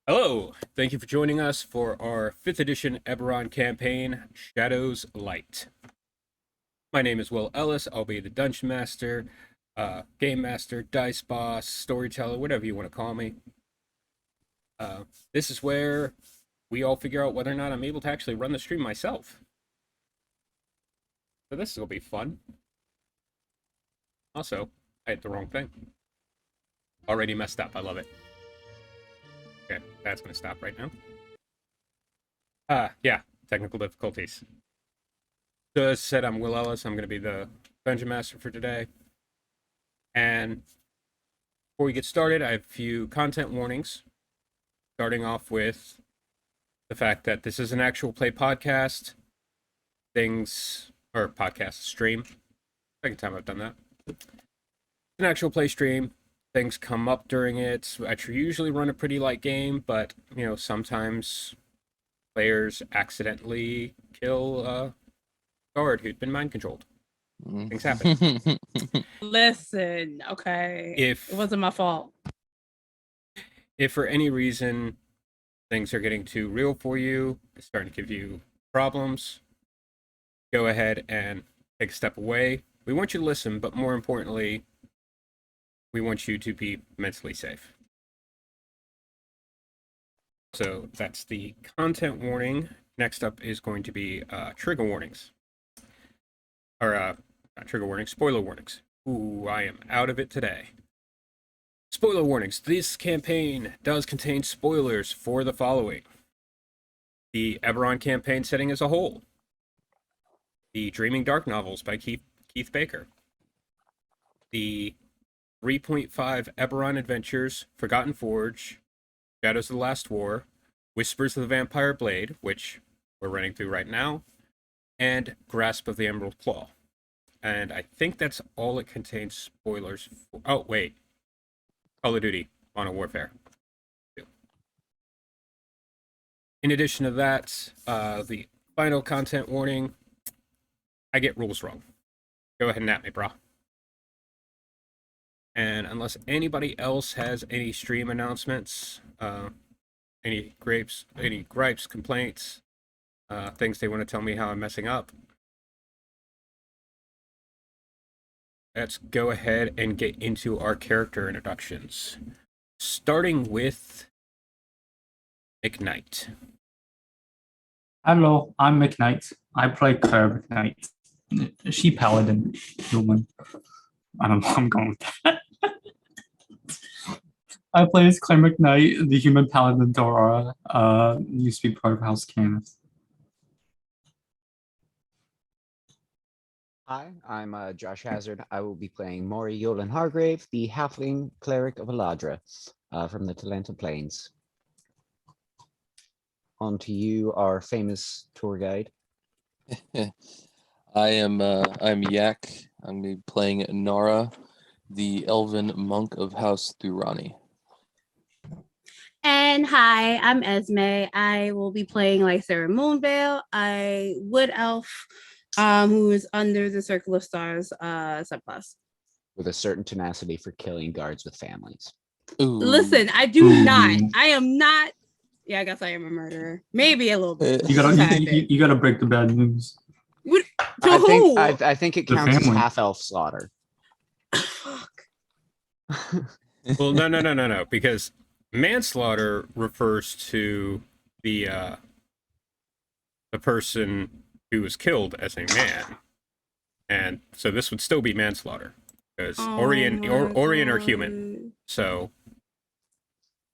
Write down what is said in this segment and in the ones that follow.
Hello, thank you for joining us for our 5th edition Eberron campaign, Shadows Light. My name is Will Ellis. I'll be the Dungeon Master, Game Master, Dice Boss, Storyteller, whatever you want to call me. This is where we all figure out whether or not I'm able to actually run the stream myself. So this will be fun. Also, I hit the wrong thing. Already messed up, I love it. Okay, that's going to stop right now. Yeah, technical difficulties. So as I said, I'm Will Ellis. I'm going to be the Dungeon Master for today. And before we get started, I have a few content warnings. Starting off with the fact that this is an actual play podcast. Podcast stream. Second time I've done that. An actual play stream. Things come up during it. I usually run a pretty light game, but, sometimes players accidentally kill a guard who'd been mind controlled. Things happen. Listen, okay. It wasn't my fault. If for any reason things are getting too real for you, it's starting to give you problems, go ahead and take a step away. We want you to listen, but more importantly, we want you to be mentally safe. So that's the content warning. Next up is going to be trigger warnings. Or, not trigger warnings, spoiler warnings. Ooh, I am out of it today. Spoiler warnings. This campaign does contain spoilers for the following: the Eberron campaign setting as a whole, the Dreaming Dark novels by Keith Baker, the 3.5 Eberron Adventures, Forgotten Forge, Shadows of the Last War, Whispers of the Vampire Blade, which we're running through right now, and Grasp of the Emerald Claw. And I think that's all it contains spoilers for. Oh, wait. Call of Duty, Modern Warfare. In addition to that, the final content warning, I get rules wrong. Go ahead and at me, brah. And unless anybody else has any stream announcements, any gripes, complaints, things they want to tell me how I'm messing up, let's go ahead and get into our character introductions. Starting with McKnight. Hello, I'm McKnight. I play Claire McKnight. She paladin human. I don't know. I'm going with that. I play as Claire McKnight, the human paladin Dora. Used to be part of House Canis. Hi, I'm Josh Hazard. I will be playing Maury Yolan Hargrave, the halfling cleric of Aladra from the Talenta Plains. On to you, our famous tour guide. I'm Yak. I'm gonna be playing Nara, the elven monk of House Thurani. And hi, I'm Esme. I will be playing Lythera Moonveil, a wood elf who is under the Circle of Stars subclass. With a certain tenacity for killing guards with families. Ooh. Listen, I do not. I am not. Yeah, I guess I am a murderer. Maybe a little bit. You gotta break the bad news. What, to who? I think it counts as half-elf slaughter. Fuck. Well, no, because manslaughter refers to the person who was killed as a man, and so this would still be manslaughter because Orion are human. So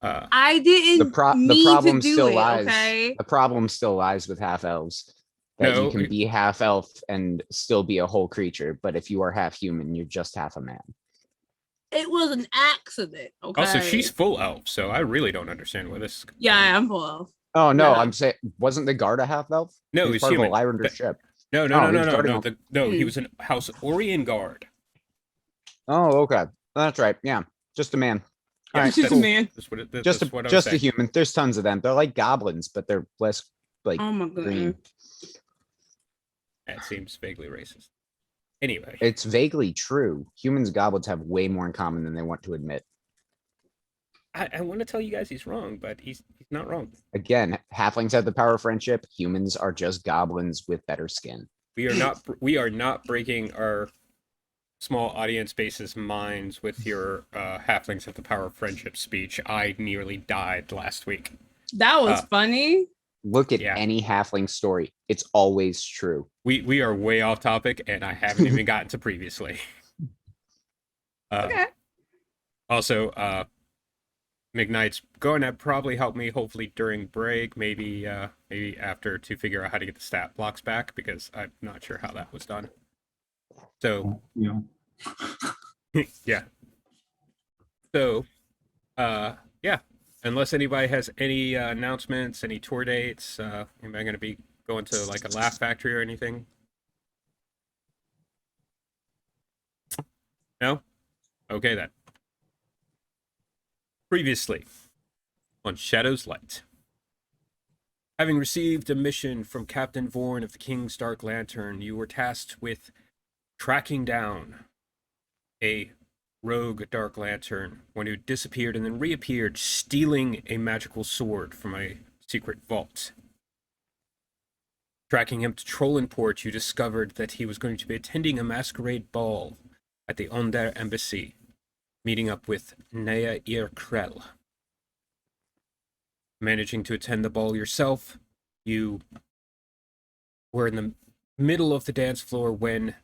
I didn't. The problem still lies. Okay? The problem still lies with half-elves. That you can be half-elf and still be a whole creature, but if you are half-human, you're just half a man. It was an accident. Okay. Also, she's full elf, so I really don't understand where this. Yeah, I'm full elf. Oh no, Yeah. I'm saying, wasn't the guard a half-elf? No, he's he's part human. of a Lyrander ship. No. He was in House Orion Guard. Oh, okay. That's right. Yeah, just a man. Yeah, It's just a man. Just a human. There's tons of them. They're like goblins, but they're less like Oh my green. goodness. That seems vaguely racist. Anyway, It's vaguely true. Humans and goblins have way more in common than they want to admit. I want to tell you guys he's wrong, but he's not wrong. Again, halflings have the power of friendship. Humans are just goblins with better skin. We are not breaking our small audience base's minds with your halflings have the power of friendship speech. I nearly died last week. That was funny. Look at Yeah. any halfling story. It's always true. We are way off topic, and I haven't even gotten to previously. Okay. Also, McKnight's going to probably help me hopefully during break, maybe after, to figure out how to get the stat blocks back, because I'm not sure how that was done. So Yeah. yeah. So yeah. Unless anybody has any announcements, any tour dates, am I going to be going to like a Laugh Factory or anything? No? Okay then. Previously on Shadow's Light. Having received a mission from Captain Vorn of the King's Dark Lantern, you were tasked with tracking down a rogue Dark Lantern, one who disappeared and then reappeared, stealing a magical sword from a secret vault. Tracking him to Trollenport, you discovered that he was going to be attending a masquerade ball at the Onder Embassy, meeting up with Nea Krell. Managing to attend the ball yourself, you were in the middle of the dance floor when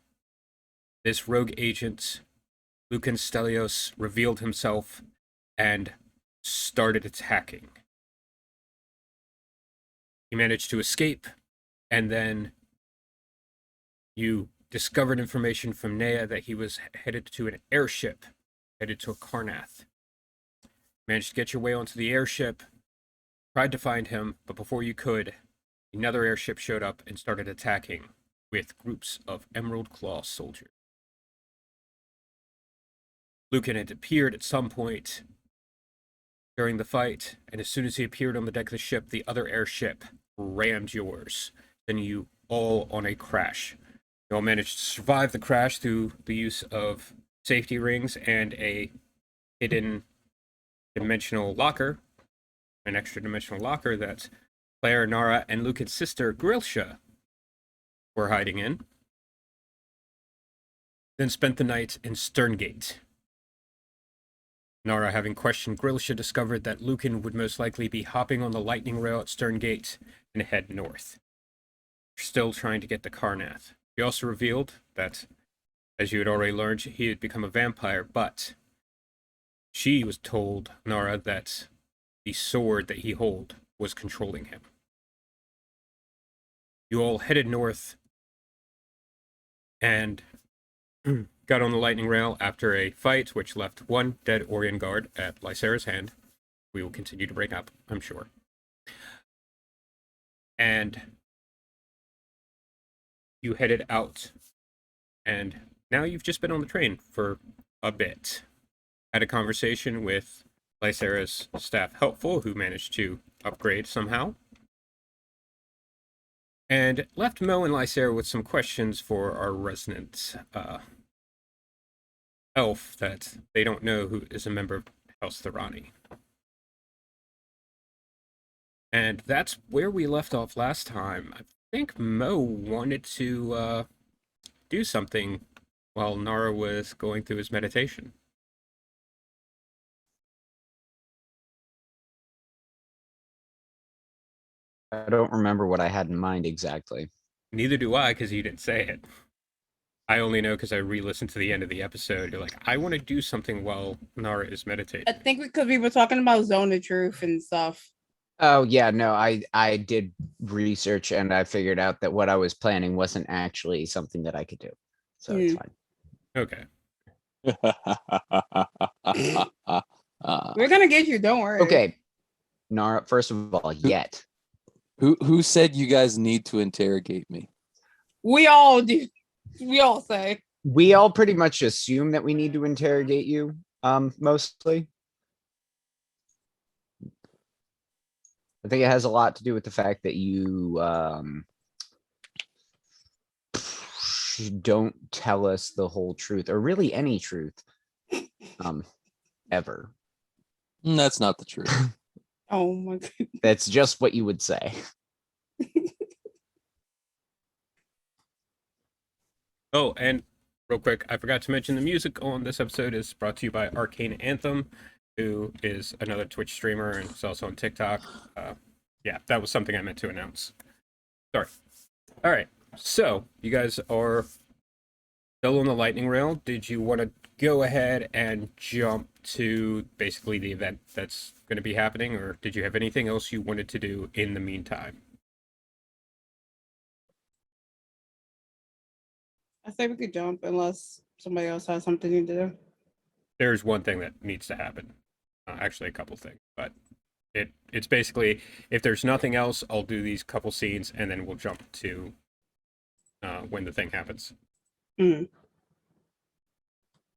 this rogue agent, Lucan Stelios, revealed himself and started attacking. He managed to escape, and then you discovered information from Nea that he was headed to an airship, headed to a Karnath. Managed to get your way onto the airship, tried to find him, but before you could, another airship showed up and started attacking with groups of Emerald Claw soldiers. Lucan had appeared at some point during the fight, and as soon as he appeared on the deck of the ship, the other airship rammed yours. Then you all on a crash. You all managed to survive the crash through the use of safety rings and a hidden dimensional locker, an extra dimensional locker that Claire, Nara, and Lucan's sister, Grilsha, were hiding in. Then spent the night in Sterngate. Nara, having questioned Grilsha, discovered that Lucan would most likely be hopping on the lightning rail at Sterngate and head north. You're still trying to get to Karnath. He also revealed that, as you had already learned, he had become a vampire, but she was told, Nara, that the sword that he held was controlling him. You all headed north and got on the lightning rail after a fight which left one dead Orion guard at Lysera's hand. We will continue to break up, I'm sure. And you headed out, and now you've just been on the train for a bit. Had a conversation with Lysera's staff helpful, who managed to upgrade somehow, and left Mo and Lysera with some questions for our resident elf that they don't know who is a member of House Thorani. And that's where we left off last time. I think Mo wanted to do something while Nara was going through his meditation. I don't remember what I had in mind exactly. Neither do I, because you didn't say it. I only know because I re-listened to the end of the episode. You're like, I want to do something while Nara is meditating. I think because we were talking about Zone of Truth and stuff. Oh yeah, no, I did research and I figured out that what I was planning wasn't actually something that I could do. So it's fine. Okay. We're gonna get you, don't worry. Okay. Nara, first of all, yet. Who said you guys need to interrogate me? We all do. We all say. We all pretty much assume that we need to interrogate you, mostly. I think it has a lot to do with the fact that you don't tell us the whole truth, or really any truth, ever. That's not the truth. Oh my god. That's just what you would say. Oh, and real quick, I forgot to mention the music on this episode is brought to you by Arcane Anthem, who is another Twitch streamer and is also on TikTok. Yeah, that was something I meant to announce. Sorry. All right, so you guys are still on the lightning rail. Did you want to go ahead and jump to basically the event that's going to be happening, or did you have anything else you wanted to do in the meantime? I say we could jump unless somebody else has something to do. There's one thing that needs to happen. Actually, a couple things, but it's basically, if there's nothing else, I'll do these couple scenes and then we'll jump to when the thing happens. Mm.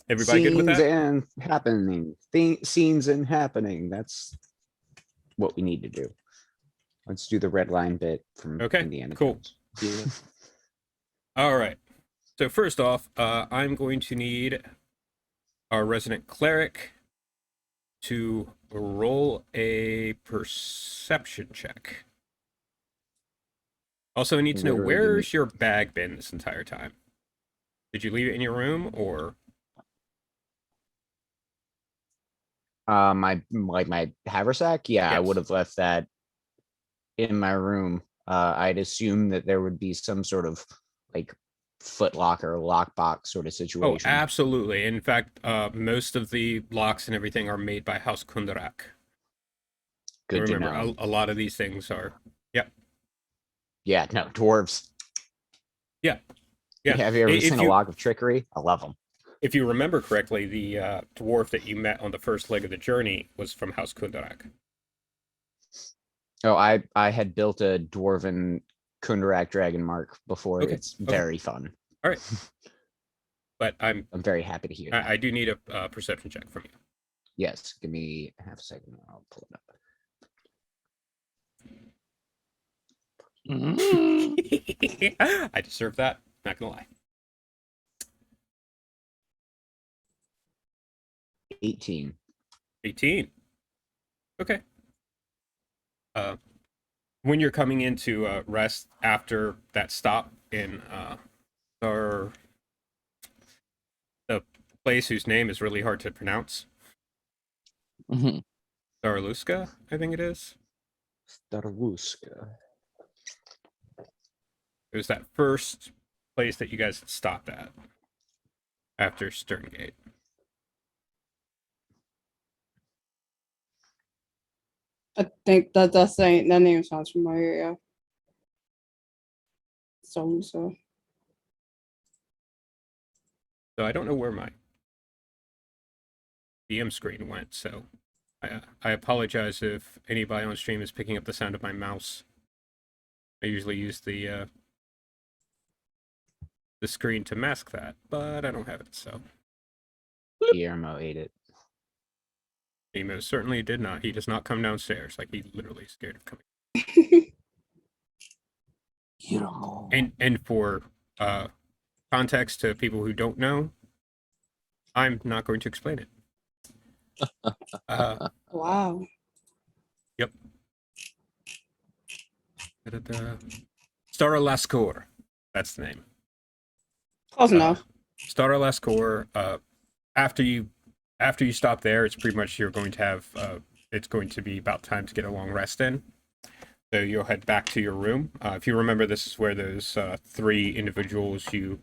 Everybody good with Scenes that? and happening. Scenes and happening. That's what we need to do. Let's do the red line bit from Okay, Indiana cool. Jones. All right. So first off, I'm going to need our resident cleric to roll a perception check. Also, I need to know, Literally, give me- where's your bag been this entire time? Did you leave it in your room, or my haversack? Yeah, I Yes. would have left that in my room. I'd assume that there would be some sort of like footlocker, lockbox sort of Oh, situation. absolutely. In fact, most of the locks and everything are made by House Kundarak. Good to Remember, know. a lot of these things are. Yep. Yeah, no, dwarves. Yeah. Yeah. Have you ever If seen a you- log of trickery? I love them. If you remember correctly, the dwarf that you met on the first leg of the journey was from House Kundarak. Oh, I had built a dwarven Kundarak dragon mark before. Okay, It's okay. very fun. All right. But I'm very happy to hear that. I do need a perception check from you. Yes, give me half a second. I'll pull it up. Mm. I deserve that. Not gonna lie. 18. 18. Okay. When you're coming into rest after that stop in the place whose name is really hard to pronounce, Mhm. Daraluska, I think it is. Starawuska. It was that first place that you guys had stopped at after Sterngate. I think that that name sounds familiar. Yeah. So. So I don't know where my DM screen went, so I apologize if anybody on stream is picking up the sound of my mouse. I usually use the screen to mask that, but I don't have it, so. Guillermo ate it. He most certainly did not. He does not come downstairs. Like, he literally is scared of coming. Beautiful. And for context to people who don't know, I'm not going to explain it. Wow. Stara Lascor. That's the name. Close enough. Stara Lascor. After you stop there, it's pretty much you're going to have. It's going to be about time to get a long rest in. So you'll head back to your room. If you remember, this is where those 3 individuals you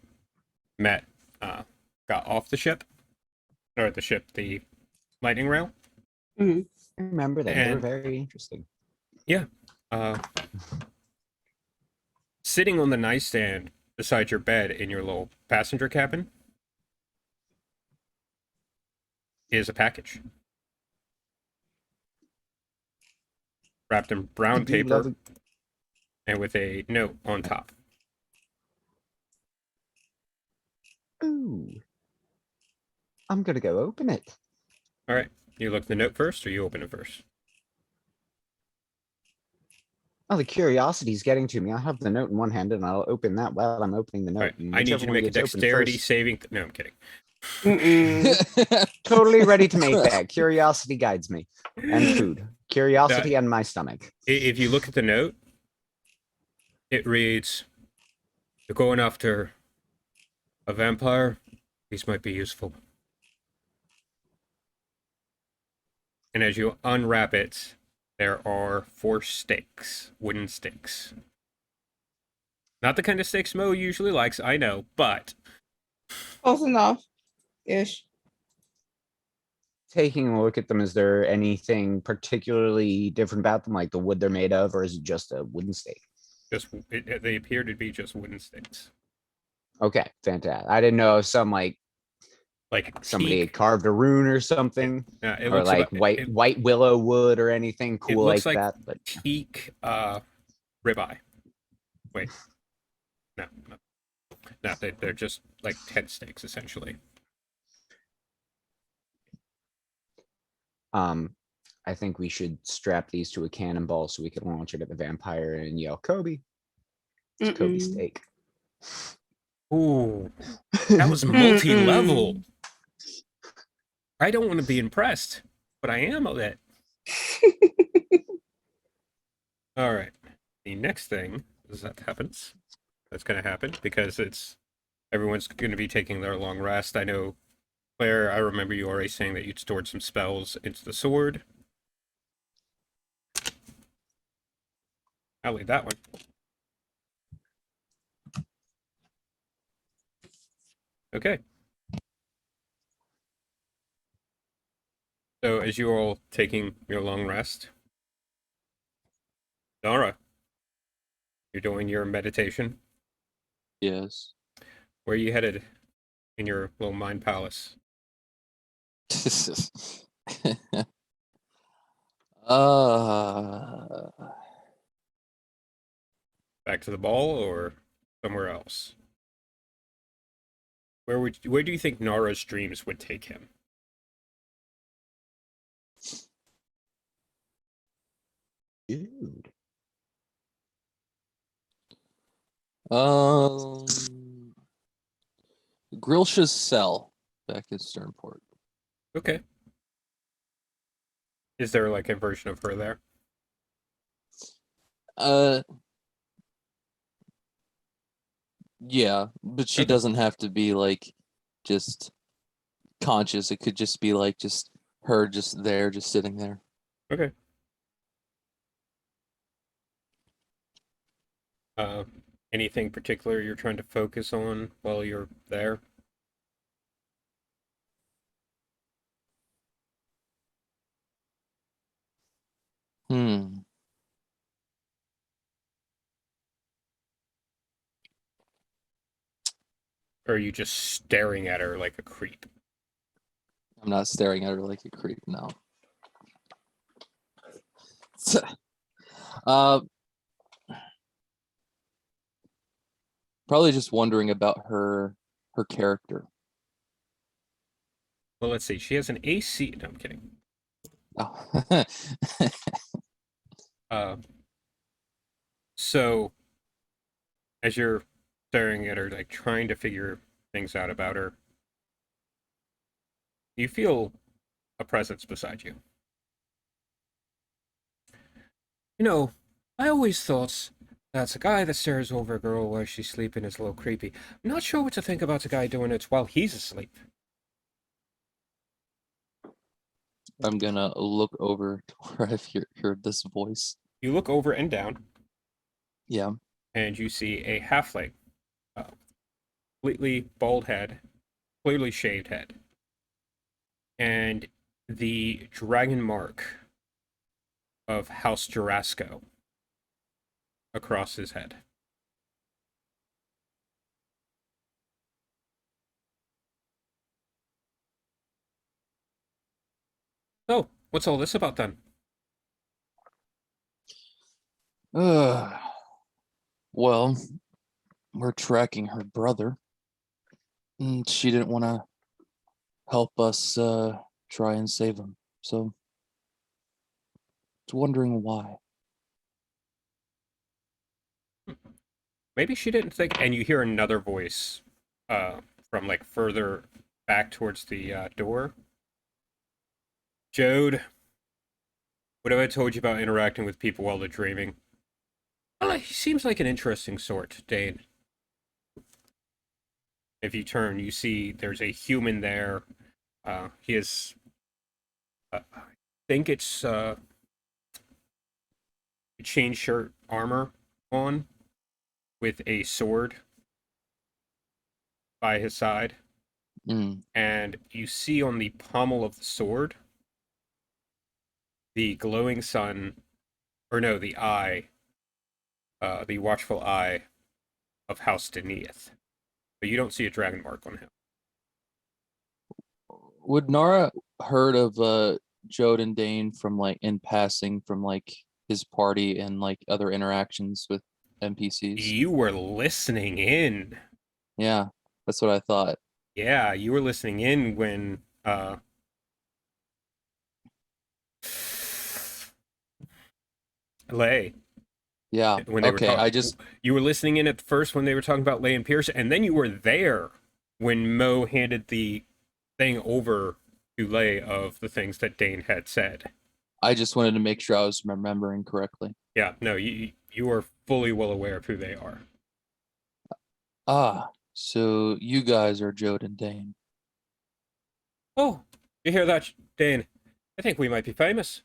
met got off the ship, or the lightning rail. Mhm. I remember that. They were And- very interesting. Sitting on the nightstand beside your bed in your little passenger cabin is a package wrapped in brown Do you paper love it? and with a note on top. Ooh. I'm gonna go open it. All right, you look at the note first, or you open it first? Oh, the curiosity's getting to me. I'll have the note in one hand and I'll open that while I'm opening the note. All right, and I need you whichever to one make a gets opened dexterity first- saving. No, I'm kidding. Mm-mm. Totally ready to make that. Curiosity guides me. And food. Curiosity and my stomach. If you look at the note, it reads, "You're going after a vampire. These might be useful." And as you unwrap it, there are 4 stakes, wooden stakes. Not the kind of stakes Mo usually likes, I know, but Close enough. Ish. Taking a look at them, is there anything particularly different about them, like the wood they're made of, or is it just a wooden stake? they appear to be just wooden stakes. Okay, fantastic. I didn't know if somebody Teak. had carved a rune or something, It or looks like about, white willow wood or anything it cool looks like like that. But teak ribeye. Wait, no, they're just like tent stakes essentially. I think we should strap these to a cannonball so we can launch it at the vampire and yell, "Kobe!" It's Kobe Mm-mm. steak. Ooh, that was multi-level. I don't want to be impressed, but I am a bit. All right. The next thing that happens, that's going to happen because everyone's going to be taking their long rest. I know, Claire, I remember you already saying that you'd stored some spells into the sword. I'll leave that one. Okay. So as you're all taking your long rest, Nara, you're doing your meditation. Yes. Where are you headed in your little mind palace? uh, Back to the ball or somewhere else? Where do you think Nara's dreams would take him? Dude. um, Grilsha's cell back in Sternport. Okay. Is there like a version of her there? Yeah, but she Okay. doesn't have to be like just conscious. It could just be like just her just there, just sitting there. Okay. Uh, Anything particular you're trying to focus on while you're there? Hmm. Or are you just staring at her like a creep? I'm not staring at her like a creep now. uh, Probably just wondering about her character. Well, let's see. She has an AC. No, I'm kidding. Oh. Uh, so as you're staring at her, like trying to figure things out about her, you feel a presence beside you. You know, I always thought that a guy that stares over a girl while she's sleeping is a little creepy. I'm not sure what to think about a guy doing it while he's asleep. I'm gonna look over to where I've heard this voice. You look over and down, Yeah. and you see a halfling, completely bald head, clearly shaved head, and the dragon mark of House Jarasco across his head. So, what's all this about then? Well, we're tracking her brother. And she didn't want to help us try and save him. So, it's wondering why. Maybe she didn't think. And you hear another voice from like further back towards the door. Jode, what have I told you about interacting with people while they're dreaming? Well, he seems like an interesting sort, Dane. If you turn, you see there's a human there. He is, I think it's chain shirt armor on with a sword by his side. Mm. And you see on the pommel of the sword the glowing sun, or no, the eye, the watchful eye of House Deneath. But you don't see a dragon mark on him. Would Nara heard of Jode and Dane from like in passing from like his party and like other interactions with NPCs? You were listening in. Yeah, that's what I thought. Yeah, you were listening in when Lay, Yeah. when they were Okay. talking. You were listening in at first when they were talking about Lay and Pierce, and then you were there when Mo handed the thing over to Lay of the things that Dane had said. I just wanted to make sure I was remembering correctly. Yeah, no, you are fully well aware of who they are. Ah, so you guys are Jode and Dane. Oh, you hear that, Dane? I think we might be famous.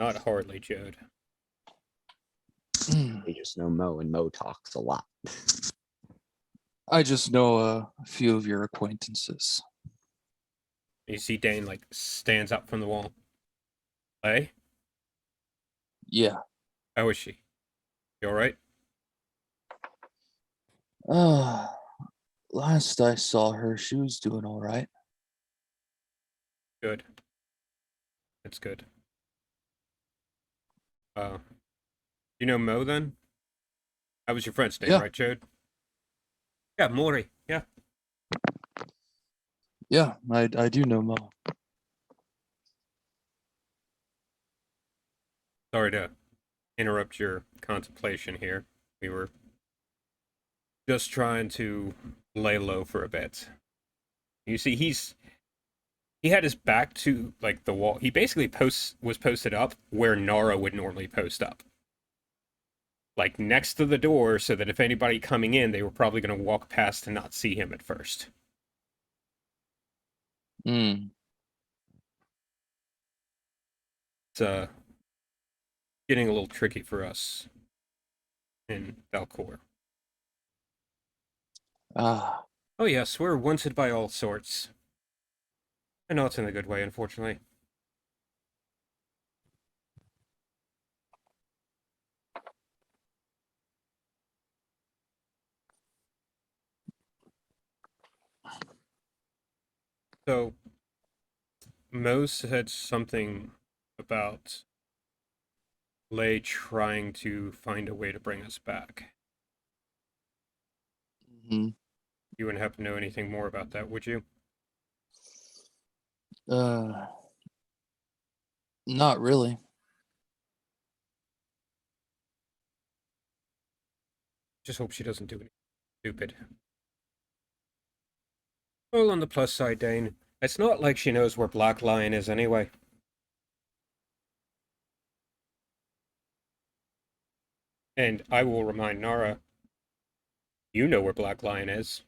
Not hardly, Jode. They just know Mo, and Mo talks a lot. I just know a few of your acquaintances. You see Dane like stands up from the wall. Lay, Yeah. how is she? You all right? Last I saw her, she was doing all right. Good. That's good. You know Mo then? I was your friend's name, Yeah. right, Jode? Yeah, Maury. Yeah. Yeah, I do know Mo. Sorry to interrupt your contemplation here. We were just trying to lay low for a bit. You see, he had his back to like the wall. He basically was posted up where Nara would normally post up. Like next to the door, so that if anybody coming in, they were probably going to walk past and not see him at first. Mm. It's getting a little tricky for us in Valcor. Ah, Oh yes, we're wanted by all sorts. And not in a good way, unfortunately. So, Mo said something about Lay trying to find a way to bring us back. hmm You wouldn't happen to know anything more about that, would you? Not really. Just hope she doesn't do anything stupid. Well, on the plus side, Dane, it's not like she knows where Black Lion is anyway. And I will remind Nara, you know where Black Lion is.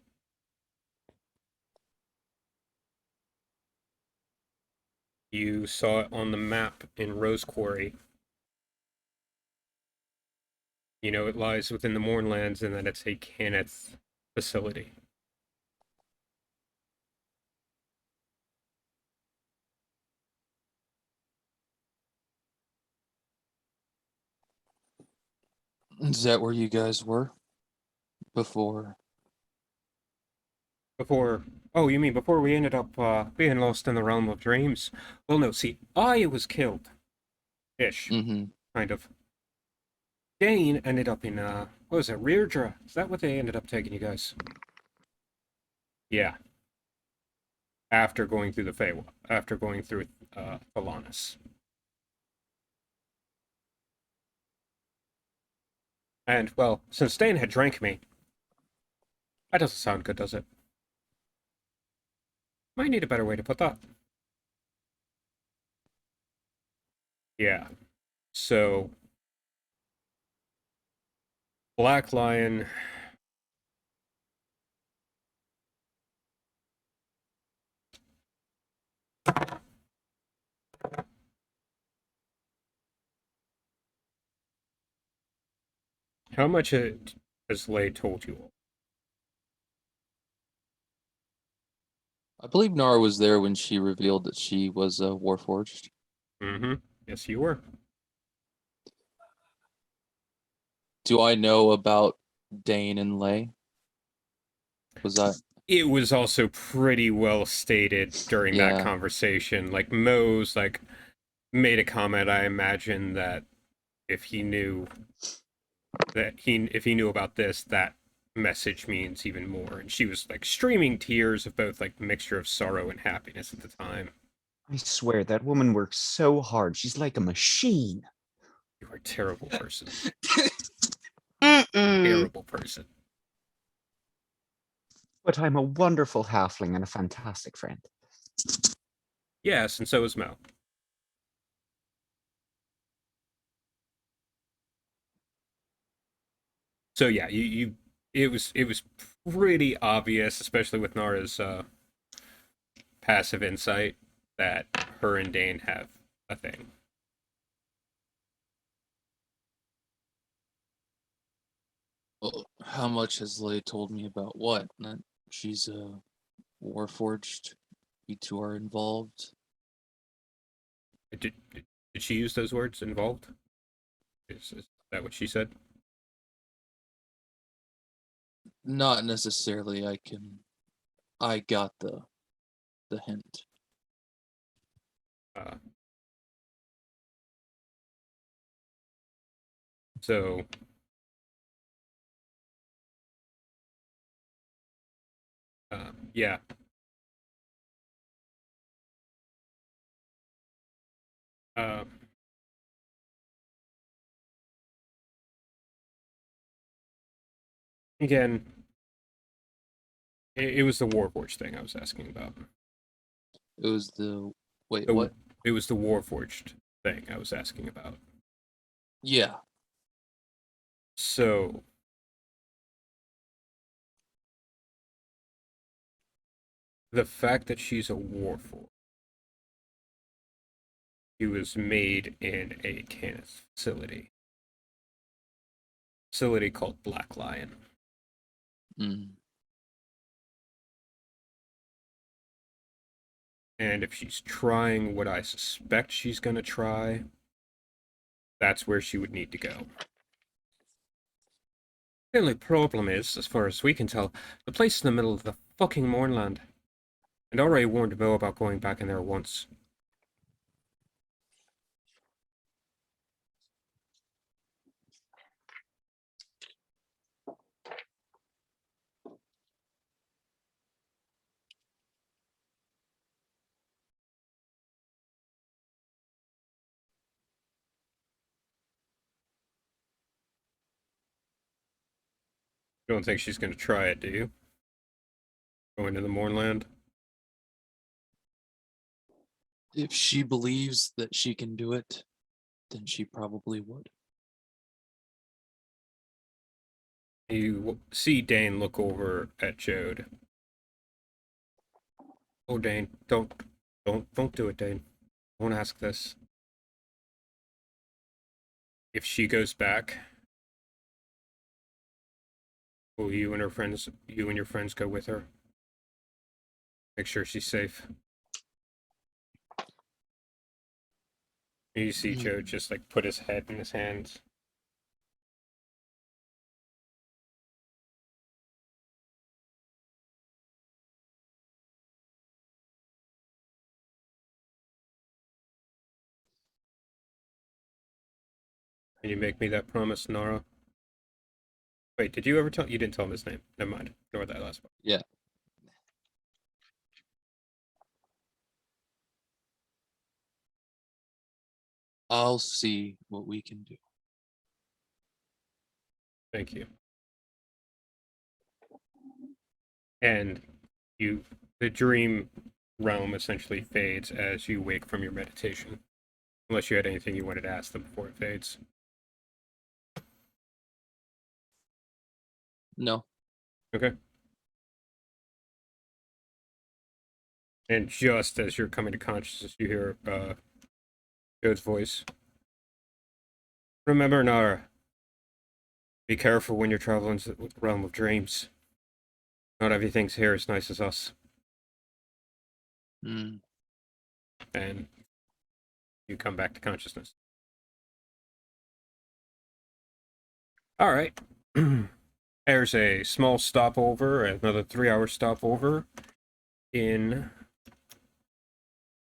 You saw it on the map in Rose Quarry. You know it lies within the Mournlands and that it's a Cannith facility. Is that where you guys were before? Before, oh, you mean before we ended up being lost in the realm of dreams? Well, no, see, I was killed. Ish, Mm-hmm. kind of. Dane ended up in, what was it, Reirdra? Is that what they ended up taking you guys? Yeah. After going through the Feywild, after going through, Thalanis. And, well, since Dane had drank me, that doesn't sound good, does it? Might need a better way to put that. Yeah. So, Black Lion. How much has Lay told you? I believe Nara was there when she revealed that she was Warforged. Mm-hmm. Yes, you were. Do I know about Dane and Lay? Was that? It was also pretty well stated during that Yeah. conversation. Like Mo's like made a comment. I imagine that if he knew if he knew about this, that message means even more. And she was like streaming tears of both like mixture of sorrow and happiness at the time. I swear that woman works so hard. She's like a machine. You are a terrible person. Mm-mm. Terrible person. But I'm a wonderful halfling and a fantastic friend. Yes, and so is Mo. So yeah, it was pretty obvious, especially with Nara's passive insight, that her and Dane have a thing. Well, how much has Lay told me about what? That she's Warforged. You two are involved. Did she use those words? Involved? Is that what she said? Not necessarily. I got the hint. Uh, so yeah. Uh, Again, it was the Warforged thing I was asking about. It was the wait, The- what? It was the Warforged thing I was asking about. Yeah. So the fact that she's a Warforged, she was made in a Canis facility called Black Lion. Mm. And if she's trying what I suspect she's gonna try, that's where she would need to go. The only problem is, as far as we can tell, the place is in the middle of the fucking Mournland. And I already warned Mo about going back in there once. You don't think she's gonna try it, do you? Go into the Mournland? If she believes that she can do it, then she probably would. You see Dane look over at Jode. Oh, Dane, don't do it, Dane. Don't ask this. If she goes back, will you and your friends go with her? Make sure she's safe. You see Joe just like put his head in his hands. Can you make me that promise, Nara? Wait, did you ever tell? You didn't tell him his name. Never mind. Ignore that last part. Yeah. I'll see what we can do. Thank you. And the dream realm essentially fades as you wake from your meditation. Unless you had anything you wanted to ask them before it fades. No. Okay. And just as you're coming to consciousness, you hear Joe's voice. Remember, Nara, be careful when you're traveling to the realm of dreams. Not everything's here as nice as us. Mm. And you come back to consciousness. All right. There's a small stopover, another 3-hour stopover in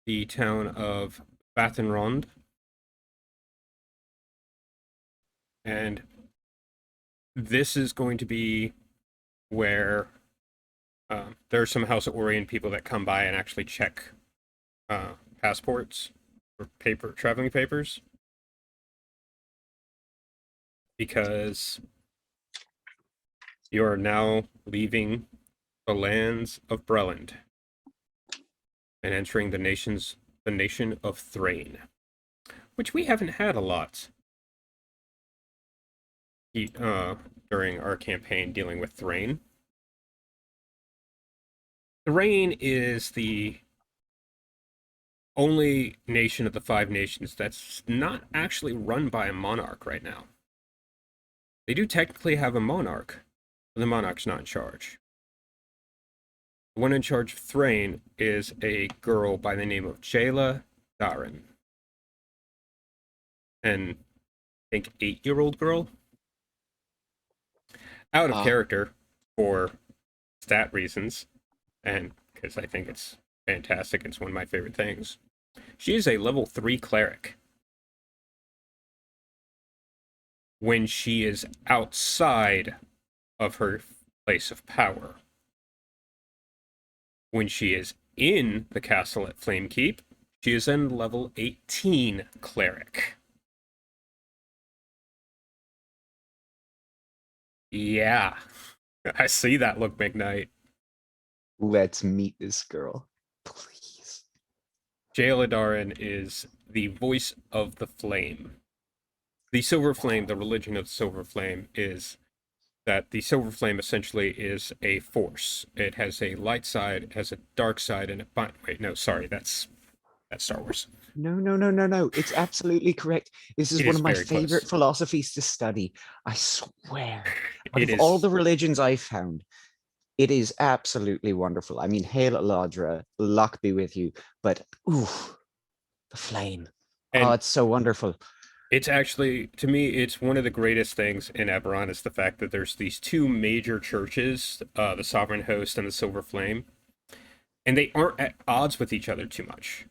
the town of Bathenrond. And this is going to be where there are some House of Orion people that come by and actually check passports or traveling papers. Because you are now leaving the lands of Breland and entering the nation of Thrain, which we haven't had a lot during our campaign dealing with Thrain. Thrain is the only nation of the 5 nations that's not actually run by a monarch right now. They do technically have a monarch, but the monarch's not in charge. The one in charge of Thrain is a girl by the name of Jayla Darin. And I think 8-year-old girl. Out of character for stat reasons, and because I think it's fantastic. It's one of my favorite things. She is a level 3 cleric. When she is outside of her place of power. When she is in the castle at Flamekeep, she is a level 18 cleric. Yeah, I see that look, McKnight. Let's meet this girl, please. Jaeladarin is the voice of the flame. The Silver Flame, the religion of the Silver Flame, is that the Silver Flame essentially is a force. It has a light side, it has a dark side, and wait, no, sorry, that's Star Wars. No. It's absolutely correct. This is It one is of my very favorite close. philosophies to study. I swear. Out It of all is. the religions I've found, it is absolutely wonderful. I mean, hail Eladra, luck be with you. But ooh, the flame. Oh, And it's so wonderful. it's actually, to me, it's one of the greatest things in Eberron is the fact that there's these 2 major churches, the Sovereign Host and the Silver Flame, and they aren't at odds with each other too much.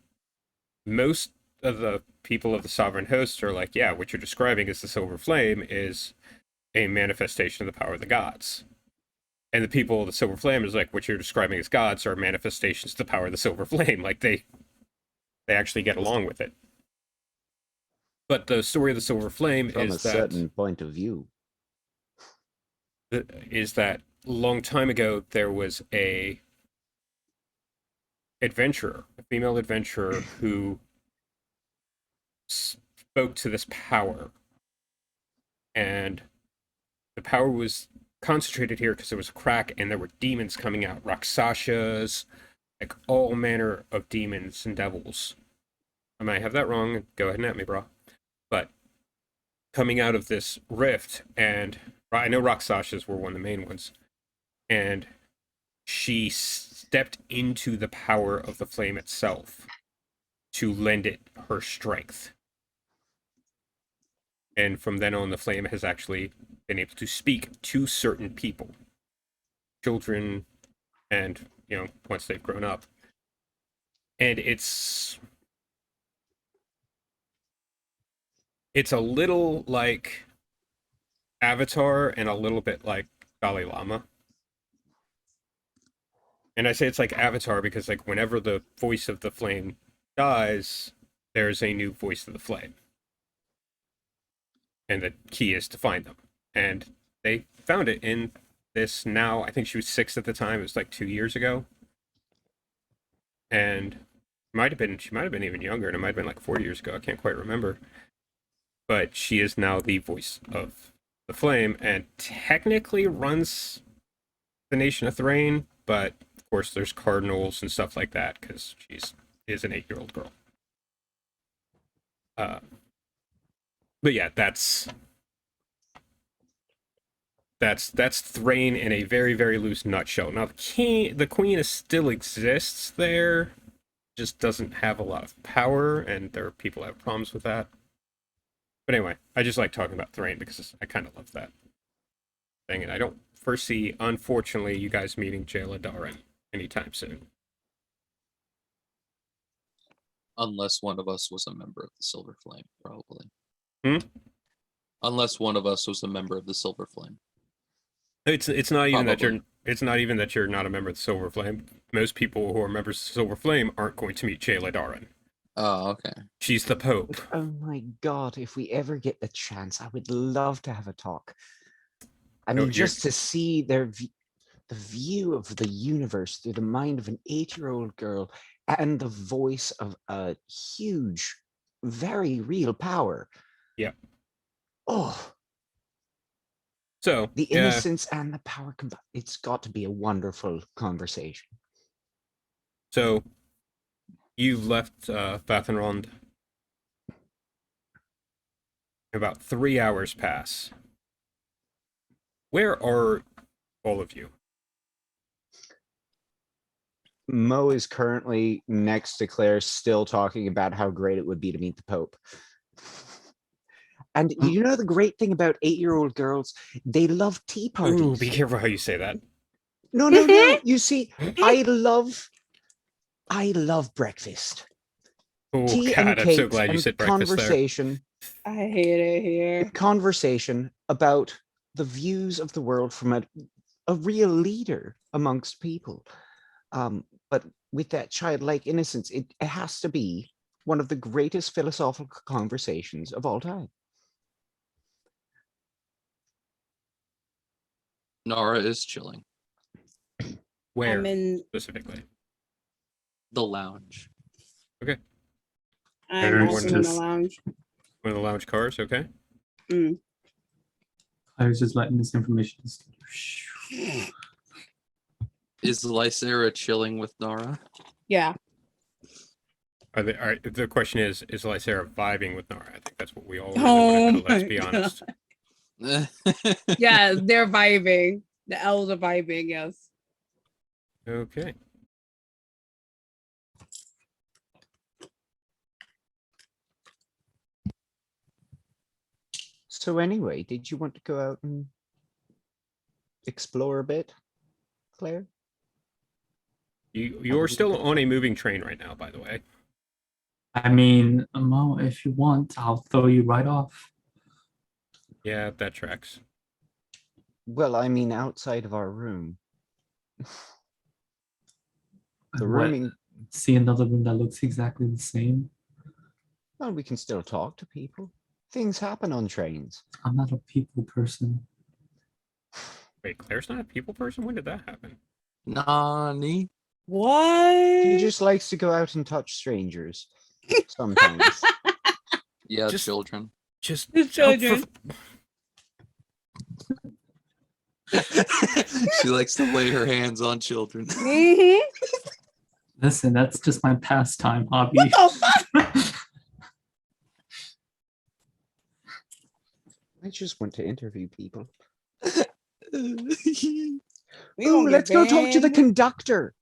Most of the people of the Sovereign Host are like, yeah, what you're describing as the Silver Flame is a manifestation of the power of the gods. And the people of the Silver Flame is like, what you're describing as gods are manifestations of the power of the Silver Flame. Like, they actually get along with it. But the story of the Silver Flame From a is that certain point of view. long time ago there was a female adventurer who spoke to this power, and the power was concentrated here because there was a crack and there were demons coming out, Rakshasas, like all manner of demons and devils. I might have that wrong, go ahead and at me, bro. But coming out of this rift, and I know Rakshasas were one of the main ones, and she stepped into the power of the flame itself to lend it her strength. And from then on, the flame has actually been able to speak to certain people, children, and, once they've grown up. And it's a little like Avatar and a little bit like Dalai Lama. And I say it's like Avatar because, like, whenever the voice of the flame dies, there's a new voice of the flame. And the key is to find them. And they found it in this now, I think she was 6 at the time, it was like 2 years ago. and she might have been even younger, and it might have been like 4 years ago. I can't quite remember. But she is now the voice of the flame, and technically runs the nation of Thrain. But of course, there's cardinals and stuff like that because is an 8-year-old girl. But yeah, that's Thrain in a very, very loose nutshell. Now the queen still exists there, just doesn't have a lot of power, and there are people who have problems with that. But anyway, I just like talking about Thrain because I kind of love that thing, and I don't foresee, unfortunately, you guys meeting Jayla Darin anytime soon. Unless one of us was a member of the Silver Flame, probably. Hmm? Unless one of us was a member of the Silver Flame. It's not even that Probably. you're not a member of the Silver Flame. Most people who are members of the Silver Flame aren't going to meet Jayla Darin. Oh, okay. She's the Pope. Oh my god, if we ever get the chance, I would love to have a talk. I No, mean, just to see the view of the universe through the mind of an 8-year-old girl and the voice of a huge, very real power. Yeah. Oh, So the innocence and the power combined. It's got to be a wonderful conversation. So you left Vathenrond. About 3 hours pass. Where are all of you? Mo is currently next to Claire, still talking about how great it would be to meet the Pope. And you know the great thing about 8-year-old girls? They love tea parties. Ooh, be careful how you say that. No. You see, I love breakfast. Oh Tea God, and I'm cakes so glad you and said breakfast there. conversation. I hate it here. Conversation about the views of the world from a real leader amongst people. But with that childlike innocence, it has to be one of the greatest philosophical conversations of all time. Nara is chilling. Where I'm in. specifically? The lounge. Okay. I'm There's also in the just- lounge. One of the lounge cars, okay? I was just letting this information. Is Lysera chilling with Nara? Yeah. The question is Lysera vibing with Nara? I think that's what we all really Oh want to know, let's my be honest. Yeah, they're vibing. The elves are vibing. Yes. Okay. So anyway, did you want to go out and explore a bit, Claire? You're still on a moving train right now, by the way. I mean, Mo, if you want, I'll throw you right off. Yeah, that tracks. Well, I mean, outside of our room. The What? rooming, See another room that looks exactly the same. well, we can still talk to people. Things happen on trains. I'm not a people person. Wait, Claire's not a people person? When did that happen? Nani? What? He just likes to go out and touch strangers. Sometimes. Yeah, Just- children. Just The out children. She likes to lay her hands on children. Mhm. Listen, that's just my pastime hobby. What the fuck? I just want to interview people. We Ooh, gonna get let's go talk to the banned. conductor.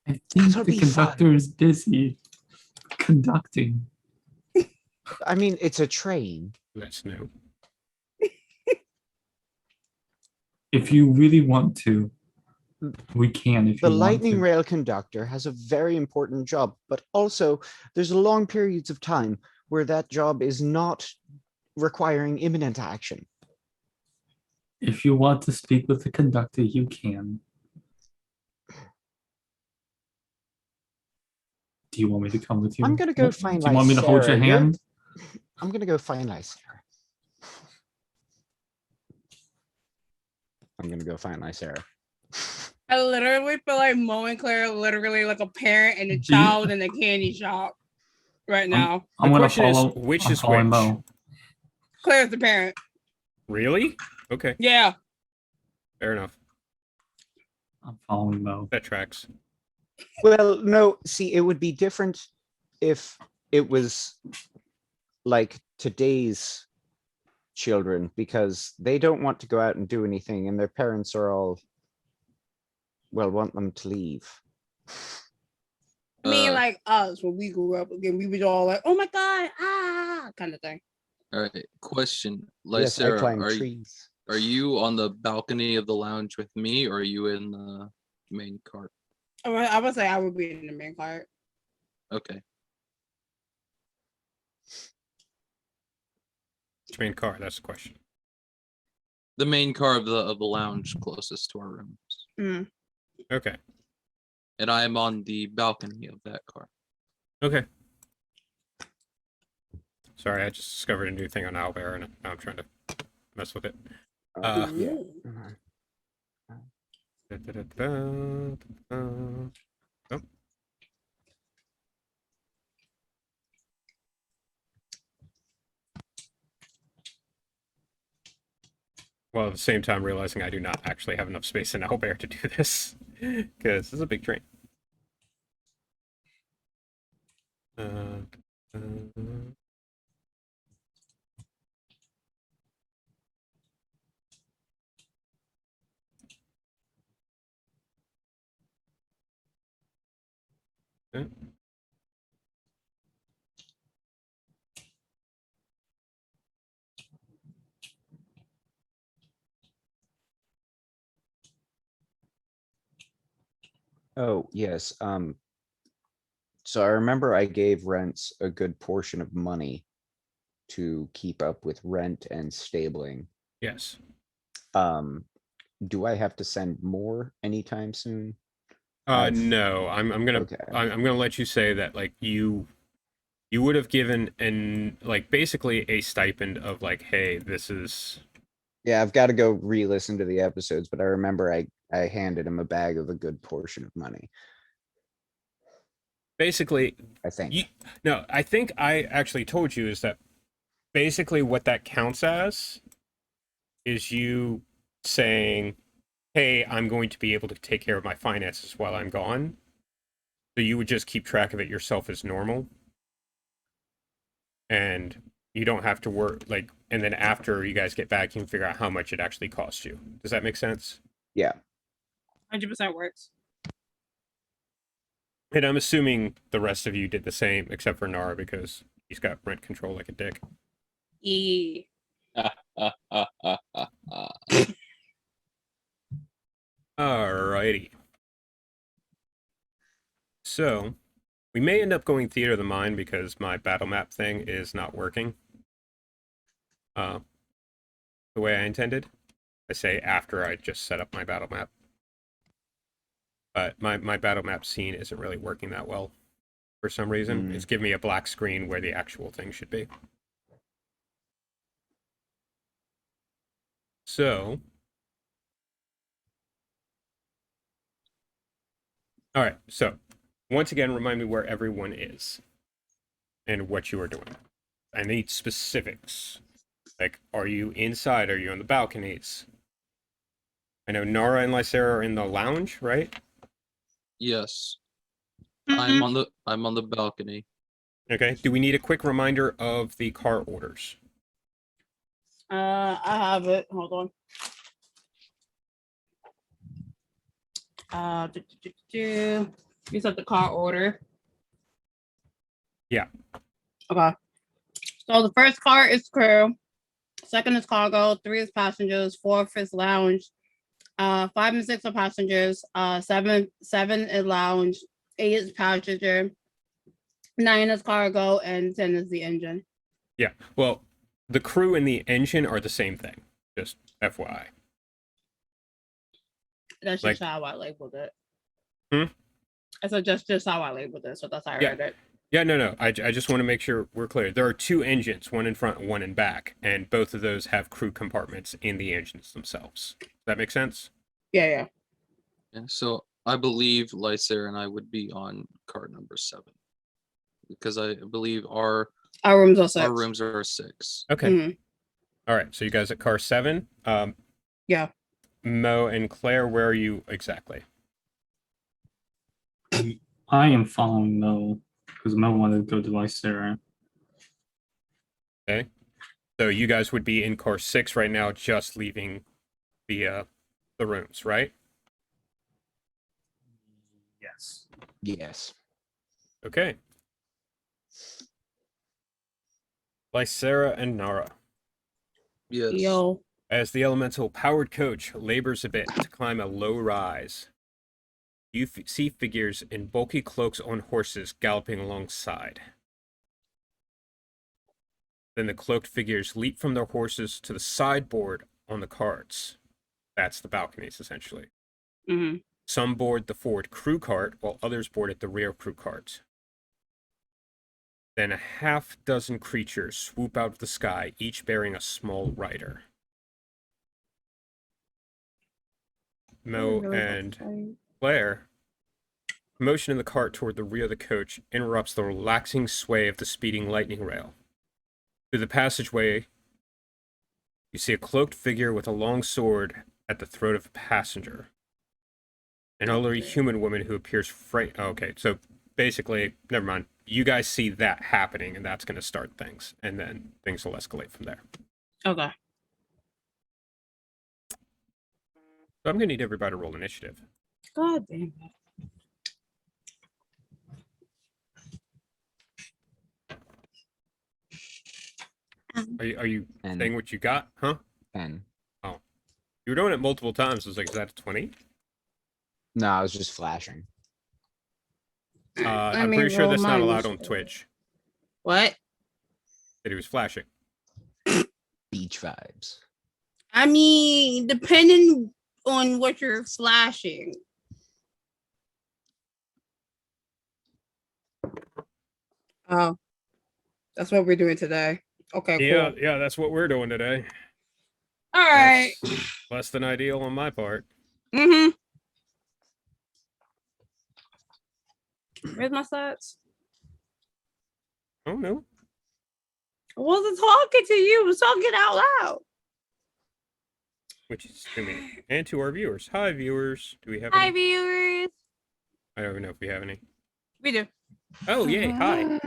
I think That'll the be fun. conductor is busy conducting. I mean, it's a train. That's new. If you really want to, we can. If The you want lightning to. rail conductor has a very important job, but also there's long periods of time where that job is not requiring imminent action. If you want to speak with the conductor, you can. Do you want me to come with you? I'm gonna go find Do you want me to hold your Lysera. You're- hand? I'm gonna go find Lysera. I'm gonna go find Lysera. I literally feel like Mo and Claire are literally like a parent and a you- child in a candy shop right now. I'm The gonna question is, follow. which I'm is following which? Mo. Claire's the parent. Really? Okay, Yeah. fair enough. I'm following Mo. That tracks. Well, no, see, it would be different if it was like today's children, because they don't want to go out and do anything, and their parents are all, well, want them to leave. I mean, Uh, like us when we grew up again, we was all like, "Oh my god, ah," kind of thing. All right. Question, Yes, I Lysera, climb are trees. you on the balcony of the lounge with me, or are you in the main cart? I would say I would be in the main cart. Okay. Which main car? That's the question. The main car of the lounge closest to our rooms, Mm. Okay. and I am on the balcony of that car. Okay. Sorry, I just discovered a new thing on Owlbear, and now I'm trying to mess with it. Yeah. Ooh. Oh. While at the same time realizing I do not actually have enough space in Owlbear to do this, because this is a big train. Uh, uh. Oh, yes. So I remember I gave rents a good portion of money to keep up with rent and stabling. Yes. Do I have to send more anytime soon? No. I'm gonna Okay. I'm gonna let you say that like you would have given an like basically a stipend of like, hey, this is Yeah, I've got to go re-listen to the episodes, but I remember I handed him a bag of a good portion of money, basically I think. you no, I think I actually told you is that basically what that counts as is you saying, hey, I'm going to be able to take care of my finances while I'm gone. So you would just keep track of it yourself as normal. And you don't have to work like, and then after you guys get back, you can figure out how much it actually costs you. Does that make sense? Yeah. 100% works. And I'm assuming the rest of you did the same, except for Nara, because he's got rent control like a dick. Yeah. Alrighty. So, we may end up going Theater of the Mind because my battle map thing is not working. The way I intended. I say after I just set up my battle map. But my battle map scene isn't really working that well for some reason. It's giving me a black screen where the actual thing should be. So, all right. So, once again, remind me where everyone is and what you are doing. I need specifics. Like, are you inside? Are you on the balconies? I know Nara and Lysera are in the lounge, right? Yes, Mhm. I'm on the balcony. Okay. Do we need a quick reminder of the car orders? I have it. Hold on. You said the car order. Yeah. Okay. So the first car is crew. Second is cargo. 3 is passengers. 4th is lounge. 5 and 6 are passengers. 7 is lounge. 8 is passenger. 9 is cargo, and 10 is the engine. Yeah. Well, the crew and the engine are the same thing. Just FYI. That's Like- just how I labeled it. Hmm? I said just how I labeled it, so that's how I Yeah. read it. Yeah, no. I just want to make sure we're clear. There are 2 engines, one in front and one in back, and both of those have crew compartments in the engines themselves. Does that make sense? Yeah. Yeah, so I believe Lysair and I would be on card number 7 because I believe our rooms are 6. rooms are 6. Okay. Mhm. All right. So you guys at car 7. Yeah. Mo and Claire, where are you exactly? I am following Mo because Mo wanted to go to Lysair. Okay. So you guys would be in car 6 right now, just leaving the rooms, right? Yes. Yes. Okay. Lysera and Nara. Yes. Yo. As the elemental powered coach labors a bit to climb a low rise, you see figures in bulky cloaks on horses galloping alongside. Then the cloaked figures leap from their horses to the sideboard on the carts. That's the balconies, essentially. Hmm. Some board the forward crew cart, while others board at the rear crew cart. Then a half dozen creatures swoop out of the sky, each bearing a small rider. Mo and Claire, motion in the cart toward the rear of the coach interrupts the relaxing sway of the speeding lightning rail. Through the passageway, you see a cloaked figure with a long sword at the throat of a passenger. An elderly human woman who appears frightened. Oh, okay, so basically, never mind. You guys see that happening, and that's going to start things, and then things will escalate from there. Okay. So I'm going to need everybody to roll initiative. God damn it. Are you And saying what you got? Huh? 10. You were doing it multiple times. I was like, is that a 20? No, I was just flashing. I'm pretty sure that's not allowed on Twitch. What? That he was flashing. Beach vibes. I mean, depending on what you're flashing. Oh, that's what we're doing today. Okay, cool. Yeah, that's what we're doing today. All right. That's less than ideal on my part. Mm-hmm. Where's my stats? Oh no. I wasn't talking to you. I was talking out loud. Which is to me and to our viewers. Hi, viewers. Do we have Hi, any? viewers. I don't even know if we have any. We do. Oh, yay. Hi.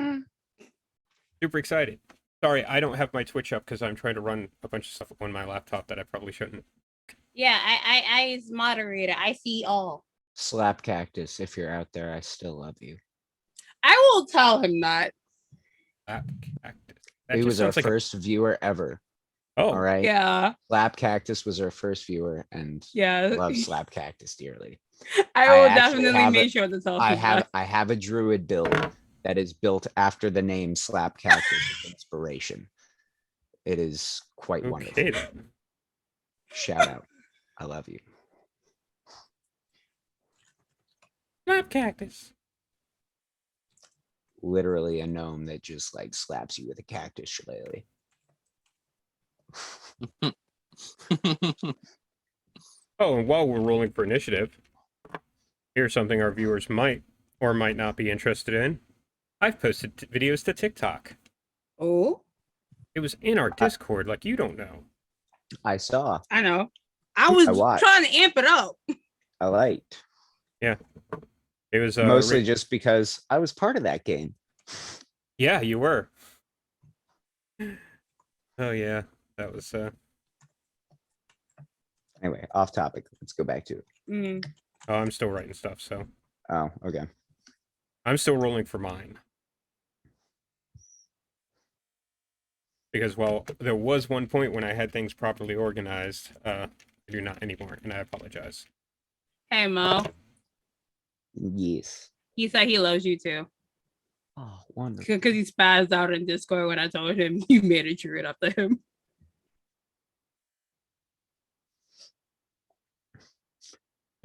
Super excited. Sorry, I don't have my Twitch up because I'm trying to run a bunch of stuff on my laptop that I probably shouldn't. Yeah, I as moderator, I see all. Slap Cactus, if you're out there, I still love you. I will tell him that. Slap Cactus. That He just was our sounds like first viewer ever. Oh, All right. Yeah. Slap Cactus was our first viewer, and Yeah. I love Slap Cactus dearly. I I will actually definitely have make sure to tell him that. I have a druid build that is built after the name Slap Cactus as inspiration. It is quite wonderful. okay then. Shout out. I love you. Slap Cactus. Literally a gnome that just like slaps you with a cactus shillelagh. Oh, and while we're rolling for initiative, here's something our viewers might or might not be interested in. I've posted videos to TikTok. Oh, It was in our Discord, like you don't know. I saw. I know. I was watched. trying to amp it up. I liked. It was Mostly just because I was part of that game. yeah, you were. Oh yeah, that was Anyway, off topic. Let's go back to it. Mm. Oh, I'm still writing stuff, so Oh, okay. I'm still rolling for mine. Because while there was one point when I had things properly organized, I do not anymore, and I apologize. Hey, Mo. Yes. He said he loves you too. Oh, wonderful. Because he spazzed out in Discord when I told him you made a druid up to him.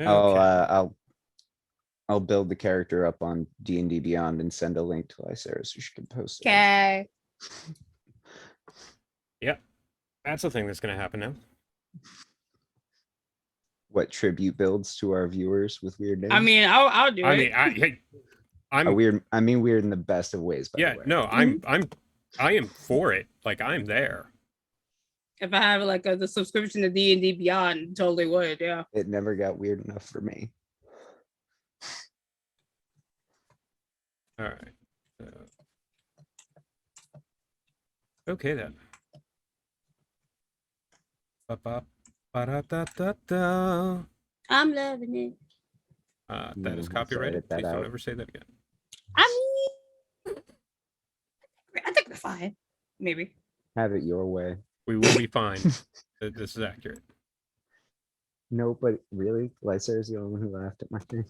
Okay. I'll build the character up on D&D Beyond and send a link to Lysair so she can post it. Okay. That's the thing that's gonna happen now. what tribute builds to our viewers with weird names. I mean, I'll do I it. mean, I'm I mean weird in the best of ways. By yeah, the way. no, I am for it. Like I'm there. If I have like the subscription to D&D Beyond, totally would. Yeah. It never got weird enough for me. All right. Okay then. Ba-ba, ba-da-da-da-da. I'm loving it. That is Mhm, so copyrighted. edit that Please don't out. ever say that again. I mean, I think we're fine. Maybe. Have it your way. We will be fine. This is accurate. No, but really, Lysa is the only one who laughed at my thing.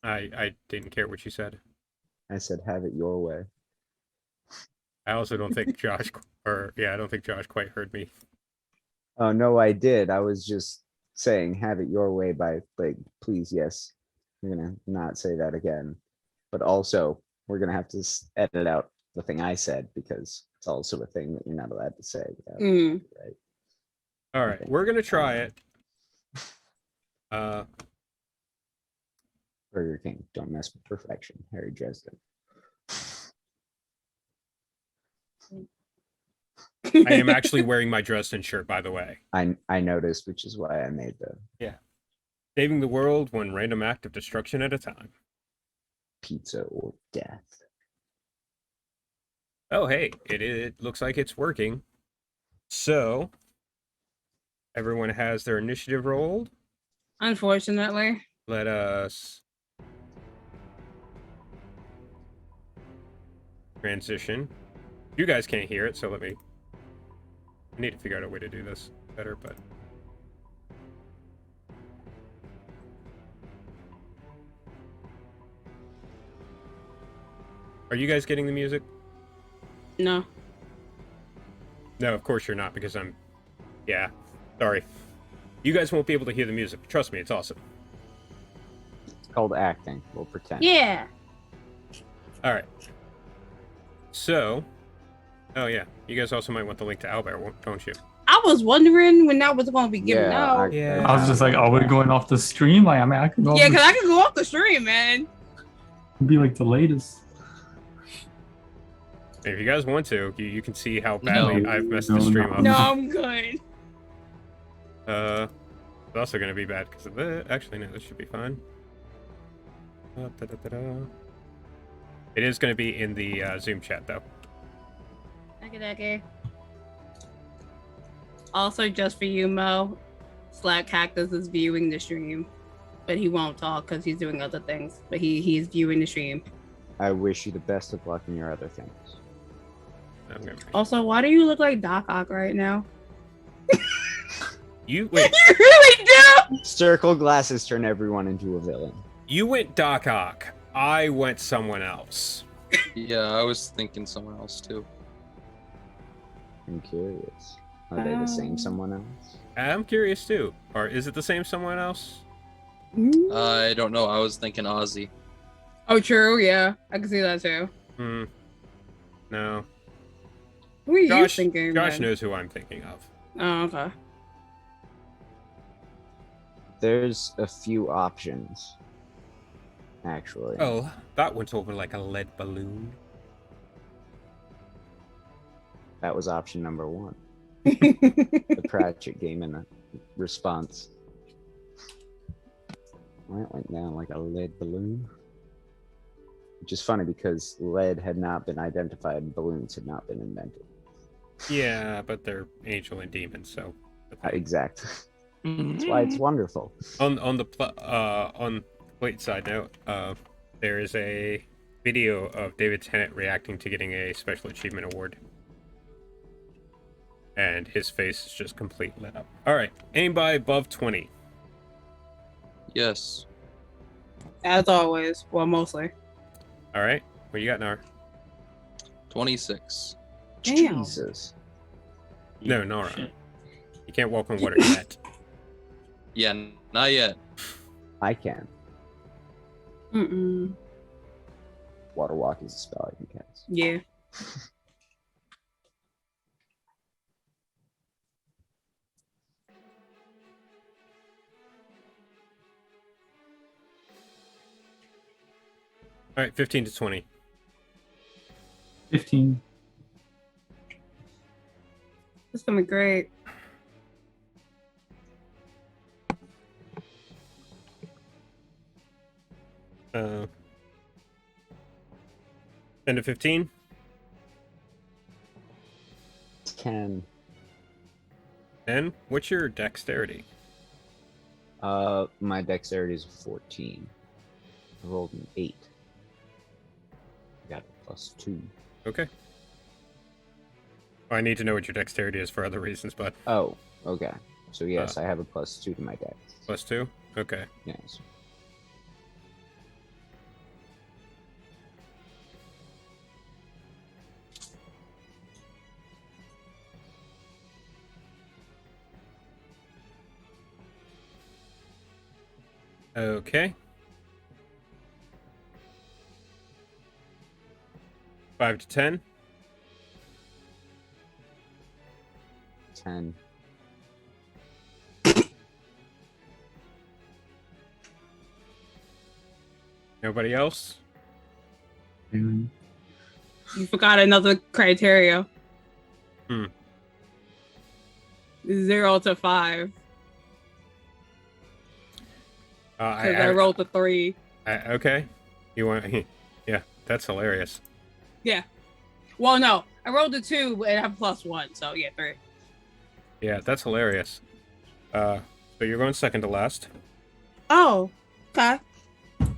I didn't care what you said. I said, "Have it your way." I also don't think Josh, I don't think Josh quite heard me. Oh no, I did. I was just saying, "Have it your way." By like, please, yes. We're gonna not say that again. But also, we're gonna have to edit out the thing I said because it's also a thing that you're not allowed to say. Without, Mm. right? All right, Okay. we're gonna try it. Burger King, don't mess with perfection. Harry Dresden. I am actually wearing my Dresden shirt, by the way. I noticed, which is why I made the Saving the world one random act of destruction at a time. pizza or death. Oh, hey, it looks like it's working. So, everyone has their initiative rolled. Unfortunately. Let us transition. You guys can't hear it, so I need to figure out a way to do this better, but are you guys getting the music? No. No, of course you're not, because yeah, sorry. You guys won't be able to hear the music. Trust me, it's awesome. It's called acting. We'll pretend. Yeah. All right. So, oh yeah, you guys also might want the link to Albert, don't you? I was wondering when that was going to be given out. Yeah. I was just like, are we going off the stream? I mean, I can go off Yeah, the because I can go off the stream, man. be like the latest. If you guys want to, you can see how badly No. I've messed No, the stream no. up. No, I'm good. It's also going to be bad because of that. Actually, no, this should be fine. Da-da-da-da-da. It is going to be in the Zoom chat, though. Okay. Also, just for you, Mo, Slack Cactus is viewing the stream, but he won't talk because he's doing other things. But he's viewing the stream. I wish you the best of luck in your other things. I'm gonna... Also, why do you look like Doc Ock right now? You wait. You really do. Circle glasses turn everyone into a villain. You went Doc Ock. I went someone else. Yeah, I was thinking someone else too. I'm curious. Are they the same someone else? I'm curious too. Or is it the same someone else? I don't know. I was thinking Ozzy. Oh, true. Yeah, I can see that too. No. Who are you Josh thinking? then? knows who I'm thinking of. Oh, okay. There's a few options, actually. Oh, that went over like a lead balloon. That was option number one. The Pratchett game in a response. That went down like a lead balloon. Which is funny because lead had not been identified and balloons had not been invented. Yeah, but they're angel and demon, so. Exactly. That's why it's wonderful. On the complete side note, there is a video of David Tennant reacting to getting a special achievement award, and his face is just complete lit up. All right, aim by above 20. Yes. As always. Well, mostly. All right, what you got, Nar? 26. Damn. Jesus. No, Nara. You can't walk on water yet. Yeah, not yet. I can. Mm-mm. Water walk is a spell I can cast. Yeah. All right, 15 to 20. 15. This is gonna be great. Uh, 10 to 15. 10. And what's your dexterity? My dexterity is 14. I rolled an 8. Got a +2. Okay. I need to know what your dexterity is for other reasons, but Oh, okay. So yes, I have a +2 to my dex. +2? Okay. Yes. Okay. 5 to 10. 10. Nobody else? Mm. You forgot another criteria. 0 to 5. Because I rolled a 3. Okay. You want? Yeah, that's hilarious. Yeah. Well, no, I rolled a 2 and I have +1, so yeah, 3. Yeah, that's hilarious. So you're going second to last. Oh, okay. At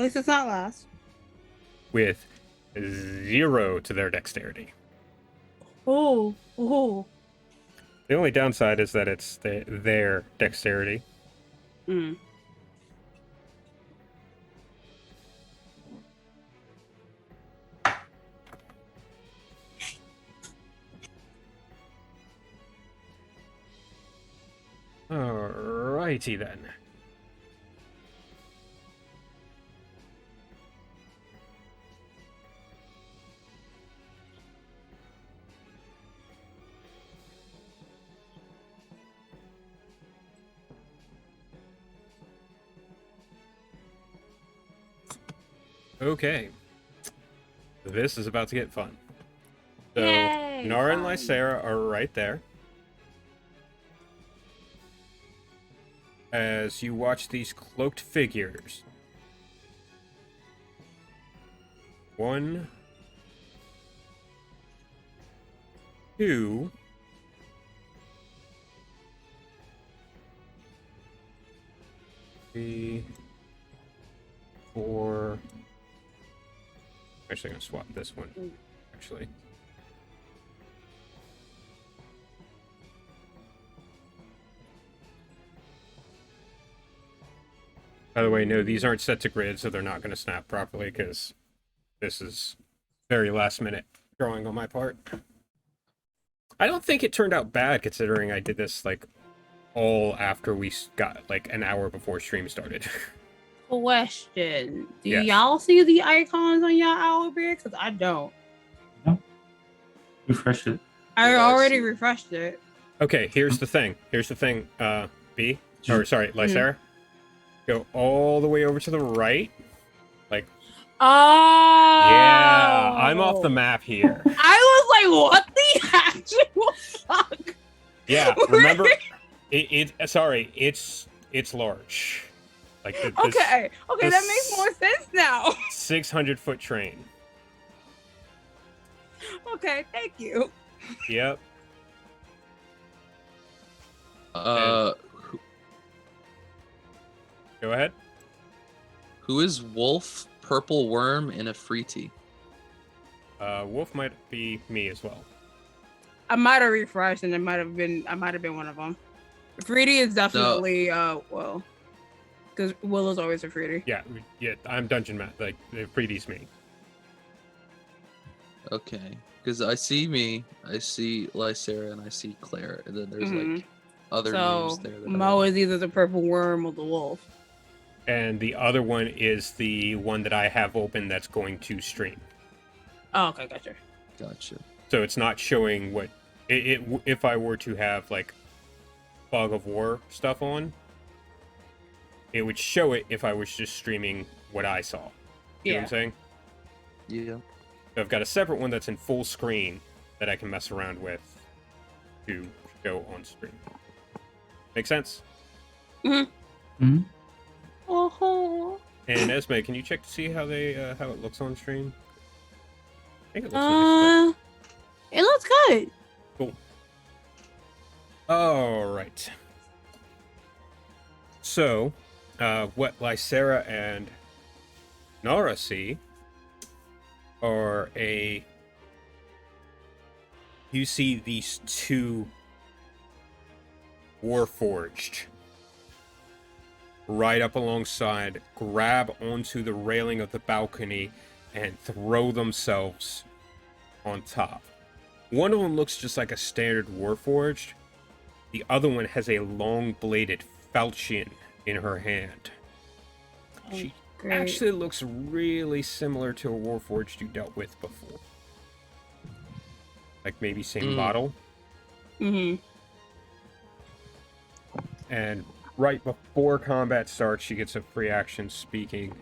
least it's not last. With 0 to their dexterity. Oh, oh. The only downside is that it's their dexterity. Mm. Alrighty then. Okay. This is about to get fun. So, Yay, Nara and fun. Lysera are right there. As you watch these cloaked figures. 1, 2, 3, 4. Actually, I'm gonna swap this one. Actually. By the way, no, these aren't set to grid, so they're not going to snap properly because this is very last minute drawing on my part. I don't think it turned out bad considering I did this like all after we got like an hour before stream started. Question. Do Yes. y'all see the icons on y'all owlbear? Because I don't. Refresh it. I Yeah, I already see. refreshed it. Okay, here's the thing. B. Or sorry, Lysera. Go all the way over to the right. Like, Oh. yeah, I'm off the map here. I was like, what the actual fuck? Yeah, remember, it's large. Like this Okay, this- that makes more sense now. 600-foot train. Okay, thank you. Yep. Who Go ahead. who is Wolf, Purple Worm, and a Freety? Wolf might be me as well. I might have refreshed, and I might have been one of them. Freedy is definitely Will, because Will is always a Freedy. Yeah, I'm Dungeon Matt. Like, the pretty's me. Okay, because I see me, I see Lysera, and I see Claire, and then there's like other names So there. That Mo is either the purple worm or the wolf. And the other one is the one that I have open that's going to stream. Oh, okay, gotcha. Gotcha. So it's not showing what if I were to have like Fog of War stuff on, it would show it if I was just streaming what I saw. You know what I'm Yeah. saying? Yeah. So I've got a separate one that's in full screen that I can mess around with to show on stream. Make sense? Mhm. Oh. And Esme, can you check to see how how it looks on stream? I think it looks nice. It looks good. Cool. All right. So, what Lysera and Nara see are you see these two Warforged right up alongside, grab onto the railing of the balcony, and throw themselves on top. One of them looks just like a standard Warforged. The other one has a long-bladed falchion in her hand. She Great. actually looks really similar to a Warforged you dealt with before. Like maybe same model. Mm-hmm. And right before combat starts, she gets a free action speaking.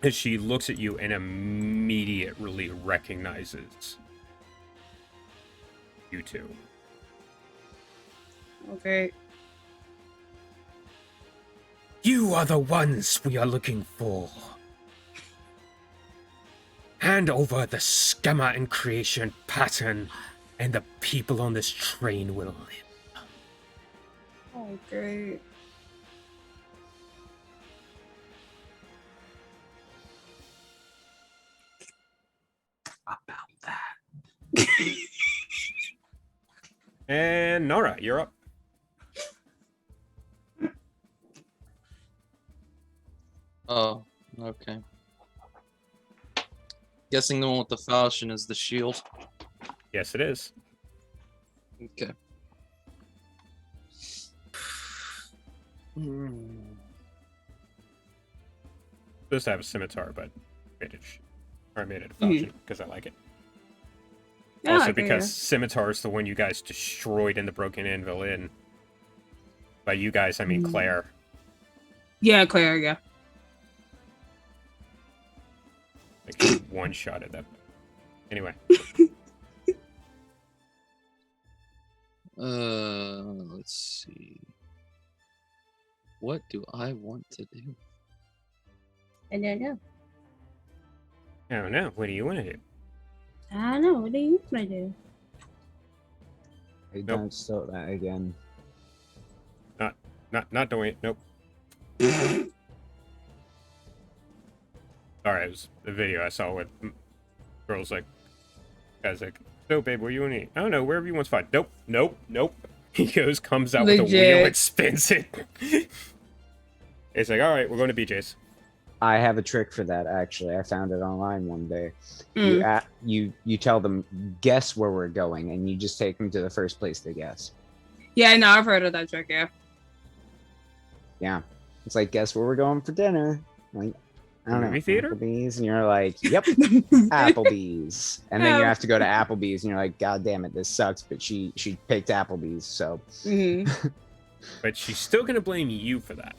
As she looks at you and immediately recognizes you two. Okay. You are the ones we are looking for. Hand over the schema and creation pattern, and the people on this train will live. Oh, great. About that. And Nora, you're up. Oh, okay. Guessing the one with the falchion is the shield. Yes, it is. Okay. Supposed to have a scimitar, but I made it a falchion because I like it. Yeah, Also I can because scimitar is the one you guys destroyed in the Broken Anvil Inn. By you guys, I mean Claire. Yeah, Claire, yeah. Like one shot at that. Anyway. Let's see. What do I want to do? I don't know. I don't know. What do you want to do? I don't know. What do you want to do? Hey, Nope. don't start that again. Not doing it. Nope. Sorry, it was the video I saw with girls like, guys like, so babe, where you want to eat? I don't know, wherever you want to find. Nope. He comes out with a wheel Legit. and spins it. It's like, all right, we're going to BJ's. I have a trick for that. Actually, I found it online one day. Mm. You tell them guess where we're going, and you just take them to the first place they guess. Yeah, no, I've heard of that trick, yeah. Yeah, it's like guess where we're going for dinner. Like, I don't know, Movie theater? Applebee's, and you're like, yep, Applebee's, and then you Yeah. have to go to Applebee's, and you're like, God damn it, this sucks. But she picked Applebee's, so Mm-hmm. But she's still going to blame you for that.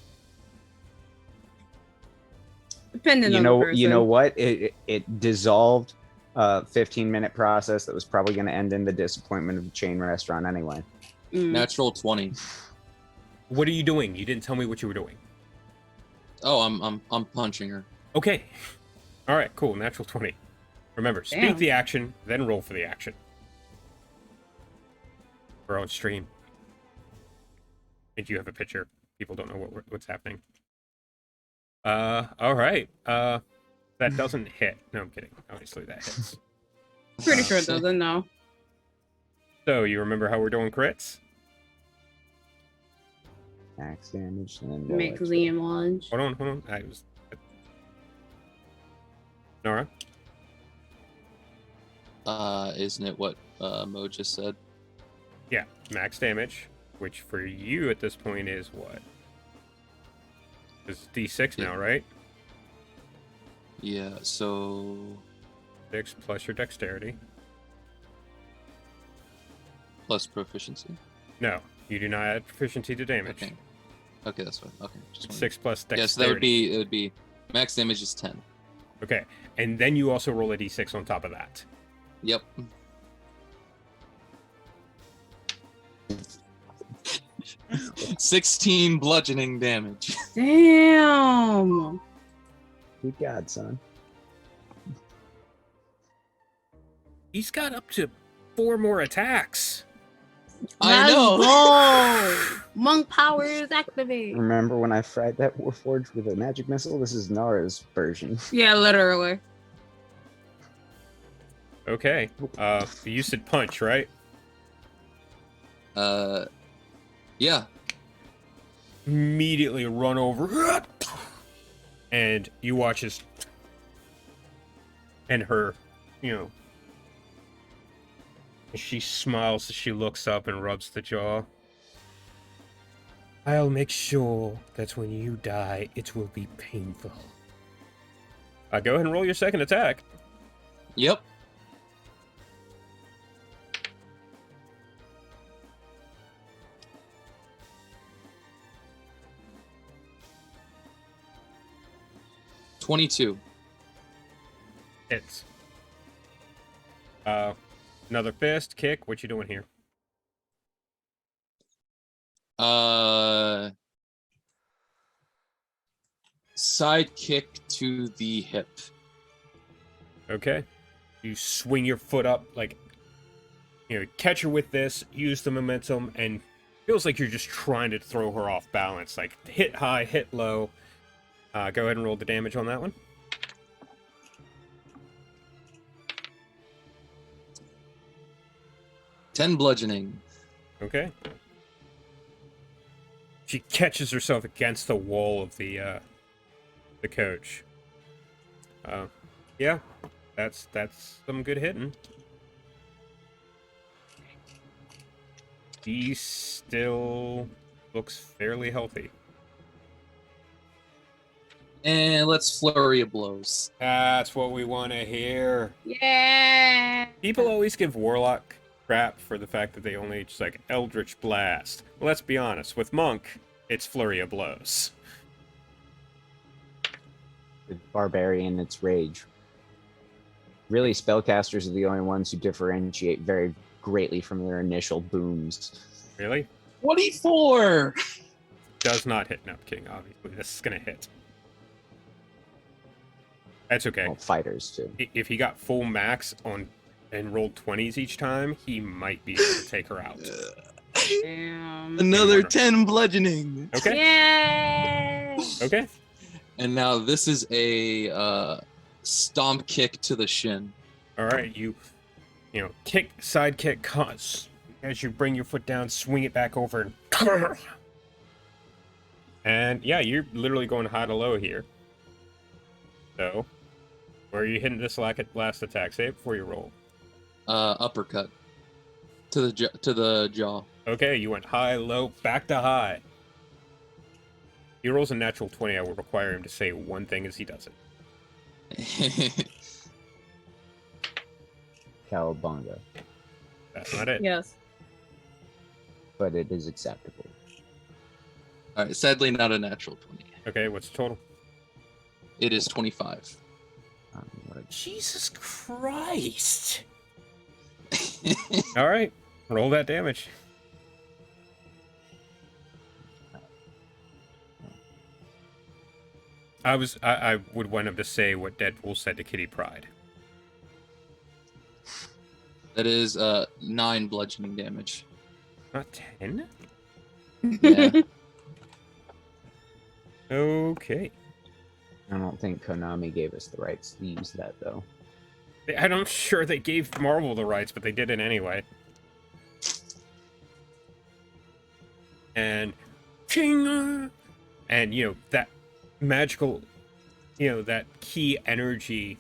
Depending on the person. you know what? It dissolved a 15-minute process that was probably going to end in the disappointment of the chain restaurant anyway. Mm. Natural 20. What are you doing? You didn't tell me what you were doing. Oh, I'm punching her. Okay. All right, cool. Natural 20. Remember, speak Damn. the action, then roll for the action. We're on stream. And you have a picture. People don't know what's happening. All right. That doesn't hit. No, I'm kidding. Obviously that hits. Pretty sure it doesn't, no. So, you remember how we're doing crits? Max damage, and then roll Make extra. Liam lunge. Hold on. Nora? Isn't it what Mo just said? Yeah, max damage, which for you at this point is what? It's D6 now, right? Yeah, so 6 plus your dexterity. plus proficiency. No, You do not add proficiency to damage. Okay. Okay, that's fine. Okay. Just wanted- 6 plus dexterity. Yeah, so that would be max damage is 10. Okay, and then you also roll a d6 on top of that. Yep. $16 bludgeoning damage. Damn. Good God, son. He's got up to 4 more attacks. I know. Let's go. Monk powers activate. Remember when I fried that Warforged with a magic missile? This is Nara's version. Yeah, literally. Okay. You said punch, right? Yeah. Immediately run over. And you watch as... And her, she smiles as she looks up and rubs the jaw. I'll make sure that when you die, it will be painful. Go ahead and roll your second attack. Yep. $22. Hits. Another fist, kick. What you doing here? Side kick to the hip. Okay. You swing your foot up, catch her with this, use the momentum, and feels like you're just trying to throw her off balance. Like, hit high, hit low. Go ahead and roll the damage on that one. $10 bludgeoning. Okay. She catches herself against the wall of the coach. Yeah, that's some good hitting. He still looks fairly healthy. And let's flurry of blows. That's what we want to hear. Yeah. People always give Warlock crap for the fact that they only just Eldritch Blast. Well, let's be honest. With Monk, it's Flurry of Blows. The Barbarian, it's Rage. Really, spellcasters are the only ones who differentiate very greatly from their initial booms. Really? 24! Does not hit Nub King, obviously. This is going to hit. That's okay. Well, fighters, too. If he got full max on and rolled 20s each time, he might be able to take her out. Damn. Another 10 bludgeoning. Okay. Yay. Okay. And now this is a stomp kick to the shin. All right. You kick, side kick, cuts. As you bring your foot down, swing it back over. And yeah, you're literally going high to low here. So, where are you hitting this last attack? Say it before you roll. Uppercut to the jaw. Okay, you went high, low, back to high. He rolls a natural 20. I will require him to say one thing as he does it. Cowabunga. That's not it. Yes. But it is acceptable. All right, sadly not a natural 20. Okay, what's the total? It is 25. Jesus Christ! All right, roll that damage. I would want him to say what Deadpool said to Kitty Pryde. That is 9 bludgeoning damage. Not 10? Yeah. Okay. I don't think Konami gave us the rights to use that, though. I'm sure they gave Marvel the rights, but they did it anyway. And ching, and that magical, that key energy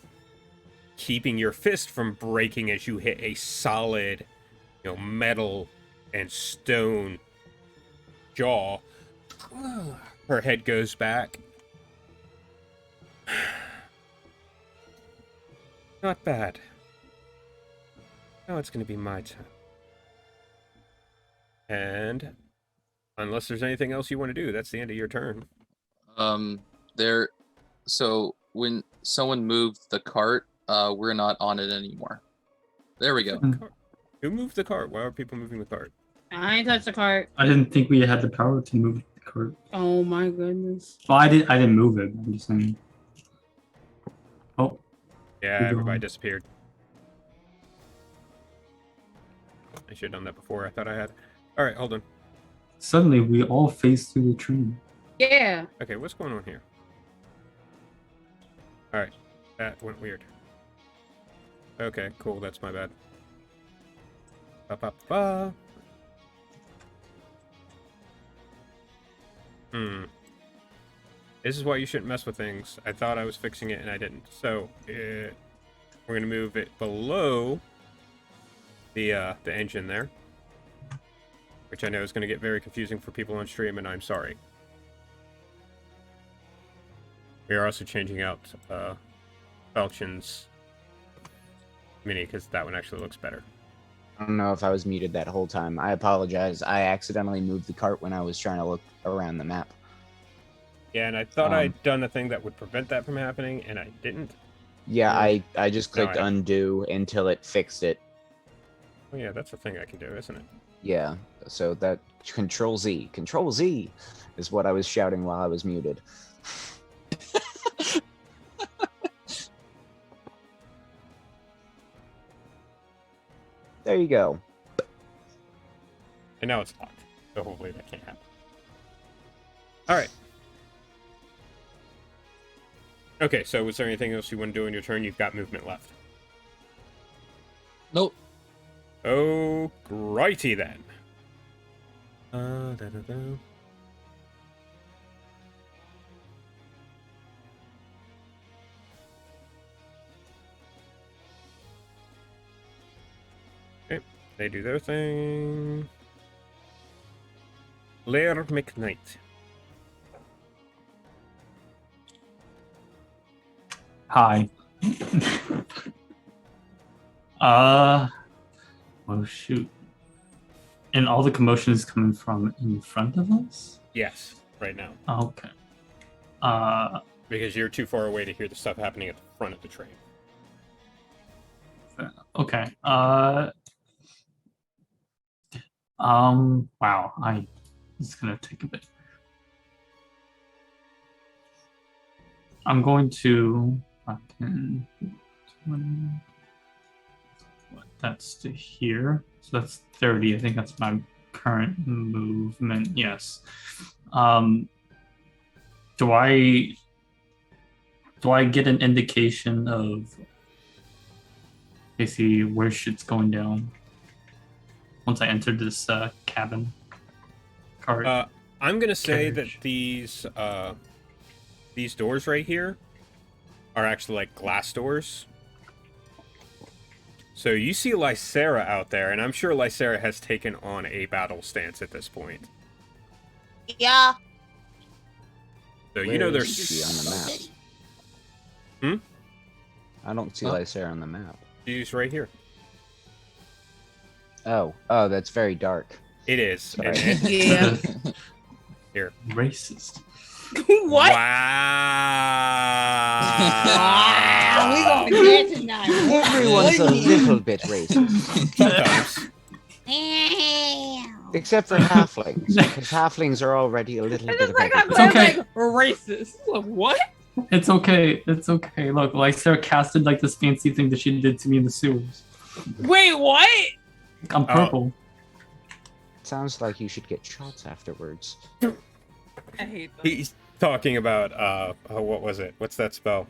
keeping your fist from breaking as you hit a solid, metal and stone jaw. Her head goes back. Not bad. Now it's going to be my turn. And Unless there's anything else you want to do, that's the end of your turn. There. So when someone moved the cart, we're not on it anymore. There we go. Who moved the cart? Why are people moving the cart? I ain't touched the cart. I didn't think we had the power to move the cart. Oh my goodness. Well, I didn't move it. I'm just saying. Oh, Yeah, Keep everybody going. disappeared. I should have done that before. I thought I had. All right, hold on. suddenly we all face through the train. Yeah. Okay, what's going on here? All right, that went weird. Okay, cool. That's my bad. Ba, ba, ba. This is why you shouldn't mess with things. I thought I was fixing it and I didn't. So we're gonna move it below the engine there, which I know is gonna get very confusing for people on stream, and I'm sorry. We are also changing out Falchion's mini because that one actually looks better. I don't know if I was muted that whole time. I apologize. I accidentally moved the cart when I was trying to look around the map. Yeah, and I thought I'd done a thing that would prevent that from happening, and I didn't. Yeah, I just clicked Alright. undo until it fixed it. Oh yeah, that's a thing I can do, isn't it? Yeah, so that Control Z is what I was shouting while I was muted. There you go. And now it's locked, so hopefully that can't happen. All right. Okay, so was there anything else you want to do in your turn? You've got movement left. Nope. Oh, righty then. Da-da-da. Okay, they do their thing. Lair McKnight. Hi. Oh shoot. And all the commotion is coming from in front of us? Yes, right now. Okay. Because you're too far away to hear the stuff happening at the front of the train. Okay. Wow. It's gonna take a bit. I'm going to fucking 20. What? That's to here. So that's 30. I think that's my current movement. Yes. Do I get an indication of basically where shit's going down once I enter this cabin cart? I'm gonna say that Carriage. these doors right here are actually like glass doors. So you see Lysera out there, and I'm sure Lysera has taken on a battle stance at this point. Yeah. So you Where know is there's she on the map? I don't see Huh? Lysera on the map. She's right here. Oh, that's very dark. It is. Sorry. And it- Yeah. here. Racist. What? Wow, we Wow. gonna be here tonight. Everyone's a little bit racist, Sometimes. Damn. except for halflings, because halflings are already a little It's bit just of like I'm everything. okay. like racist. Like, what? It's okay. It's okay. Look, like Sarah casted like this fancy thing that she did to me in the sewers. Wait, what? I'm purple. Sounds like you should get shots afterwards. I hate that. He's talking about what was it? What's that spell?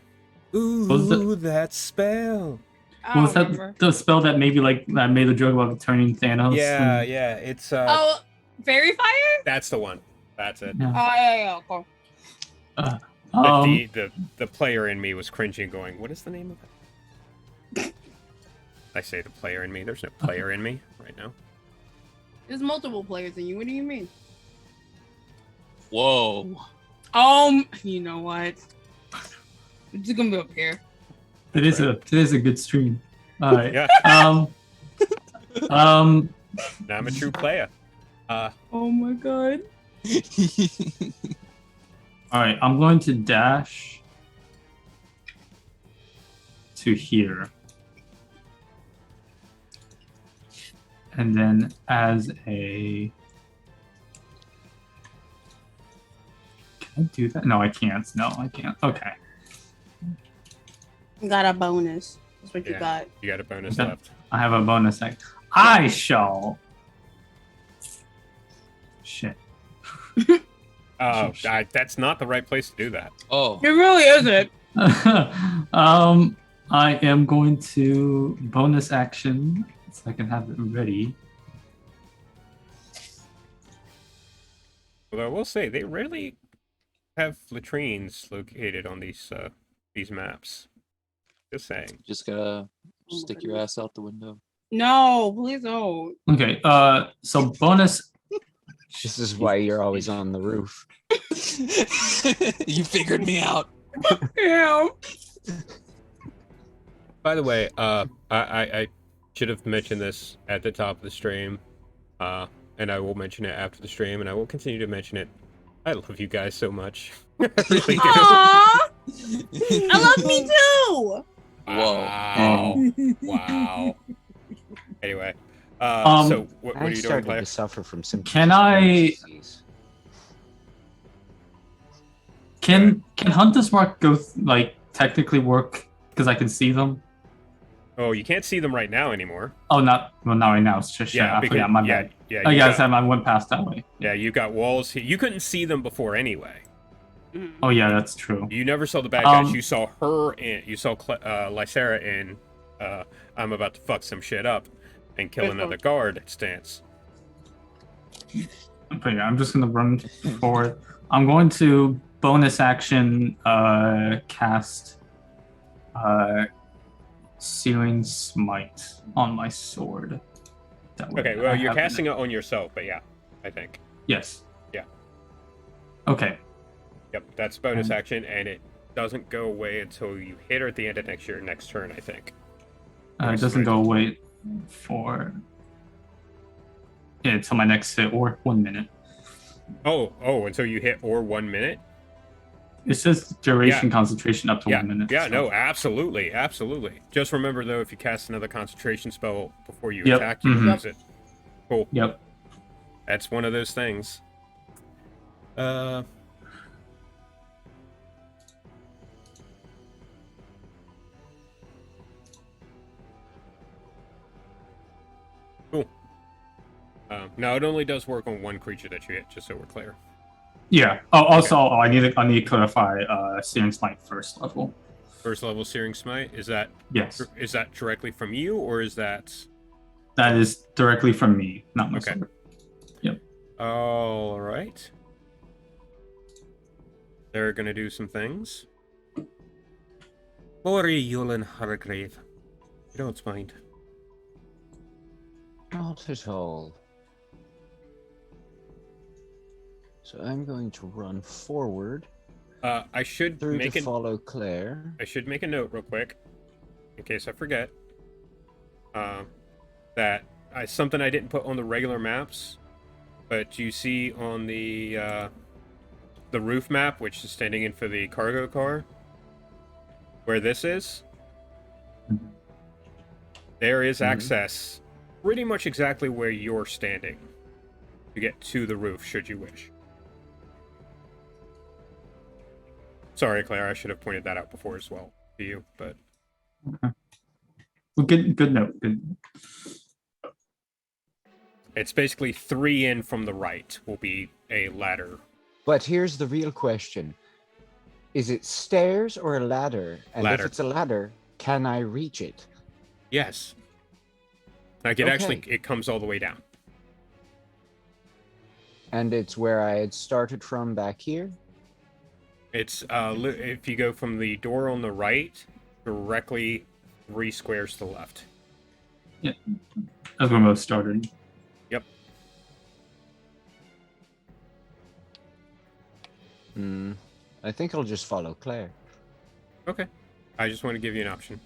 Ooh, Was that spell. I don't Was that remember. the spell that maybe like that made the joke about turning Thanos? Yeah, and- yeah. It's Oh, fairy fire? that's the one. That's it. yeah. Oh yeah, cool. But the player in me was cringing, going, "What is the name of it?" I say the player in me. There's no player in me right now. There's multiple players in you. What do you mean? Whoa. You know what? I'm just gonna be up here. It is a good stream. All right. Yeah, Um. now I'm a true player. Oh my god. All right, I'm going to dash to here. And then as a... Can I do that? No, I can't. No, I can't. Okay. You got a bonus. That's what you Yeah. got. You got a bonus Okay. left. I have a bonus act. I shall... Shit. Oh, that's not the right place to do that. Oh, It really isn't. I am going to bonus action so I can have it ready. Although I will say they rarely have latrines located on these maps. Just saying. just gotta my stick your goodness. ass out the window. No, please don't. Okay, so bonus. This is why you're always on the roof. You figured me out. Yeah. By the way, I should have mentioned this at the top of the stream, and I will mention it after the stream, and I will continue to mention it. I love you guys so much. I really do. Aww, I love me too. Wow. Wow. Anyway, so what I are you doing, started Claire? to suffer from symptoms. Can of I- Crohn's disease. Can Hunter's Mark go technically work because I can see them? Oh, you can't see them right now anymore. Oh, not right now. It's just Yeah, I because forgot. My yeah, bad. yeah. Oh you yeah, got- I went past that way. Yeah, you got walls here. You couldn't see them before anyway. Oh yeah, that's true. You never saw the bad guys. Um, You saw her in. You saw Lysera in. I'm about to fuck some shit up, and kill Good another luck. guard stance. But yeah, I'm just gonna run forward. I'm going to bonus action cast Searing Smite on my sword. That way Okay, I well you're have an- casting it on yourself, but yeah, I think. Yes. Yeah. Okay. Yep, that's bonus action, and it doesn't go away until you hit her at the end of next turn, I think. It doesn't go away for until my next hit or 1 minute. Oh, until you hit or 1 minute. It says duration Yeah. concentration up to Yeah, 1 minute. yeah, so- no, absolutely, absolutely. Just remember though, if you cast another concentration spell before you Yep, attack, you mhm. lose it. Cool. Yep. That's one of those things. Cool. Now it only does work on one creature that you hit, just so we're clear. Yeah. Oh, also, I need to clarify. Searing Smite first level. First level Searing Smite, is that Yes, directly from you, or is that... that is directly from me, not my Okay. sword. All right. They're gonna do some things. Mori Yulin Hargrave. You don't mind. Not at all. So I'm going to run forward I should through make to follow Claire. I should make a note real quick, in case I forget. That something I didn't put on the regular maps, but you see on the roof map, which is standing in for the cargo car, where this is. There is access, pretty much exactly where you're standing, to get to the roof, should you wish. Sorry, Claire, I should have pointed that out before as well to you, but Well, good note. Good. it's basically 3 in from the right will be a ladder. But here's the real question. Is it stairs or a ladder? And Ladder. if it's a ladder, can I reach it? Yes. Like it actually, it comes all the way down. And it's where I had started from back here? It's if you go from the door on the right, directly 3 squares to the left. That's where most started. Yep. I think I'll just follow Claire. Okay. I just want to give you an option.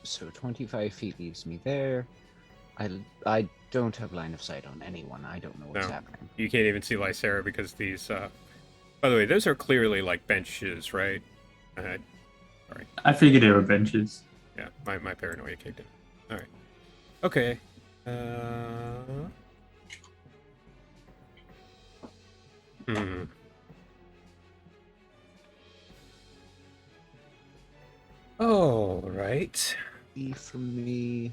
So 25 feet leaves me there. I don't have line of sight on anyone. I don't know what's No. happening. You can't even see Lysera because these. By the way, those are clearly like benches, right? Sorry. I figured they were benches. Yeah, my paranoia kicked in. All right. Okay. Uh. Hmm. All right. E for me.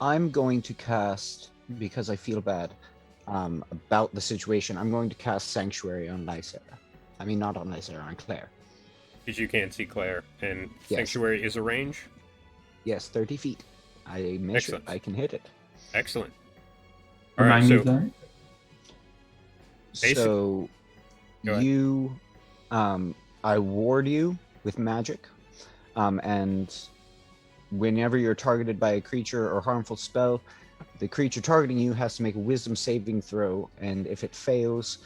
I'm going to cast, because I feel bad about the situation, I'm going to cast Sanctuary on Lysera. I mean, not on Lysera, on Claire. Because you can't see Claire, and Yes. Sanctuary is a range. Yes, 30 feet. I measure it. Excellent. I can hit it. Excellent. All right, Remind me so of that. Basic- So Go ahead. you, I ward you with magic, and whenever you're targeted by a creature or harmful spell, the creature targeting you has to make a wisdom saving throw, and if it fails,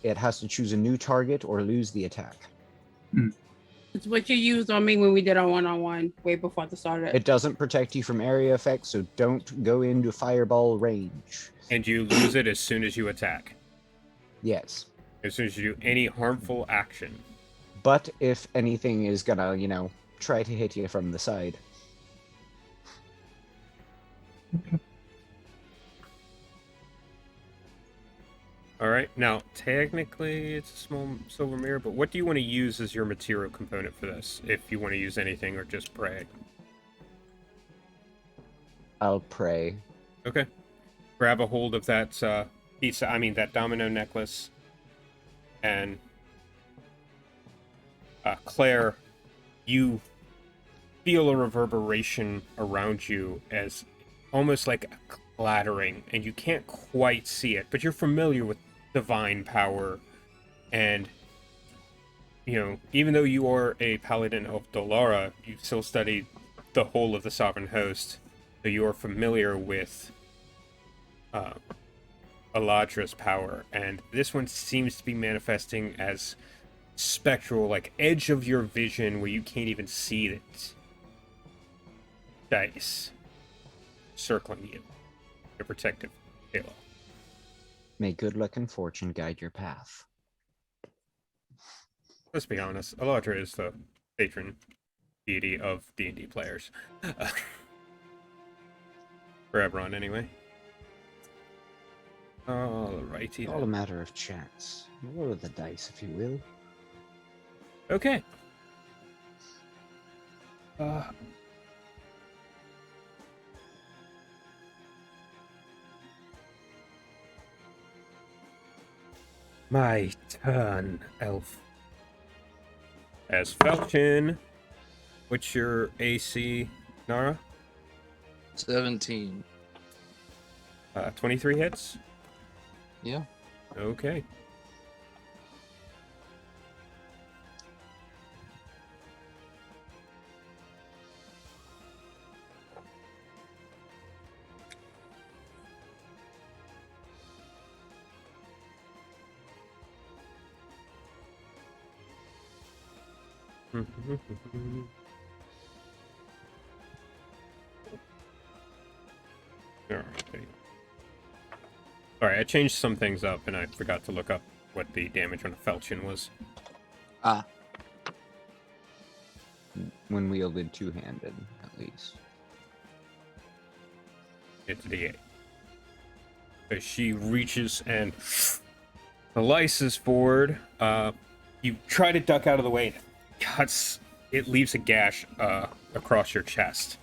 it has to choose a new target or lose the attack. It's what you used on me when we did our one-on-one way before the start. It doesn't protect you from area effects, so don't go into fireball range. and you lose it as soon as you attack. Yes. As soon as you do any harmful action. But if anything is gonna, try to hit you from the side. All right. Now, technically, it's a small silver mirror, but what do you want to use as your material component for this? If you want to use anything or just pray. I'll pray. Okay. Grab a hold of that that domino necklace, and Claire, you feel a reverberation around you as almost like a clattering, and you can't quite see it, but you're familiar with divine power, and even though you are a paladin of Dolara, you still studied the whole of the Sovereign Host, so you are familiar with Eladra's power, and this one seems to be manifesting as spectral, like edge of your vision where you can't even see it. Dice circling you, your protective halo. May good luck and fortune guide your path. Let's be honest, Eladra is the patron deity of D&D players. For Eberron, anyway. Alrighty. All a matter of chance. Roll the dice, if you will. Okay. My turn, elf. As Falchion, what's your AC, Nara? 17. 23 hits? Yeah. Okay. Alright, I changed some things up and I forgot to look up what the damage on a Falchion was. Ah. When wielded two-handed, at least. It's D8. So she reaches and slices forward. You try to duck out of the way and it leaves a gash across your chest.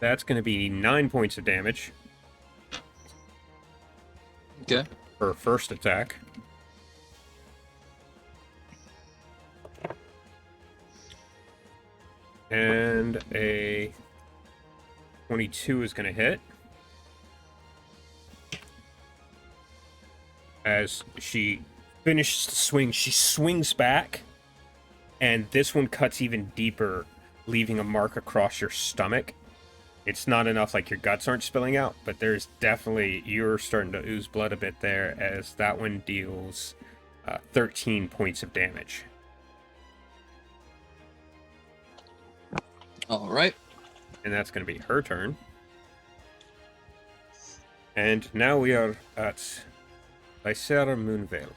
That's going to be 9 points of damage. Okay. For first attack. And a 22 is going to hit. As she finishes the swing, she swings back, and this one cuts even deeper, leaving a mark across your stomach. It's not enough, like your guts aren't spilling out, but there's definitely, you're starting to ooze blood a bit there, as that one deals 13 points of damage. All right. And that's going to be her turn. And now we are at Lysera Moonvale.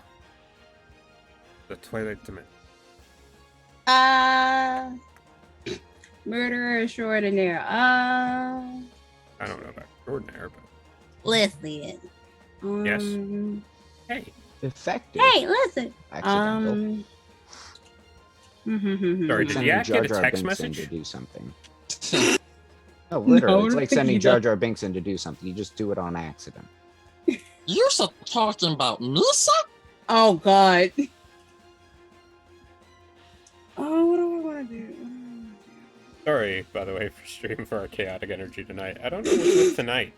The Twilight Dimension. Murderer extraordinaire. I don't know about extraordinaire, but... Listen. Yes. Hey, Hey. Effective. listen. Accidental. Sorry, did Sending Yak Jar get a Jar text Binks in message? to do something. No, literally, No, it's like he sending Jar doesn't. Jar Binks in to do something. You just do it on accident. You're so talking about Nissa? Oh God. Oh, what do I want to do? Sorry, by the way, for streaming for our chaotic energy tonight. I don't know what's with tonight.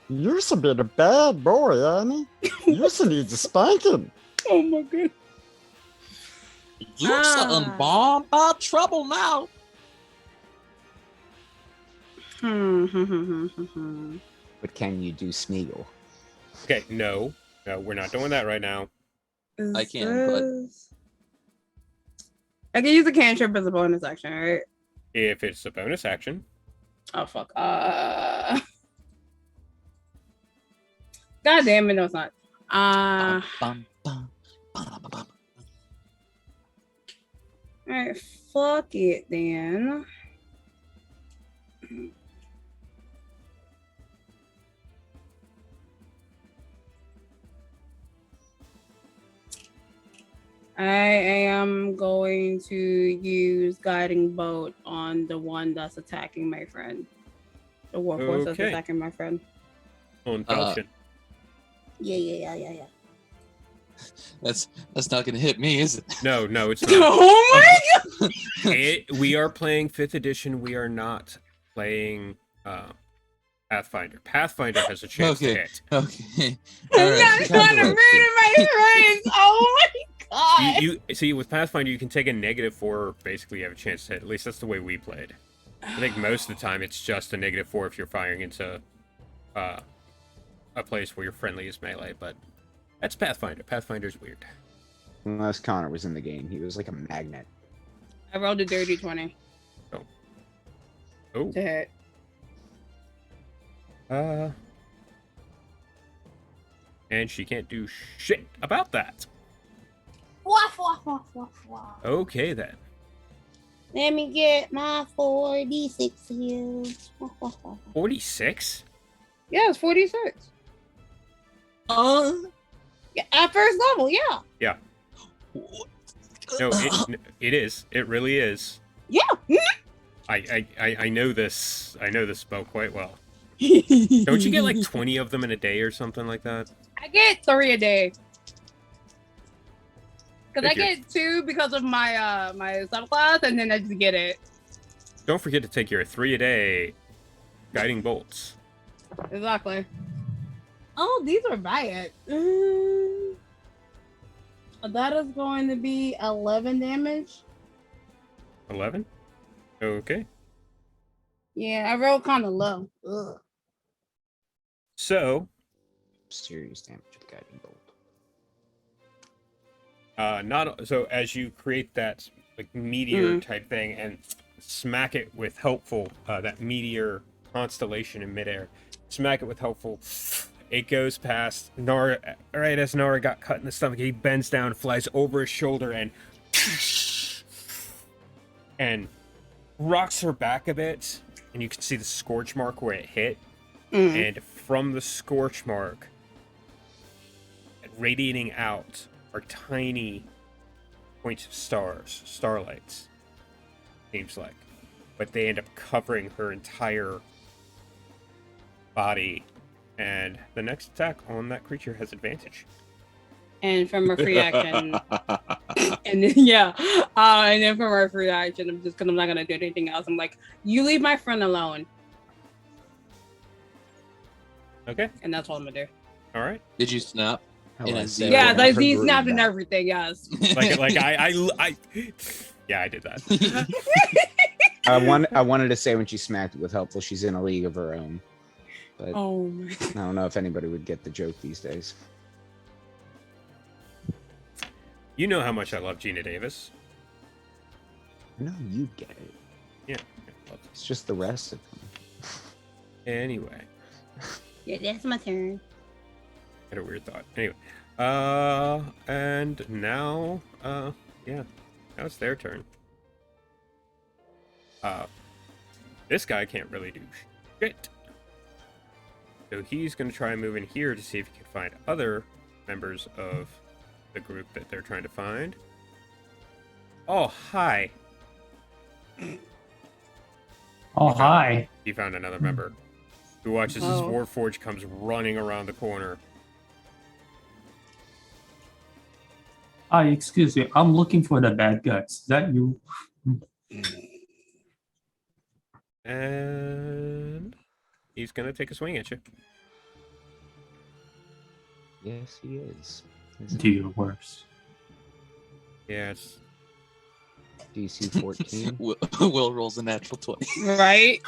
You're a bit a bad boy, Annie. You needs a spanking. Oh my God. You're in bomb bad trouble now. But can you do Smeagol? Okay, no, we're not doing that right now. I can, but- I can use a cantrip as a bonus action, right? If it's a bonus action, Oh fuck. God damn it, no, it's not. Bum, bum, bum, bum, bum, bum. Alright, fuck it then. I am going to use guiding bolt on the one that's attacking my friend. The warforce that's Okay. attacking my friend. on Falchion. Yeah. That's not gonna hit me, is it? No, it's not. Oh my We are playing 5th edition. We are not playing Pathfinder. Pathfinder has a chance to Okay. hit. Okay. I'm All not right. trying to murder my friends. Oh my god. You see, with Pathfinder, you can take a -4, or basically you have a chance to hit. At least that's the way we played. I think most of the time it's just a -4 if you're firing into a place where your friendly is melee, but that's Pathfinder. Pathfinder's weird. Unless Connor was in the game, he was like a magnet. I rolled a dirty 20 Oh, to hit. and she can't do shit about that. Waff, waff, waff, waff, waff. Okay then. Let me get my 46 heals. Waff, waff, waff. 46? Yeah, it's 46. Yeah, at first level, yeah. No, it is. It really is. Yeah. I know this. I know this spell quite well. Don't you get like 20 of them in a day or something like that? I get 3 a day. Because I Figure. get 2 because of my my subclass, and then I just get it. Don't forget to take your 3 a day guiding bolts. Exactly. Oh, these are bad. That is going to be 11 damage. 11? Okay. Yeah, I rolled kind of low. Ugh. So, Serious damage with guiding bolt. so as you create that like meteor type thing and smack it with helpful, that meteor constellation in midair, smack it with helpful. It goes past Nara. Right as Nara got cut in the stomach, he bends down, flies over his shoulder, and rocks her back a bit, and you can see the scorch mark where it hit. And from the scorch mark, radiating out, are tiny points of stars, starlights, seems like. But they end up covering her entire body. And the next attack on that creature has advantage. And from a free action, and then and then from a free action, I'm not gonna do anything else. I'm like, you leave my friend alone, Okay, and that's all I'm gonna do. all right. Did you snap? I In a like Z. that. Yeah, I like never these grew snapped and that. everything. Yes. Like I yeah, I did that. I wanted to say when she smacked it with helpful, she's in a league of her own. But Oh my. I don't know if anybody would get the joke these days. You know how much I love Gina Davis. No, you get it. Yeah. It's just the rest of them. Anyway, Yeah, that's my turn. had a weird thought. Anyway, and now, yeah, now it's their turn. This guy can't really do shit. So he's going to try and move in here to see if he can find other members of the group that they're trying to find. Oh, hi. Oh, hi. He found another member who watches as Oh. Warforged comes running around the corner. Hi, excuse me. I'm looking for the bad guys. Is that you? And he's going to take a swing at you. Yes, he is. Do your worst. Yeah, it's DC 14. Will rolls a natural 20. Right?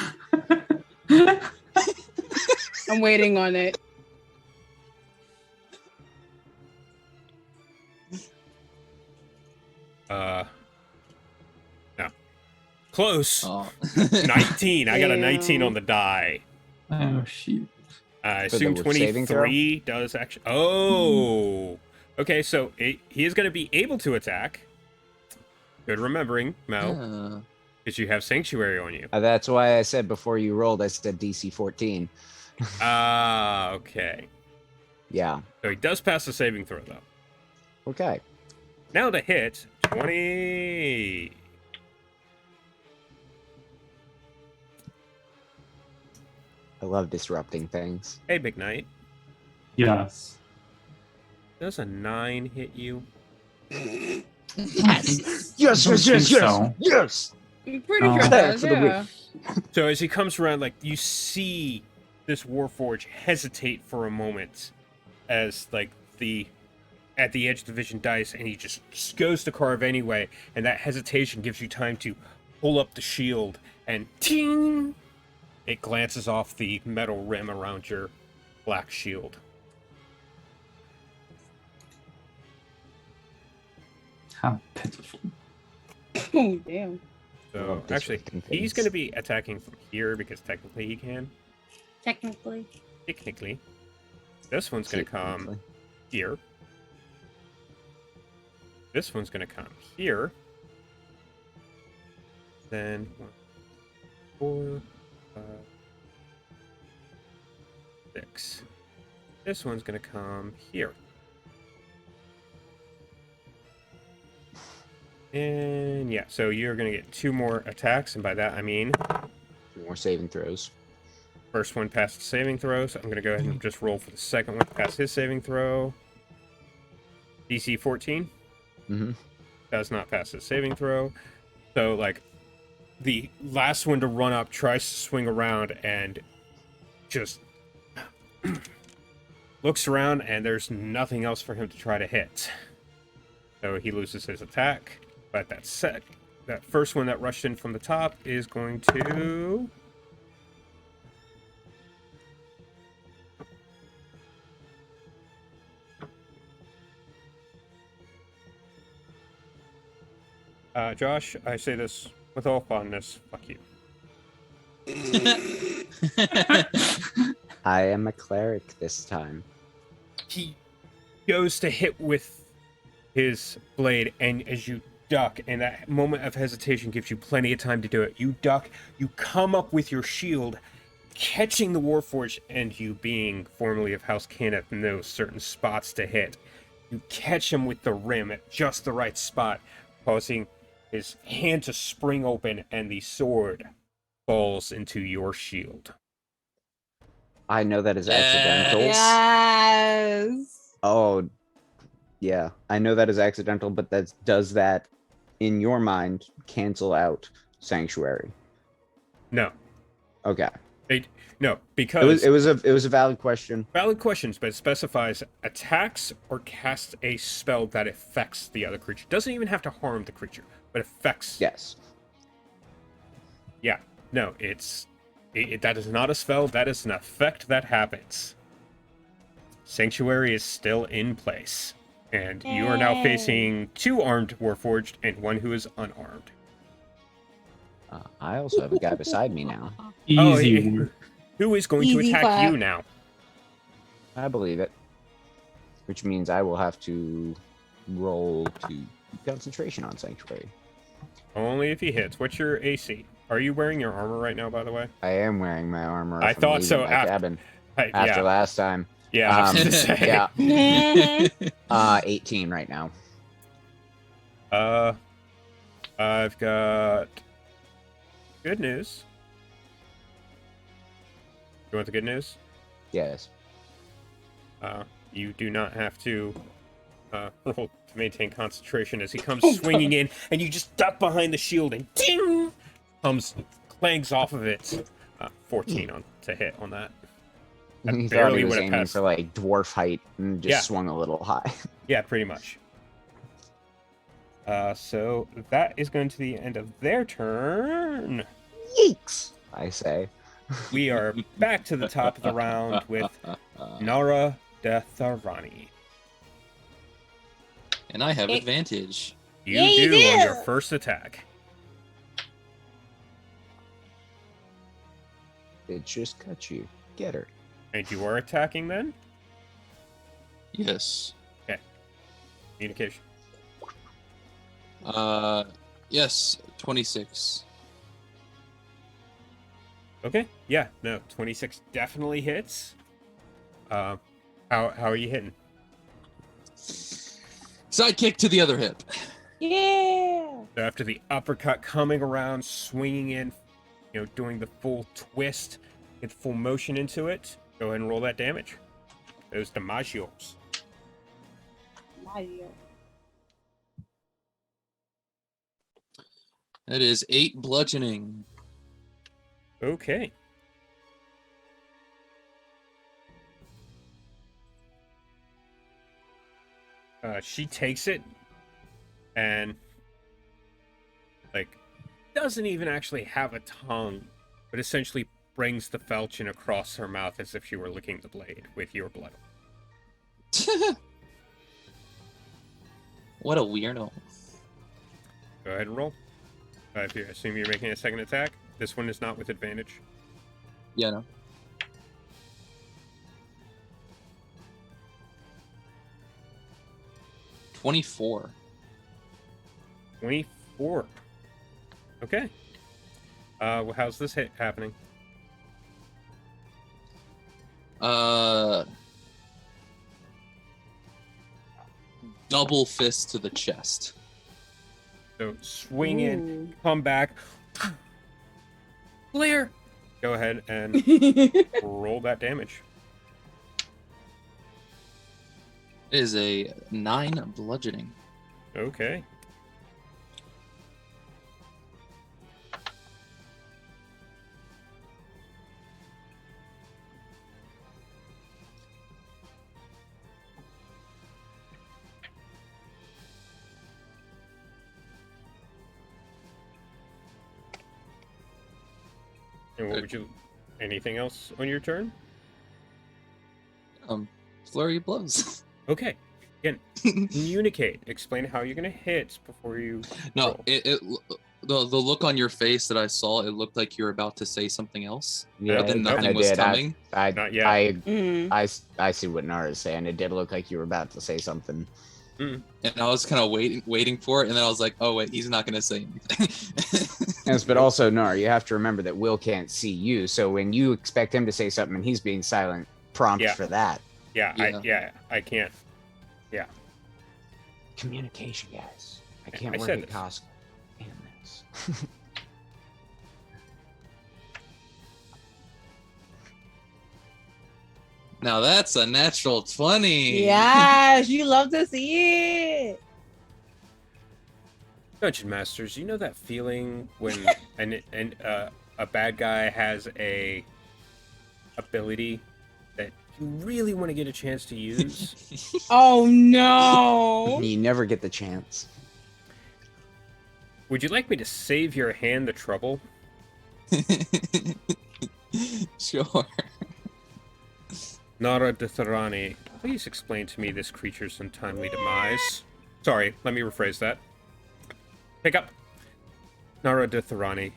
I'm waiting on it. no. Close. Oh. 19. I got a 19 Damn. on the die. Oh, shit. I For the assume saving throw? 23 does actually. Oh. Okay, so he is going to be able to attack. Good remembering, Mel, Yeah. because you have Sanctuary on you. That's why I said before you rolled, I said DC 14. Ah, okay. Yeah. So he does pass the saving throw, though. Okay. Now to hit 20. I love disrupting things. Hey, Big Knight. Yes. Does a 9 hit you? Yes! I Yes, don't yes, yes, think yes! so. Yes! I'm pretty Oh. sure it There does, for the win. yeah. So as he comes around, like, you see this Warforged hesitate for a moment as, like, at the edge of the vision dice, and he just goes to carve anyway, and that hesitation gives you time to pull up the shield, and ting! It glances off the metal rim around your black shield. How pitiful. Oh, damn. So, love actually, disrupting he's things. going to be attacking from here, because technically he can. Technically. Technically. This one's going to come here. This one's going to come here. Then 1, 4, 5, 6. This one's going to come here. And yeah, so you're going to get 2 more attacks, and by that I mean 2 more saving throws. first one passed the saving throw, so I'm going to go ahead and just roll for the second one to pass his saving throw. DC 14. Mm-hmm. Does not pass his saving throw. So, like, the last one to run up tries to swing around and just looks around, and there's nothing else for him to try to hit. So he loses his attack. But that said, that first one that rushed in from the top is going to... Josh, I say this with all fondness. Fuck you. I am a cleric this time. He goes to hit with his blade, and as you duck, and that moment of hesitation gives you plenty of time to do it. You duck, you come up with your shield, catching the Warforged, and you being formerly of House Cannith knows certain spots to hit. You catch him with the rim at just the right spot, causing his hand to spring open, and the sword falls into your shield. I know that is accidental. Yes. Oh, yeah. I know that is accidental, but does that, in your mind, cancel out Sanctuary? No. Okay. No, because... It was a valid question. Valid questions, but it specifies attacks or cast a spell that affects the other creature. Doesn't even have to harm the creature, but affects. Yes. Yeah. No, that is not a spell. That is an effect that happens. Sanctuary is still in place, and you are now Yay. facing 2 armed Warforged and 1 who is unarmed. I also have a guy beside me now. Oh, Easy he- work. Who is going to Easy attack clap. you now? I believe it. Which means I will have to roll to keep concentration on Sanctuary. Only if he hits. What's your AC? Are you wearing your armor right now, by the way? I am wearing my armor. I from thought leaving so, my cabin Yeah, after last time. yeah. I was gonna say. Yeah. 18 right now. I've got good news. You want the good news? Yes. You do not have to roll to maintain concentration as he comes swinging in, and you just duck behind the shield, and ding, clangs off of it. 14 on to hit on that. That He thought barely he was would have aiming passed. for like dwarf height and just Yeah. swung a little high. Yeah, pretty much. So that is going to the end of their turn. Yeeks! I say. We are back to the top of the round with Nara Detharani. And I have Eh. advantage. You Yeah, you do on your do. first attack. It just cut you. Get her. And you are attacking then? Yes. Communication. Yes, 26. Okay. Yeah, no, 26 definitely hits. How are you hitting? Sidekick to the other hip. Yeah. So after the uppercut coming around, swinging in, doing the full twist, get full motion into it, go ahead and roll that damage. Those damagios. Mario. That is 8 bludgeoning. Okay. She takes it and doesn't even actually have a tongue, but essentially brings the falchion across her mouth as if she were licking the blade with your blood. What a weirdo. Go ahead and roll. If you assume you're making a second attack, this one is not with advantage. Yeah, no. $24. 24. Okay. Well, how's this hit happening? Double fist to the chest. So swing in, come back. Clear. Go ahead and roll that damage. It is a 9 bludgeoning. Okay. And what would you... Anything else on your turn? Flurry of blows. Okay. Again, communicate. Explain how you're going to hit before you... No, roll. the look on your face that I saw, it looked like you were about to say something else. Yeah, But then it nothing kinda was did. coming. Not yet. I see what Nara's saying. It did look like you were about to say something. And I was kind of waiting for it, and then I was like, oh wait, he's not gonna say anything. Yes, but also, Nara, you have to remember that Will can't see you. So when you expect him to say something and he's being silent, prompt Yeah. for that. Yeah. I can't. Communication, guys. I can't I work said at this. Costco. Damn this. Now that's a natural 20. Yes, you love to see it. Dungeon Masters, you know that feeling when a bad guy has a ability that you really want to get a chance to use? Oh no. You never get the chance. Would you like me to save your hand the trouble? Sure. Nara Detharani, please explain to me this creature's untimely demise. Sorry, let me rephrase that. Pick up. Nara Detharani,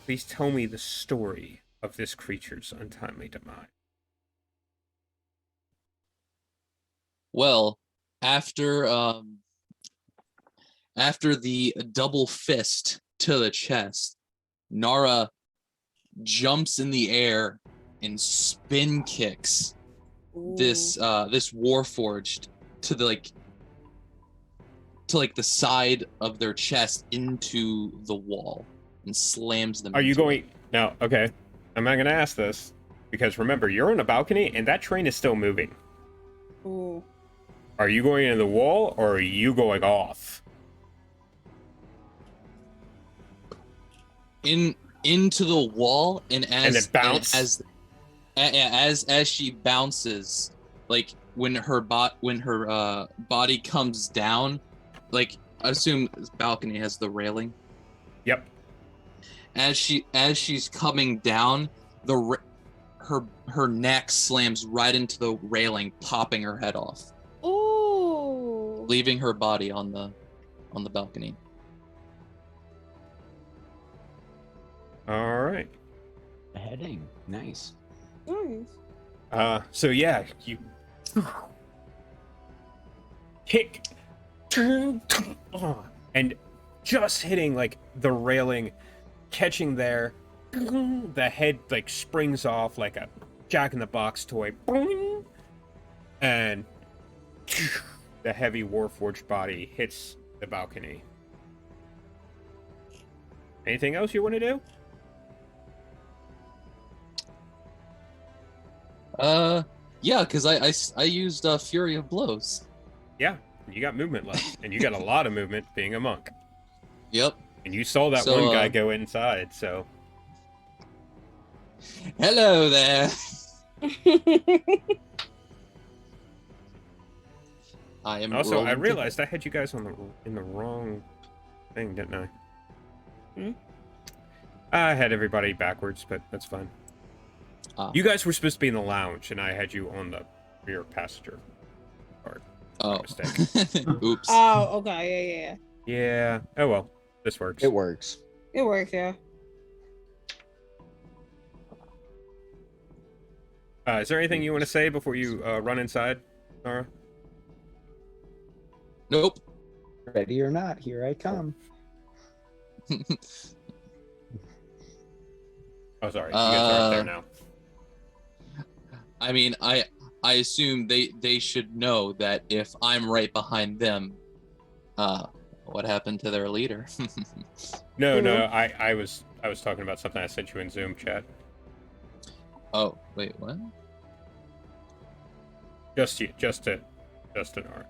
please tell me the story of this creature's untimely demise. Well, after the double fist to the chest, Nara jumps in the air and spin kicks this Warforged to the the side of their chest into the wall and slams them. Are you into going it. now? Okay, I'm not going to ask this because remember you're on a balcony and that train is still moving. Ooh. Are you going into the wall or are you going off? Into the wall, and then bounce? as she bounces, like when her body comes down, like I assume this balcony has the railing. Yep. As she's coming down, her neck slams right into the railing, popping her head off, Ooh. leaving her body on the balcony. All right. Heading. Nice. Nice. So yeah, you kick, and just hitting like the railing, catching there, the head like springs off like a Jack in the Box toy, and the heavy Warforged body hits the balcony. Anything else you want to do? Yeah, because I used Fury of Blows. Yeah, you got movement left, and you got a lot of movement being a monk. Yep. And you saw that So, one guy go inside, so Hello there. I am. also I rolling realized I had you guys in the wrong thing, didn't I? Hmm? I had everybody backwards, but that's fine. You guys were supposed to be in the lounge, and I had you on the rear passenger part. Oh. Mistake. Oops. Oh, okay. Yeah. Yeah. Oh well, this works. It works. It works, yeah. Is there anything you want to say before you run inside, Nara? Nope. Ready or not, here I come. Oh, sorry. You guys are up there now. I mean, I assume they should know that if I'm right behind them, what happened to their leader? No, I was talking about something I sent you in Zoom chat. Oh, wait, what? Just to Nara.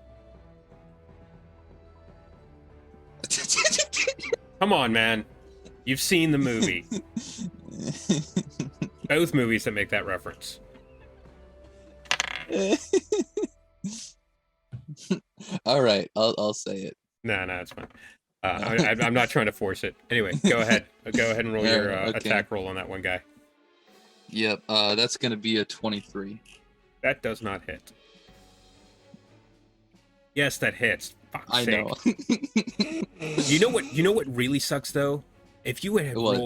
Come on, man. You've seen the movie. Both movies that make that reference. All right, I'll say it. No, it's fine. I'm not trying to force it. Anyway, go ahead. Go ahead and roll your Okay. attack roll on that one guy. Yep, that's gonna be a 23. That does not hit. Yes, that hits. Fuck's I sake. know. You know what really sucks though? If you had What?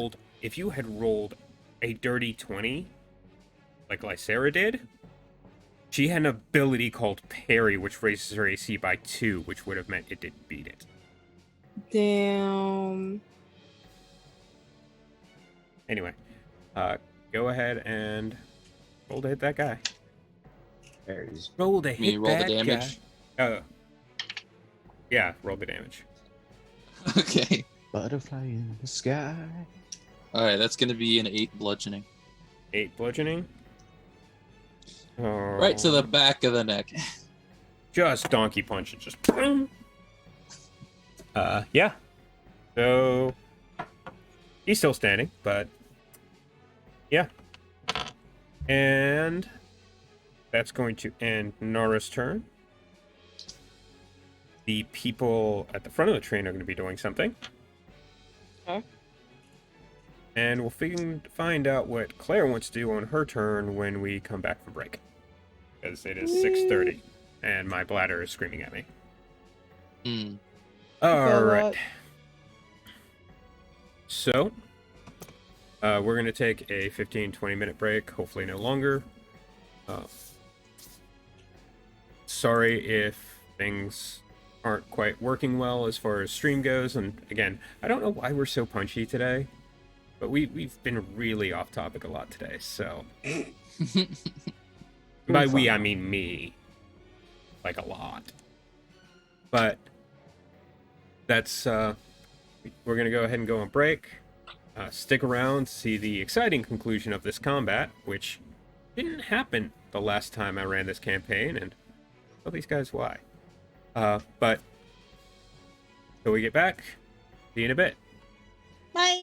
rolled a dirty 20, like Lysera did, she had an ability called Parry, which raises her AC by 2, which would have meant it didn't beat it. Damn. Anyway, go ahead and roll to hit that guy. There's Roll to hit Me roll the that damage. guy. Yeah, roll the damage. Okay. butterfly in the sky. All right, that's gonna be an 8 bludgeoning. 8 bludgeoning. Right to the back of the neck. Just donkey punch it. Just. Yeah. So he's still standing, but yeah. And that's going to end Nara's turn. The people at the front of the train are going to be doing something. Okay. And we'll find out what Claire wants to do on her turn when we come back from break. Because it is 6:30, and my bladder is screaming at me. Hmm. All feel right. that. So, We're going to take a 15-20 minute break, hopefully no longer. Sorry if things aren't quite working well as far as stream goes. And again, I don't know why we're so punchy today, but we've been really off topic a lot today. So by we, I mean me. Like a lot. But that's, we're going to go ahead and go on break. Stick around to see the exciting conclusion of this combat, which didn't happen the last time I ran this campaign, and tell these guys why. But till we get back, see you in a bit. Bye.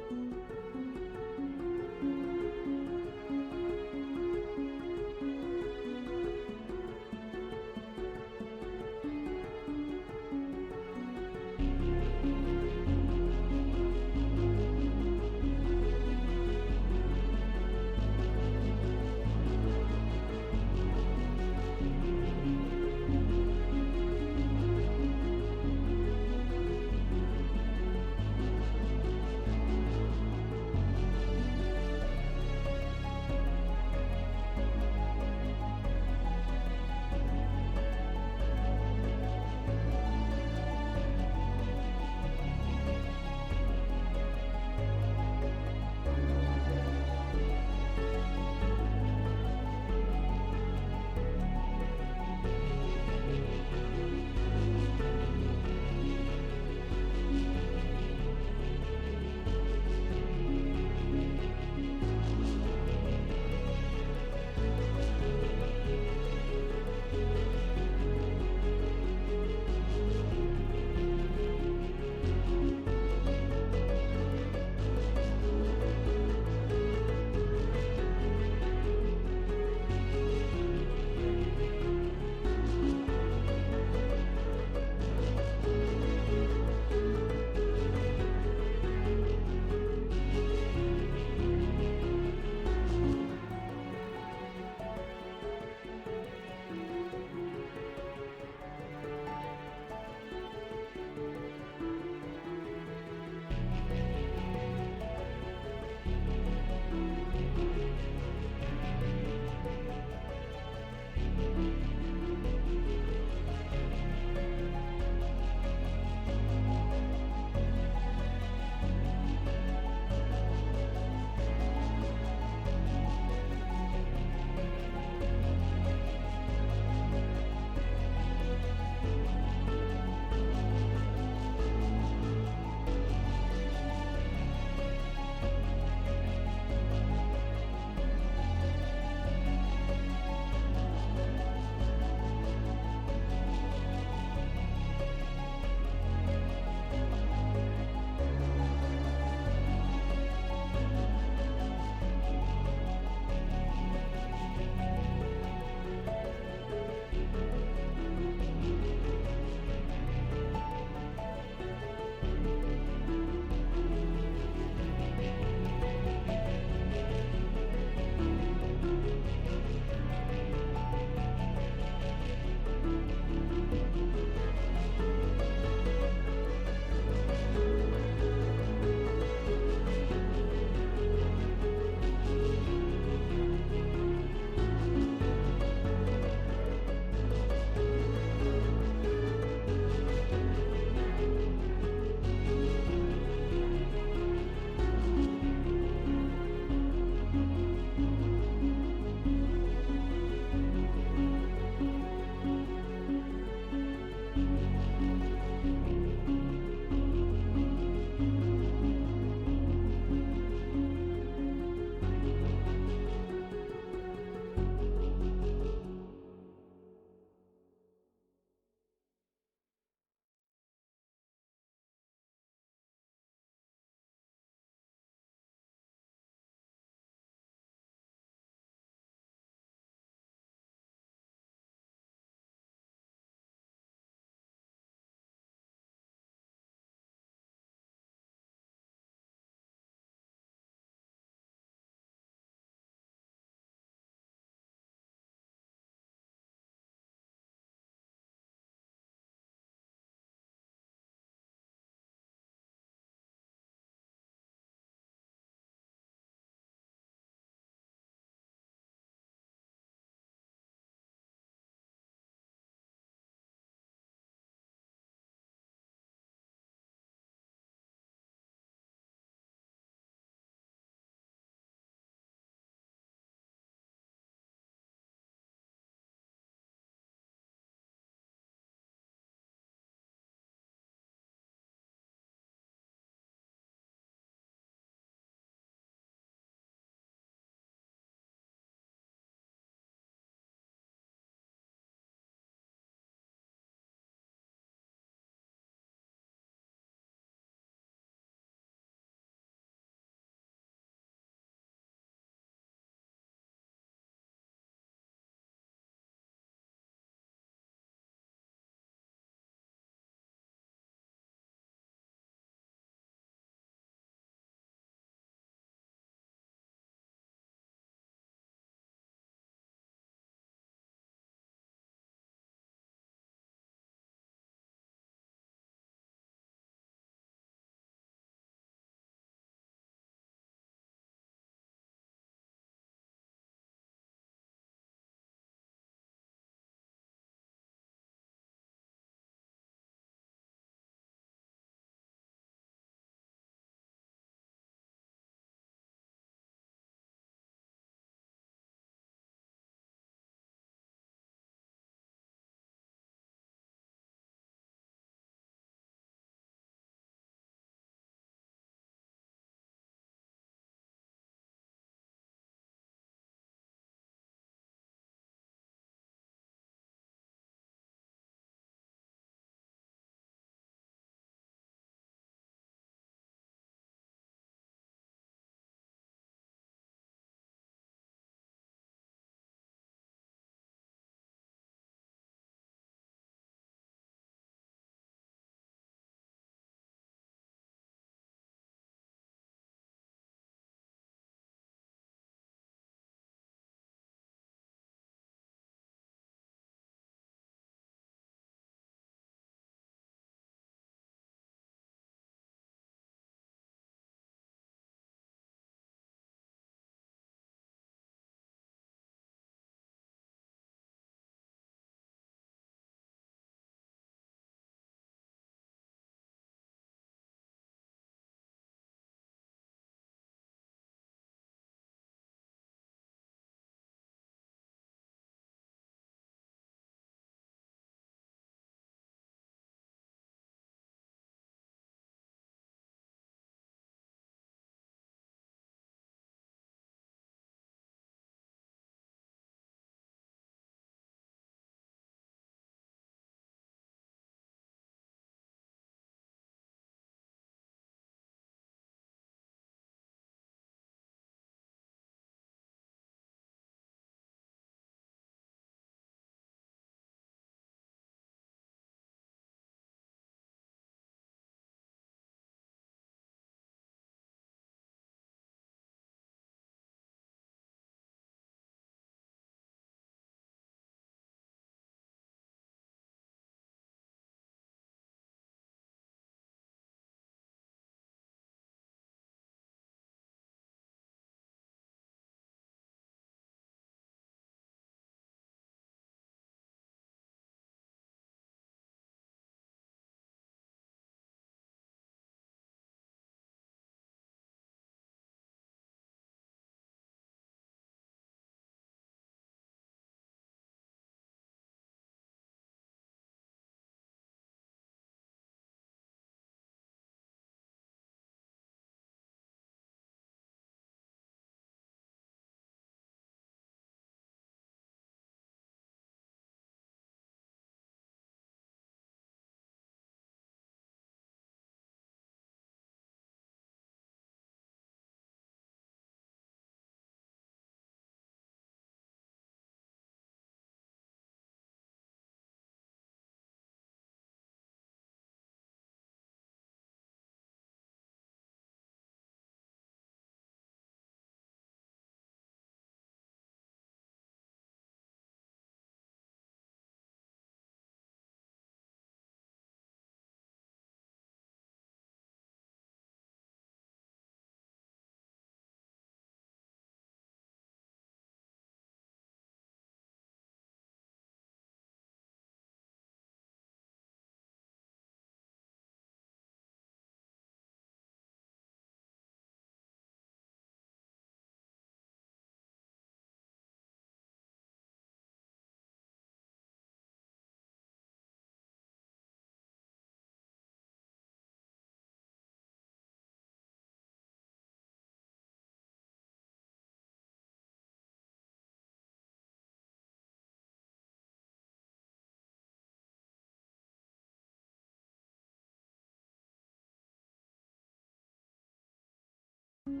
And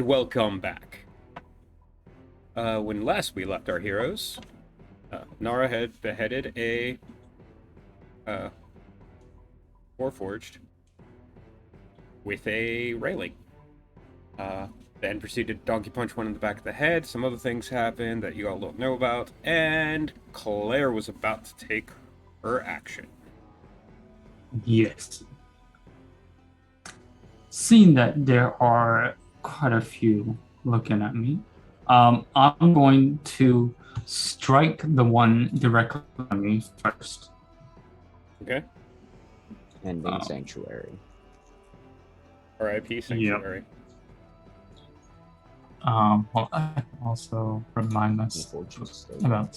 welcome back. When last we left our heroes, Nara had beheaded a Warforged with a railing. Then proceeded to donkey punch one in the back of the head. Some other things happened that you all don't know about, and Claire was about to take her action. Yes. Seeing that there are quite a few looking at me, I'm going to strike the one directly on me first. Okay? Ending Sanctuary. R.I.P. Sanctuary. Well, I can also remind us about.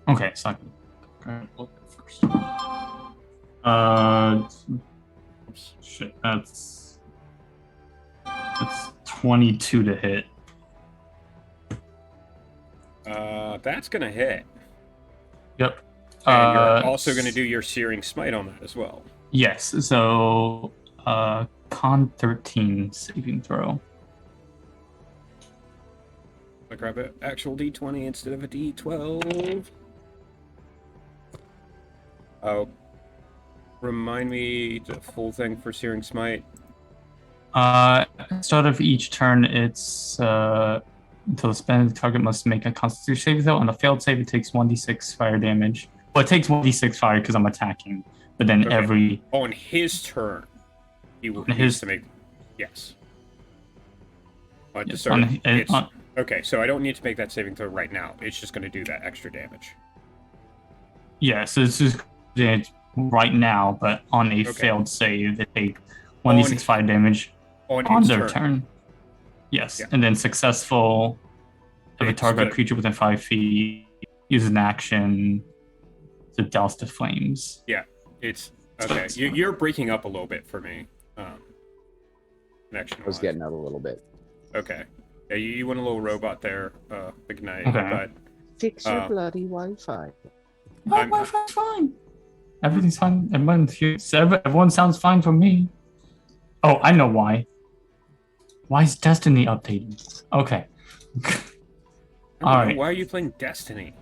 Okay, so I can look first. Shit, that's 22 to hit. That's gonna hit. Yep. And you're also gonna do your Searing Smite on that as well. Yes, so con 13 saving throw. I grab an actual D20 instead of a D12. Oh, remind me the full thing for Searing Smite. Start of each turn, it's until the spend, the target must make a Constitution saving throw. On a failed save, it takes 1d6 fire damage. Well, it takes 1d6 fire because I'm attacking, but then Okay. every On his turn, he will On needs his- to make. Yes. To yes, start, on, it's- on, okay, so I don't need to make that saving throw right now. It's just going to do that extra damage. yeah, so it's just right now, but on a failed save, they take 1d6 fire damage On on its their turn. Yes, Yeah. and then successful if a It's target good. creature within 5 feet uses an action to douse the flames. It's okay. You're breaking up a little bit for me. Connection. I was getting out a little bit. Okay. Yeah, you went a little robot there, Big Knight. Okay. But Fix your bloody Wi-Fi. I'm- Wi-Fi's fine. Everything's fine. Everyone's here. Everyone sounds fine for me. Oh, I know why. Why is Destiny updating? Okay. All right. Why are you playing Destiny?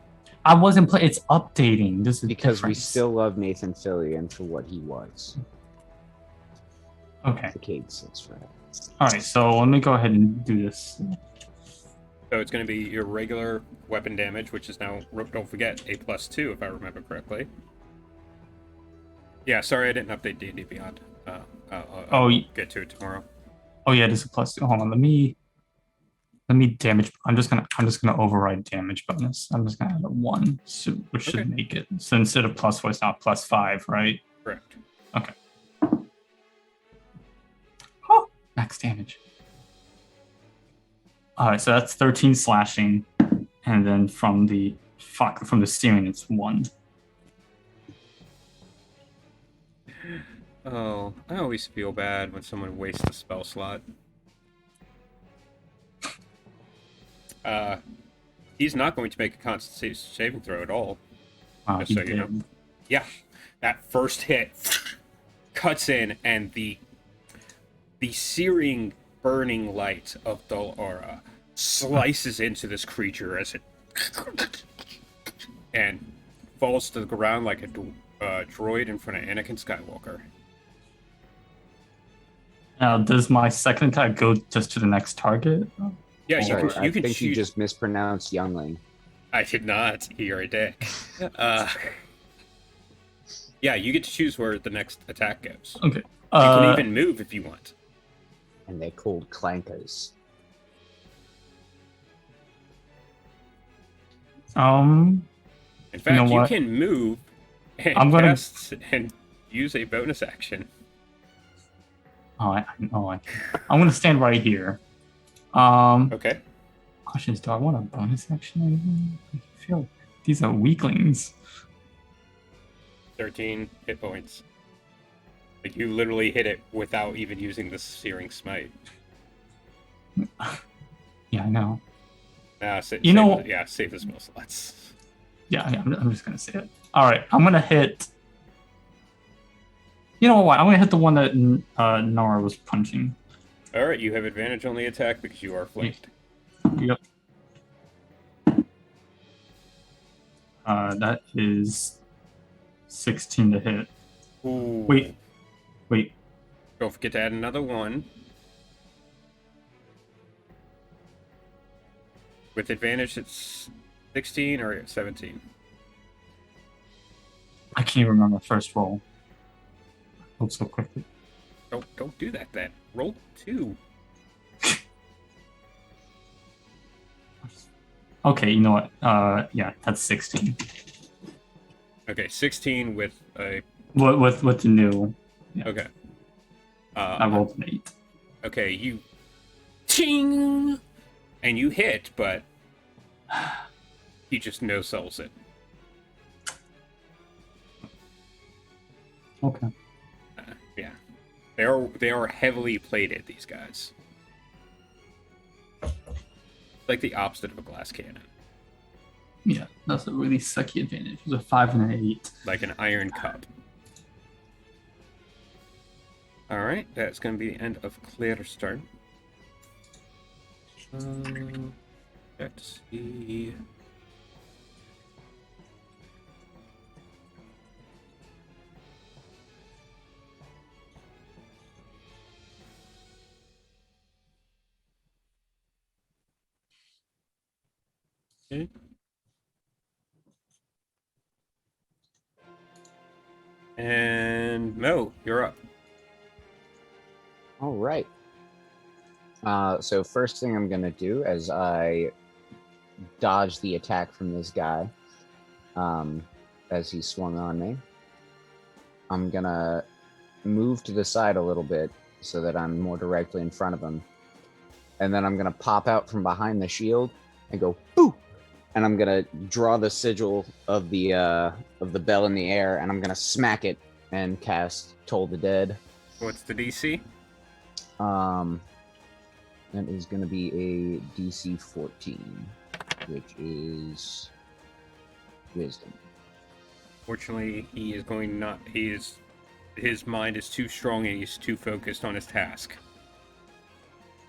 I wasn't playing. It's updating. This is Because we different. still love Nathan Fillion for what he was. Okay. The Cade says, right? All right. So let me go ahead and do this. So it's going to be your regular weapon damage, which is now, don't forget, a +2 if I remember correctly. Yeah, sorry I didn't update D&D Beyond. I'll get to it tomorrow. Oh yeah, this is a +2. Hold on. Let me damage. I'm just gonna override damage bonus. I'm just gonna add a 1, so, which should Okay. make it. So instead of +4, it's now +5, right? Correct. Oh, max damage. All right, so that's 13 slashing, and then from the steering, it's 1. Oh, I always feel bad when someone wastes a spell slot. He's not going to make a Constitution saving throw at all. Wow, Just he so you know. did. Yeah, that first hit cuts in, and the searing, burning light of dull aura slices into this creature as it and falls to the ground like a droid in front of Anakin Skywalker. Now, does my second attack go just to the next target? Yeah, Sorry, you I can think you shoot. just mispronounced Youngling. I did not. You're a dick. Yeah, you get to choose where the next attack goes. Okay. You can even move if you want. and they're called clankers. In fact, know you what? can move and I'm gonna- cast and use a bonus action. I'm gonna stand right here. Okay. Question is, do I want a bonus action? I feel like these are weaklings. 13 hit points. Like, you literally hit it without even using the Searing Smite. Yeah, I know. Save the spell slots. Yeah, I'm just gonna say it. All right, I'm gonna hit. You know what? I'm gonna hit the one that Nara was punching. Alright, you have advantage on the attack because you are flanked. Yep. That is 16 to hit. Ooh. Wait. Don't forget to add another one. With advantage, it's 16 or 17. I can't even remember first roll. Moved so quickly. Don't do that then. Roll 2. Okay, you know what? Yeah, that's 16. Okay, 16 with a... With the new. Yeah. Okay. I rolled an 8. Okay, you... Ching! And you hit, but... he just no-sells it. Okay. Yeah. They are heavily plated, these guys. Like the opposite of a glass cannon. Yeah, that's a really sucky advantage. It was a 5 and an 8. Like an iron cup. Alright, that's going to be the end of Claire's turn. Let's see... Okay. And Mo, you're up. All right. So first thing I'm gonna do as I dodge the attack from this guy, as he swung on me, I'm gonna move to the side a little bit so that I'm more directly in front of him, and then I'm gonna pop out from behind the shield and go boo, and I'm gonna draw the sigil of the bell in the air, and I'm gonna smack it and cast Toll the Dead. What's the DC? That is going to be a DC 14, which is Wisdom. Fortunately, he is going not. His mind is too strong and he's too focused on his task.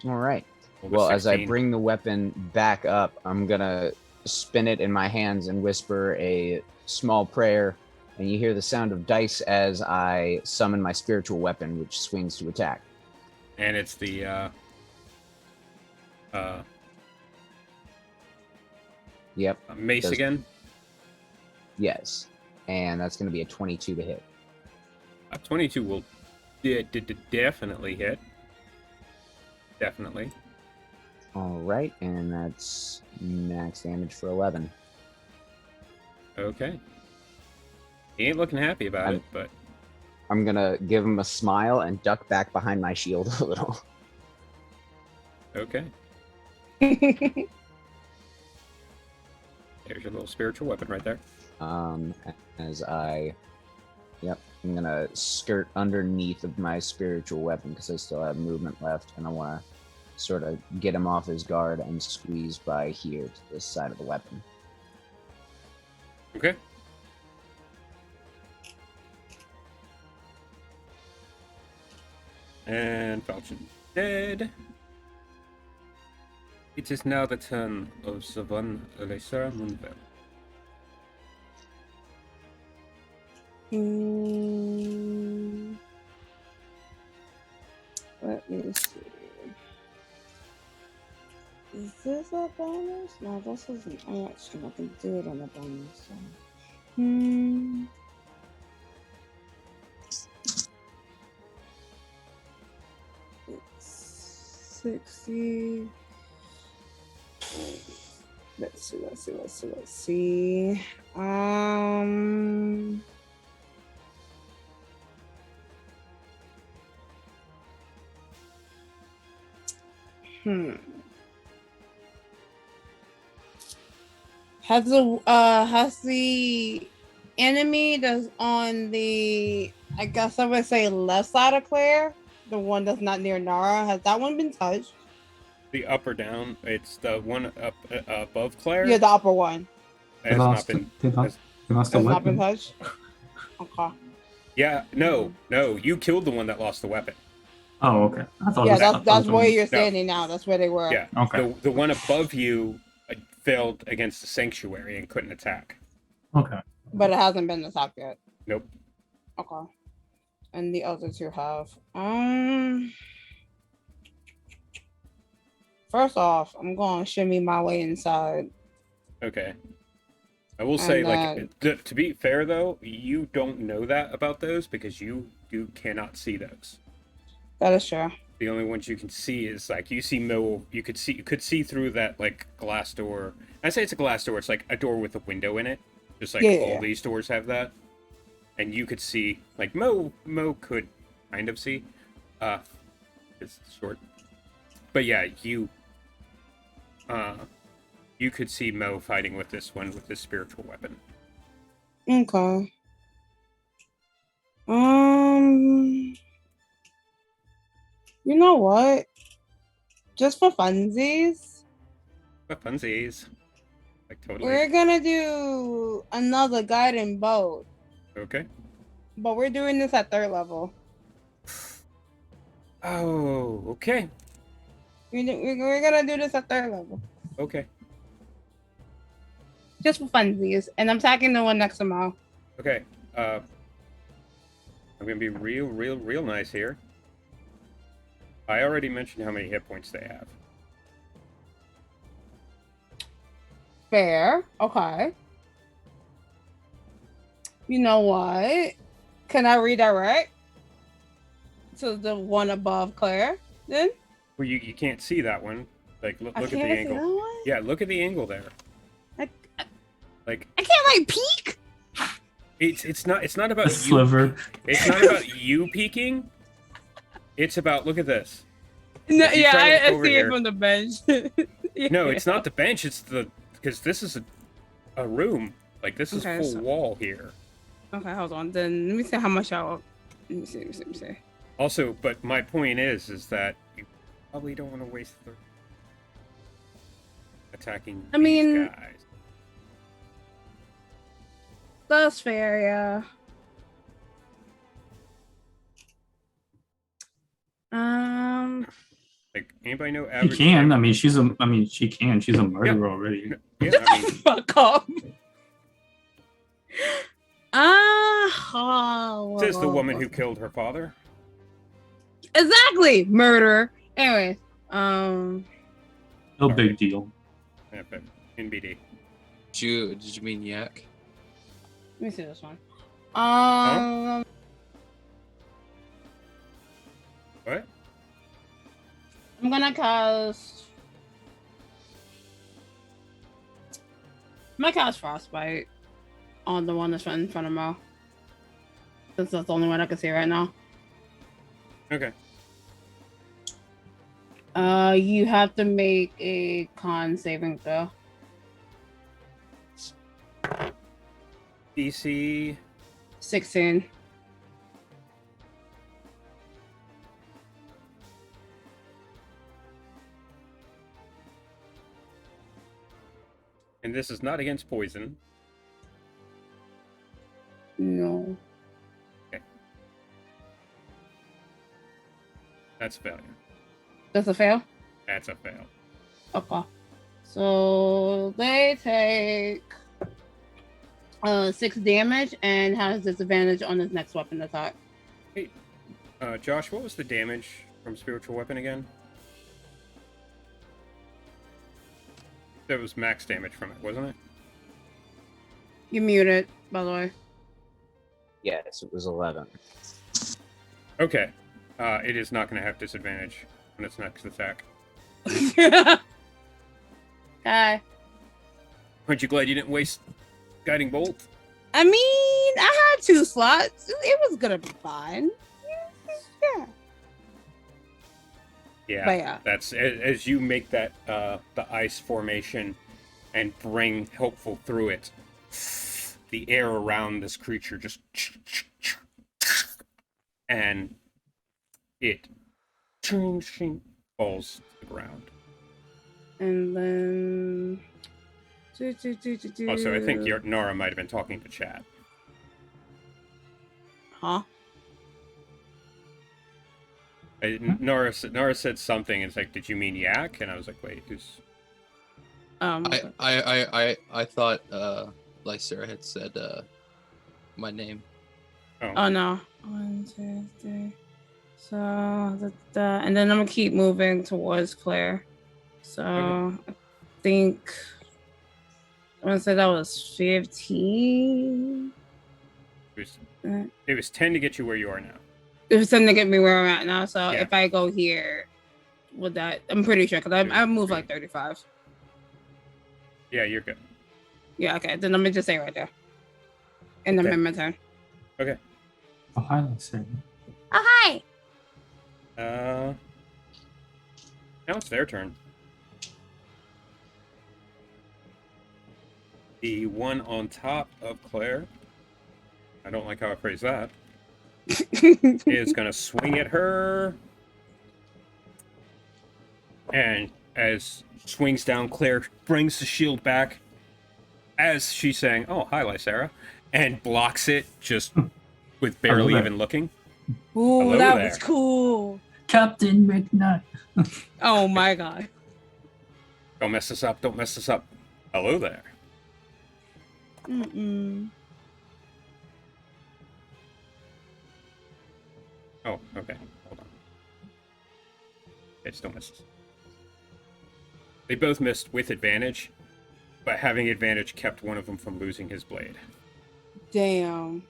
All right. Well, Well, as I 16. bring the weapon back up, I'm going to spin it in my hands and whisper a small prayer, and you hear the sound of dice as I summon my spiritual weapon, which swings to attack. And it's the Yep. mace Does- again. Yes. And that's going to be a 22 to hit. 22 will definitely hit. Definitely. All right. And that's max damage for 11. Okay. He ain't looking happy about it, but I'm going to give him a smile and duck back behind my shield a little. okay. There's your little spiritual weapon right there. As I'm gonna skirt underneath of my spiritual weapon because I still have movement left, and I want to sort of get him off his guard and squeeze by here to this side of the weapon. Okay. And Falchion dead. It is now the turn of Savan Elisa Munvel. Let me see. Is this a bonus? No, this is an action. I can do it on a bonus. So. It's 60. Let's see. Has the enemy that's on the, I guess I would say, left side of Claire, the one that's not near Nara, has that one been touched? The up or down? It's the one up above Claire. Yeah, the upper one. It has not been. They lost the Has not been weapon. touched. Okay. Yeah, no. You killed the one that lost the weapon. Oh, okay. I thought Yeah, it was- that's the where one- you're standing now. That's where they were. Yeah. Okay. The one above you failed against the sanctuary and couldn't attack. Okay. But it hasn't been attacked yet. Nope. Okay. And the other two have. First off, I'm going to shimmy my way inside. Okay. I will say, And to be fair though, you don't know that about those because you cannot see those. That is true. The only ones you can see is like you see Mo. You could see through that like glass door. I say it's a glass door. It's like a door with a window in it. Just like Yeah. all these doors have that. And you could see like Mo could kind of see. It's short. But yeah, you could see Mo fighting with this one with this spiritual weapon. Okay. You know what? Just for funsies, But funsies. Like totally. we're gonna do another guiding bolt, Okay. but we're doing this at 3rd level. Oh, okay. We're gonna do this at 3rd level, Okay. just for funsies, and I'm attacking the one next to Mo. Okay. I'm gonna be real nice here. I already mentioned how many hit points they have. Fair. Okay. You know what? Can I redirect to the one above Claire then? Well, you can't see that one. Like look I at the can't see angle. that one? Yeah, look at the angle there. I- Like I can't like peek. it's not about The you. sliver. It's not about you peeking. It's about look at this. No, If you yeah, try to look I over see here- it from the bench. Yeah. No, it's not the bench. It's because this is a room. Like this is Okay, full so- wall here. Okay, hold on. Then let me see how much Let me see. Also, but my point is that you probably don't want to waste the attacking I mean- these guys. That's fair, yeah. Like anybody know She average? can. damage? She can. She's a murderer already. Yeah, I mean, Fuck off. Oh, says the woman who killed her father. exactly murder. Anyway, No Alright. big deal. Yeah, but in BD. Did you mean yak? let me see this one. What? I'm gonna cast. I'm gonna cast Frostbite on the one that's right in front of Mo. Since that's the only one I can see right now. Okay. You have to make a con saving throw. DC. 16. And this is not against poison. No. That's a failure. That's a fail? That's a fail. Okay. So they take 6 damage and has disadvantage on his next weapon attack. Josh, what was the damage from spiritual weapon again? That was max damage from it, wasn't it? You muted, by the way. Yes, it was 11. Okay. It is not going to have disadvantage on its next attack. Okay. Aren't you glad you didn't waste guiding bolt? I mean, I had 2 slots. It was gonna be fine. Yeah. Yeah, But yeah. that's as you make that the ice formation and bring helpful through it. The air around this creature just and it falls to the ground. And then. Also, I think Nora might have been talking to chat. Huh? Nora said something. And it's like, did you mean yak? And I was like, wait, who's? I thought Lycera had said my name. Oh no. 1, 2, 3. So and then I'm gonna keep moving towards Claire. So I think I want to say that was 15. It was 10 to get you where you are now. It was something to get me where I'm at now. So Yeah. if I go here, with that, I'm pretty sure because I move like 35. Yeah, you're good. Yeah. Okay. Then let me just say right there. And then Okay. my turn. Okay. Oh, hi, Lycera. Oh, hi. Now it's their turn. The one on top of Claire, I don't like how I phrase that, is going to swing at her. And as swings down, Claire brings the shield back as she's saying, oh, hi, Lycera, and blocks it just with barely there. even looking. Ooh, Hello that there. was cool. Captain McNutt. Oh my god. Don't mess this up. Don't mess this up. Hello there. Mm-mm. Oh, okay. Hold on. Okay, just don't miss this. They both missed with advantage, but having advantage kept one of them from losing his blade. Damn.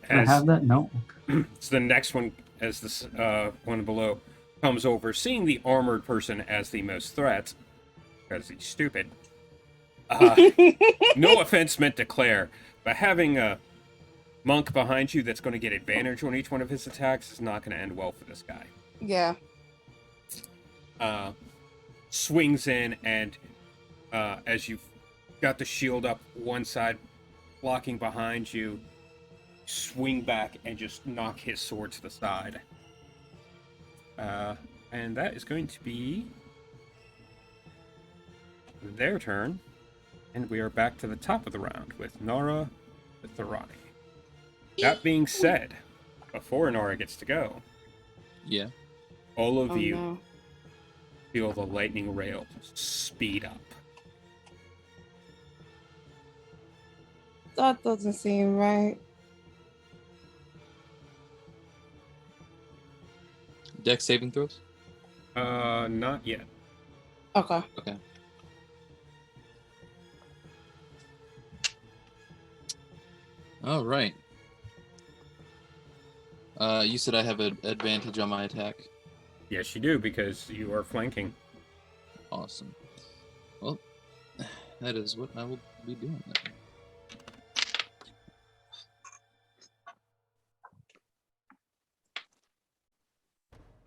Can I have that? No. So the next one, as this one below comes over, seeing the armored person as the most threat, because he's stupid. No offense meant to Claire, but having a monk behind you that's going to get advantage on each one of his attacks is not going to end well for this guy. Yeah. Swings in, and as you've got the shield up one side, blocking behind you, swing back and just knock his sword to the side. And that is going to be their turn. And we are back to the top of the round with Nora with Tharani. That being said, before Nora gets to go, Yeah. all of Oh, you no. feel the lightning rail speed up. That doesn't seem right. Dex saving throws? Not yet. Okay. Okay. All right. You said I have an advantage on my attack. Yes, you do, because you are flanking. Awesome. Well, that is what I will be doing then.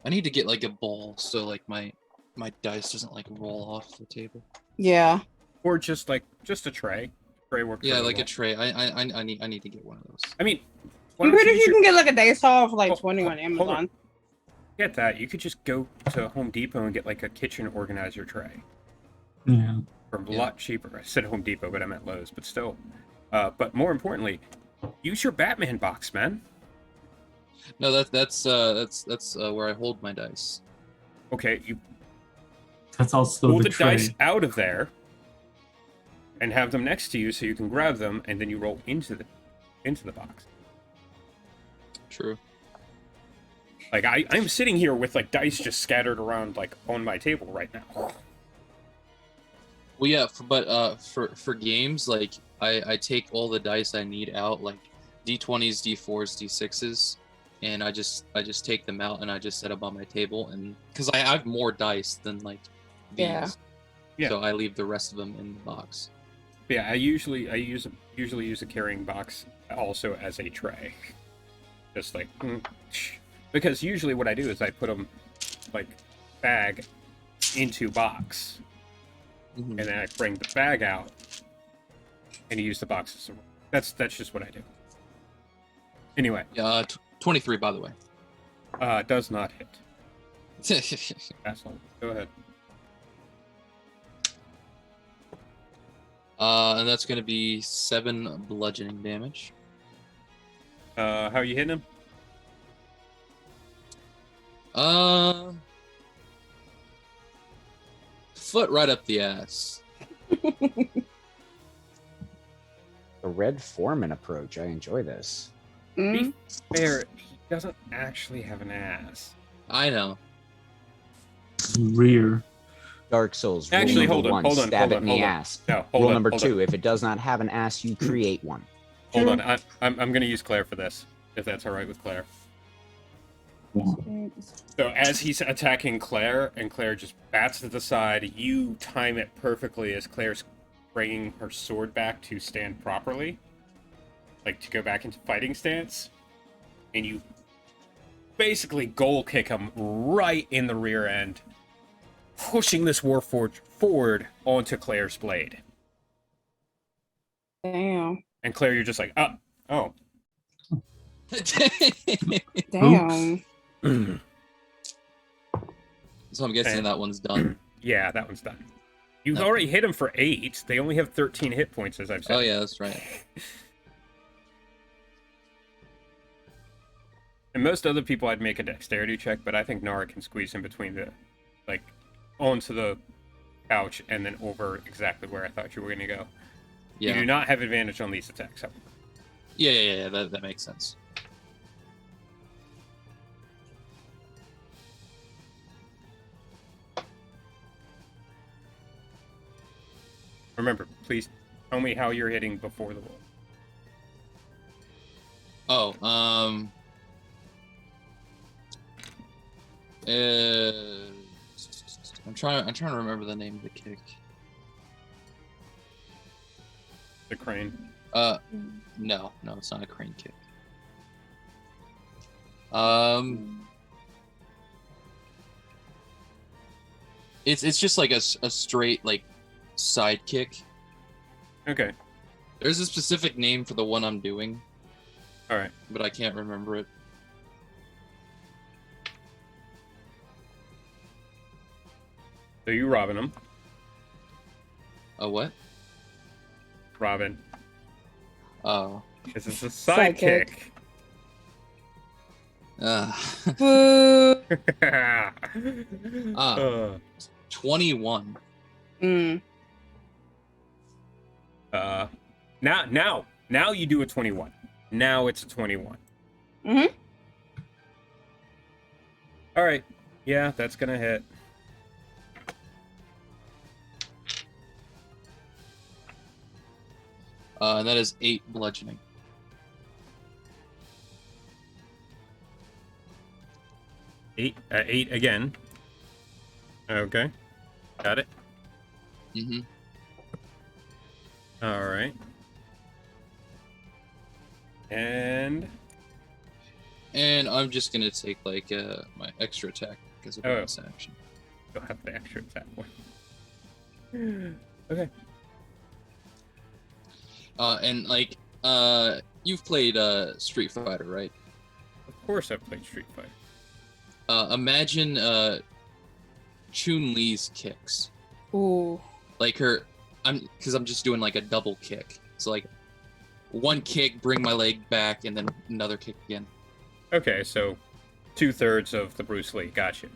I need to get like a ball so like my dice doesn't like roll off the table. Yeah. Or just a tray. Tray works. Yeah, really like well. a tray. I need to get one of those. I mean, why I'm don't pretty you sure use you can get like a dice haul for like Oh, 20 on hold Amazon. on. Get that. You could just go to Home Depot and get like a kitchen organizer tray Yeah. for a Yeah. lot cheaper. I said Home Depot, but I meant Lowe's. But still, but more importantly, use your Batman box, man. No, that's where I hold my dice. Okay, you That's also pull the the tray. dice out of there and have them next to you so you can grab them, and then you roll into the box. True. Like I'm sitting here with like dice just scattered around like on my table right now. Well, yeah, but for games, like I take all the dice I need out, like d20s, d4s, d6s, and I just take them out and I just set them on my table, and because I have more dice than like these, Yeah. so I leave the rest of them in the box. Yeah, I usually use a carrying box also as a tray, just like because usually what I do is I put them like bag into box, Mhm. and then I bring the bag out and use the box as a. That's just what I do. Anyway, 23 by the way. Does not hit. Asshole. Go ahead. And that's gonna be 7 bludgeoning damage. How are you hitting him? Foot right up the ass. The Red Foreman approach. I enjoy this. Mm. Be fair, he doesn't actually have an ass. I know. Rear. Dark Souls. Actually, rule number hold on, one, hold on, stab hold it on, in hold the on. ass. No, hold Rule on, number hold 2, on. if it does not have an ass, you create one. Hold on, I'm gonna use Claire for this, if that's all right with Claire. So as he's attacking Claire, and Claire just bats to the side, you time it perfectly as Claire's bringing her sword back to stand properly, like to go back into fighting stance, and you basically goal kick him right in the rear end, pushing this Warforged forward onto Claire's blade. Damn. And Claire, you're just like, oh. Damn. So I'm guessing And- that one's done. Yeah, that one's done. You've Okay. already hit him for 8. They only have 13 hit points, as I've said. Oh yeah, that's right. And most other people, I'd make a dexterity check, but I think Nara can squeeze in between the, like, onto the couch and then over exactly where I thought you were going to go. Yeah. You do not have advantage on these attacks, however. Yeah. That makes sense. Remember, please tell me how you're hitting before the roll. Oh, I'm trying to remember the name of the kick. The crane. No, it's not a crane kick. It's just like a straight like side kick. Okay. There's a specific name for the one I'm doing, All right. but I can't remember it. So you robbing him. A what? Robin. Oh. This is a side Sidekick. kick. Boo. Uh, 21. Mm. Now you do a 21. Now it's a 21. Mhm. All right. Yeah, that's gonna hit. And that is 8 bludgeoning. Eight again. Okay. Got it. Mm-hmm. All right. And And I'm just gonna take like my extra attack as a bonus action. you'll have the extra attack one. Okay. And like you've played Street Fighter, right? Of course I've played Street Fighter. Imagine Chun-Li's kicks. Ooh. Like I'm just doing like a double kick. So like one kick, bring my leg back, and then another kick again. Okay, so 2/3 of the Bruce Lee. Gotcha.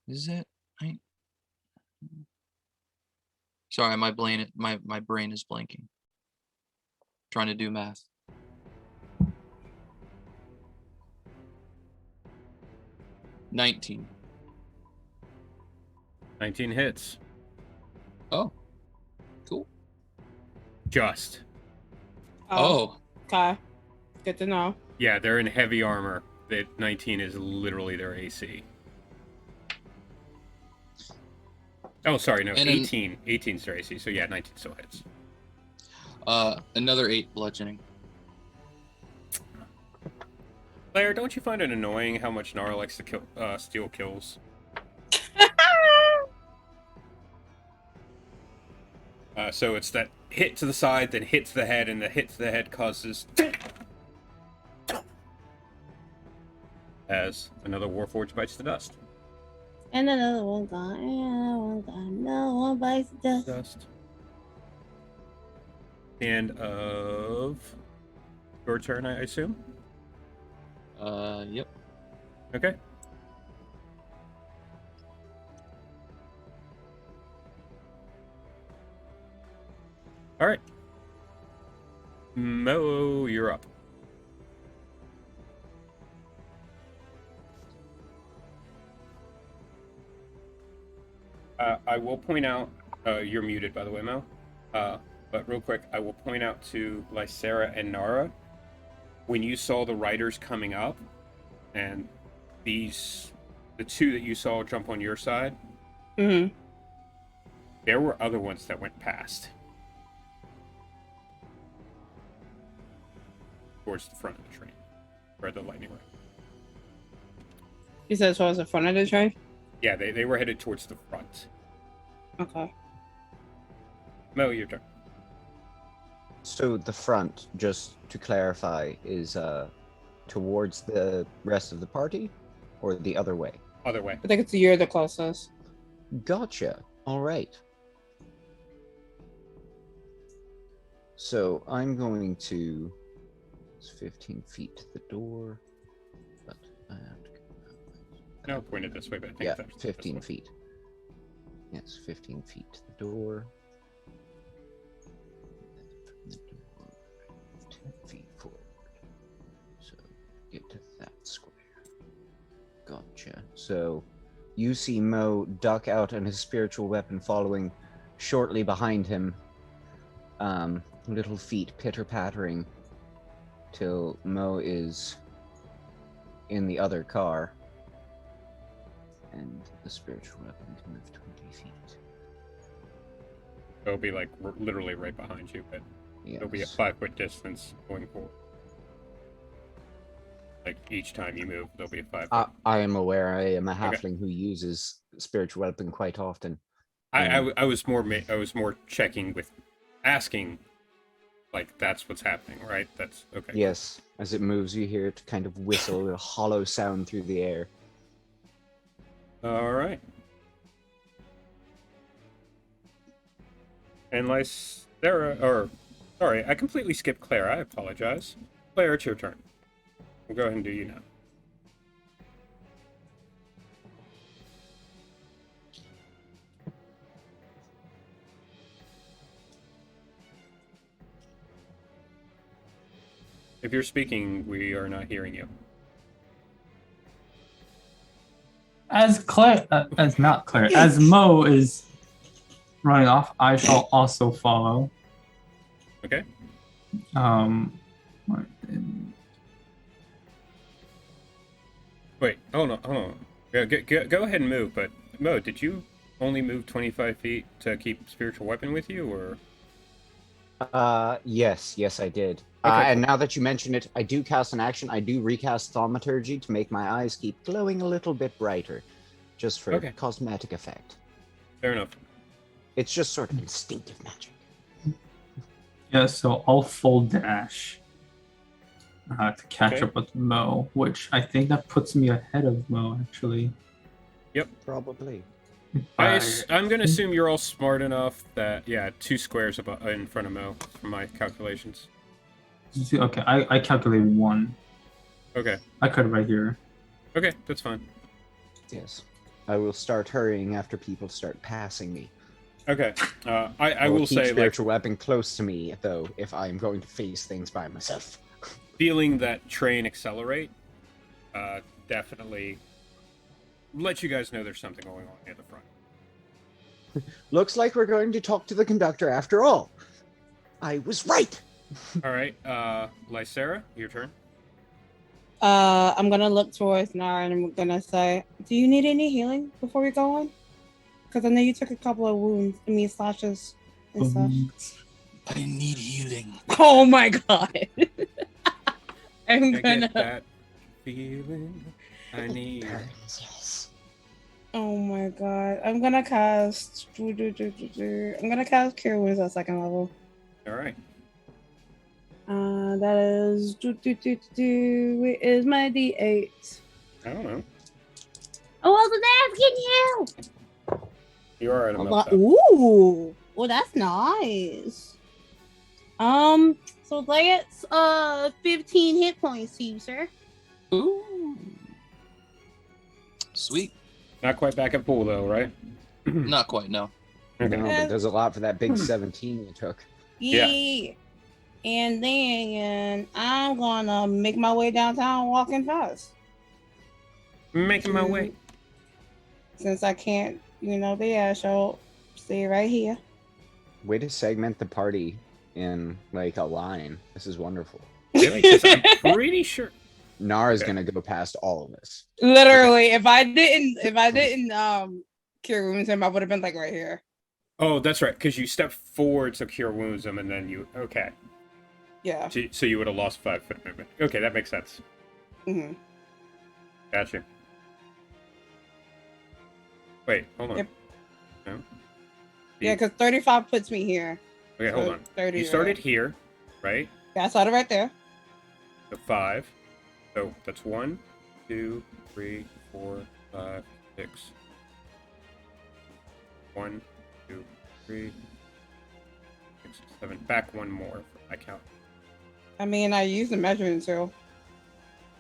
Is it? Sorry, my brain is blanking. trying to do math. $19. 19 hits. Oh, cool. Just. Oh, Okay. Good to know. Yeah, they're in heavy armor. That 19 is literally their AC. Oh, sorry, no, And 18. 18 is their AC, so yeah, 19 still hits. another 8 bludgeoning. Claire, don't you find it annoying how much Nara likes to kill, steal kills? So it's that hit to the side, then hit to the head, and the hit to the head causes... As another Warforged bites the dust. And another one gone. And another one gone. No one bites the dust. Dust. And of... Your turn, I assume? Yep. Okay. All right. Mo, you're up. I will point out, you're muted, by the way, Mo. But real quick, I will point out to Lysera and Nara, when you saw the riders coming up, and the two that you saw jump on your side, Mm-hmm. there were other ones that went past. Towards the front of the train. Where the lightning ray. You said towards the front of the train? Yeah, they were headed towards the front. Okay. Mo, your turn. So the front, just to clarify, is towards the rest of the party, or the other way? Other way. I think it's you're the closest. Gotcha. All right. So I'm going to... It's 15 feet to the door, but I have to go... No, pointed this way, but I think Yeah, that's 15 this way. feet. Yes, 15 feet to the door. And then from the door, 10 feet forward. So get to that square. Gotcha. So you see Mo duck out and his spiritual weapon following shortly behind him. Little feet pitter-pattering till Mo is in the other car. And the spiritual weapon can move 20 feet. It'll be like literally right behind you, but Yes. it'll be a 5-foot distance going forward. Like each time you move, there'll be a 5-foot. I am aware. I am a Okay. halfling who uses spiritual weapon quite often. I was more checking with asking, like that's what's happening, right? That's okay. Yes, as it moves, you hear it kind of whistle, a hollow sound through the air. All right. And Lysera, or sorry, I completely skipped Claire. I apologize. Claire, it's your turn. We'll go ahead and do you now. If you're speaking, we are not hearing you. As Claire, as not Claire, as Mo is running off, I shall also follow. Okay. Right, Wait, hold on. Go ahead and move, but Mo, did you only move 25 feet to keep spiritual weapon with you, or? Yes, I did. Okay, And cool. now that you mention it, I do cast an action. I do recast Thaumaturgy to make my eyes keep glowing a little bit brighter, just for Okay. cosmetic effect. Fair enough. It's just sort of instinctive magic. yeah, so I'll full dash to catch Okay. up with Mo, which I think that puts me ahead of Mo, actually. Probably. I'm gonna assume you're all smart enough that, yeah, 2 squares in front of Mo, from my calculations. Okay, I calculated 1. Okay. I cut it right here. Okay, that's fine. Yes. I will start hurrying after people start passing me. Okay. I Or will keep say, like, spiritual weapon close to me, though, if I'm going to face things by myself. feeling that train accelerate, definitely let you guys know there's something going on near the front. Looks like we're going to talk to the conductor after all. I was right. All right, Lysera, your turn. I'm gonna look towards Nara and I'm gonna say, "Do you need any healing before we go on? Because I know you took a couple of wounds, slashes and stuff." I need healing. Oh my god! I'm I get gonna. that feeling. I need. Yes. Oh my god! I'm gonna cast. I'm gonna cast Cure Wounds at second level. All right. That is It is my D8. I don't know. Oh, I was asking you. You are at a A milk lot. though. Ooh, well, that's nice. So that's 15 hit points to you, sir. Ooh. Sweet. Not quite back at full though, right? Not quite, no. Okay. No, but there's a lot for that big 17 you took. Yeah. And then I'm gonna make my way downtown walking fast. Making my way. Since I can't, so stay right here. Way to segment the party in like a line. This is wonderful. Really? 'Cause I'm pretty sure. Nara's Okay. gonna go past all of us. Literally, if I didn't cure wounds him, I would have been like right here. Oh, that's right. Because you stepped forward to cure wounds him, and then you. Okay. Yeah. So you would have lost 5 foot movement. Okay, that makes sense. hmm Gotcha. Wait, hold on. Yep. No. Yeah, because 35 puts me here. Okay, hold So on. 30. You started here, right? Yeah, I started right there. So 5. So that's 1, 2, 3, 4, 5, 6. 1, 2, 3, 6, 7. Back one more for my count. I mean, I used the measuring tool.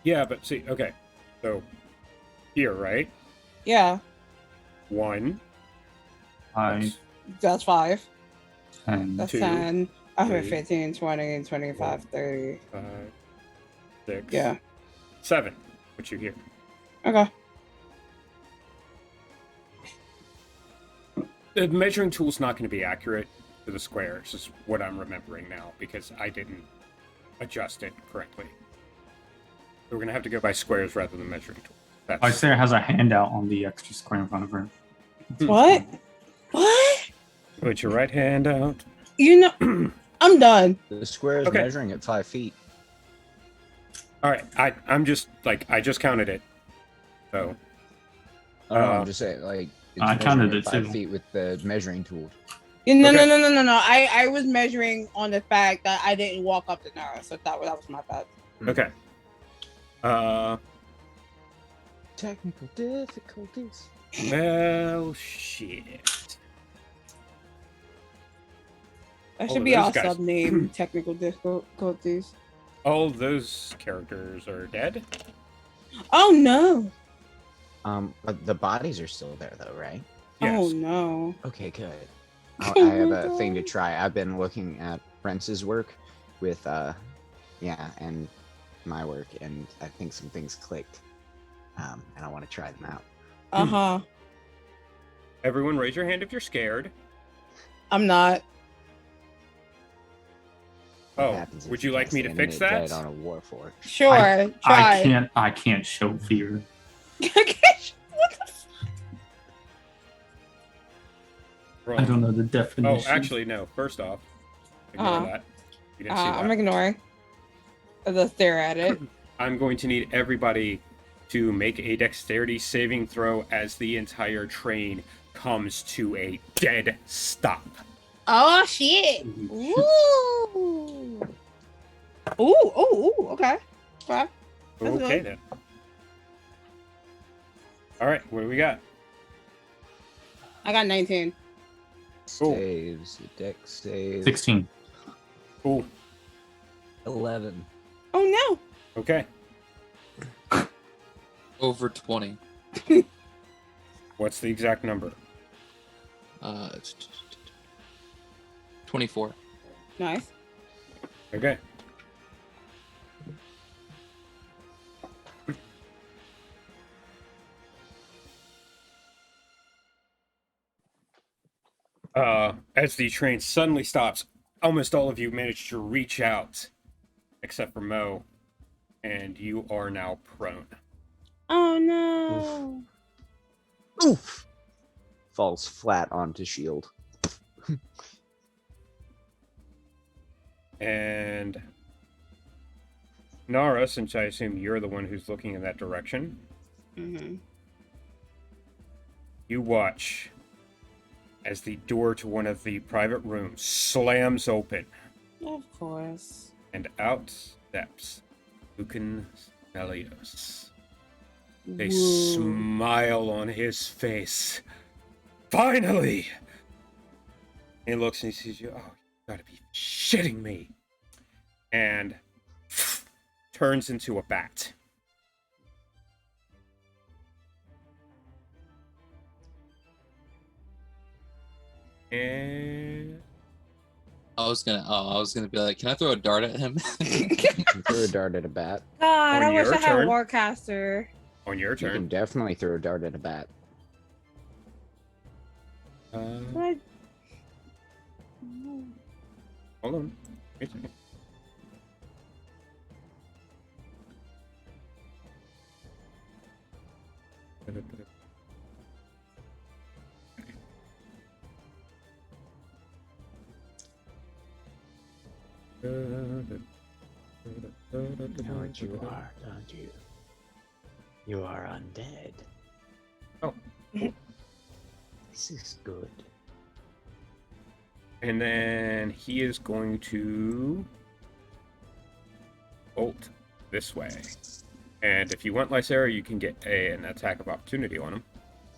Yeah, but see, okay. So here, right? Yeah, 1. that's 5. 10. That's 2, 10. I have 3, 15, 20, 25, 30. 5, 6. Yeah. 7. Put you here. Okay. The measuring tool's not going to be accurate to the squares, is what I'm remembering now, because I didn't adjust it correctly. So we're going to have to go by squares rather than measuring tool. That's Sarah has a handout on the extra square in front of her. What? What? Put your right hand out. I'm done. The square is Okay. measuring at 5 feet. All right, I'm just like I just counted it. So Oh, no, I'm just saying, like, it's I measuring counted at it 5 too. feet with the measuring tool. No, Okay. no. I was measuring on the fact that I didn't walk up the Nara, so that was my bad. okay. Technical difficulties. Well, shit. That All should of be those our guys. sub name. Technical difficulties. All those characters are dead. Oh no! But the bodies are still there, though, right? Yes. Oh no! Okay, good. Oh I have my a thing to God. try. I've been looking at Prince's work with, and my work, and I think some things clicked. And I want to try them out. Uh-huh. Everyone, raise your hand if you're scared. I'm not. What Oh, happens if would you like cast me to animate fix that? dead on a war fort? Sure. Try. I can't show fear. What the Roll. I don't know the Oh, definition. actually, no. First off, ignore Uh-huh. that. You didn't see that. I'm ignoring. I just stare at it. I'm going to need everybody to make a dexterity saving throw as the entire train comes to a dead stop. Oh shit! Ooh. Ooh, okay. Okay. That's Okay, good. then. All right, what do we got? I got 19. Cool. Saves, dex save. 16. Cool. 11. Oh Okay. Over 20. What's the exact number? 24. Nice. Okay. As the train suddenly stops, almost all of you manage to reach out, except for Mo, and you are now prone. Oh no. Oof! Falls flat onto shield. And Nara, since I assume you're the one who's looking in that direction, Mm-hmm. you watch as the door to one of the private rooms slams open, Of course. and out steps Lucan Stelios. A Whoa. smile on his face. Finally! He looks and he sees you. Oh, you gotta be shitting me. And turns into a bat. And I was gonna be like, can I throw a dart at him? Throw a dart at a bat. God, On I wish your I had turn? Warcaster. on your You can turn. definitely throw a dart at a bat. But Hold on. Wait a second. Know what you are, don't you? You are undead. Oh. This is good. And then he is going to bolt this way. And if you want Lysera, you can get an attack of opportunity on him.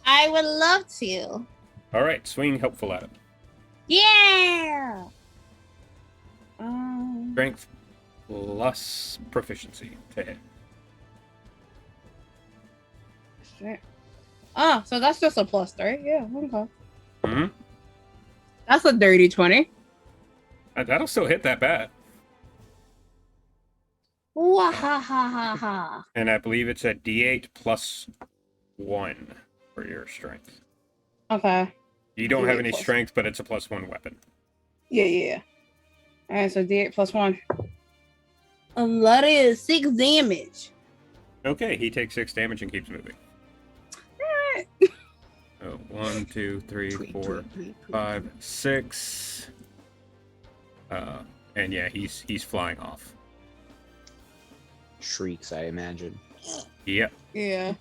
I would love to. All right, swing helpful at him. Yeah. Strength plus proficiency to hit. shit. Oh, so that's just a plus, right? Yeah, okay. Hmm. That's a dirty 20. That'll still hit that bad. Wahahaha. And I believe it's a D8 plus 1 for your strength. Okay. You don't have D8 any plus- strength, but it's a plus 1 weapon. Yeah. All right, so D8 plus 1. That is 6 damage. Okay, he takes 6 damage and keeps moving. Alright. Oh, 1, 2, 3, 4, 5, 6. And yeah, he's flying off. Shrieks, I imagine. Yep. Yeah.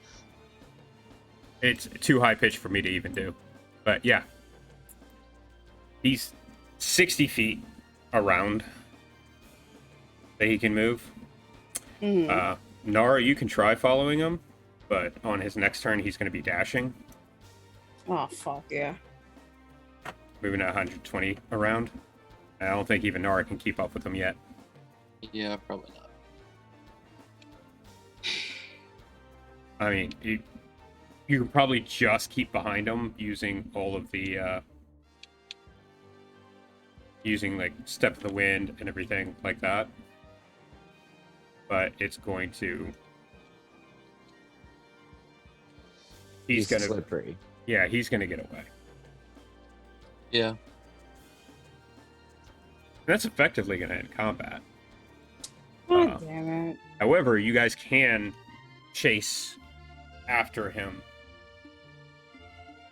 It's too high pitched for me to even do. But yeah. He's 60 feet around that he can move. Mhm. Nara, you can try following him, but on his next turn, he's going to be dashing, Oh, fuck, yeah. moving at 120 around. I don't think even Nara can keep up with him yet. Yeah, probably not. I mean, you can probably just keep behind him using all of the using like step of the wind and everything like that. But it's going to he's gonna slippery. yeah, he's gonna get away. Yeah. And that's effectively gonna end combat. God damn it. However, you guys can chase after him.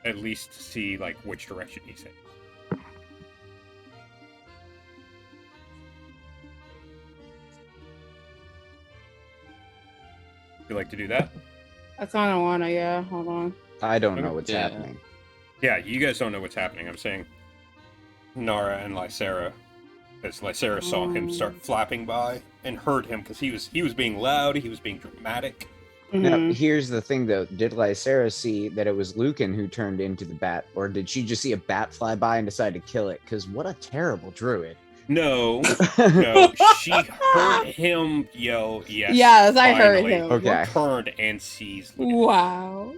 At least to see like which direction he's in. You like to do that? I kind of want to, yeah. Hold on. I don't Okay. know what's Yeah. happening. Yeah, you guys don't know what's happening. I'm saying Nara and Lysera, because Lysera saw him start flapping by and heard him because he was being loud, he was being dramatic. Now, Mhm. here's the thing, though. Did Lysera see that it was Lucan who turned into the bat, or did she just see a bat fly by and decide to kill it? Because what a terrible druid. No, no, she heard him yell, yes. Yes, I heard finally," him. Okay. Turned and sees Lucan. Wow.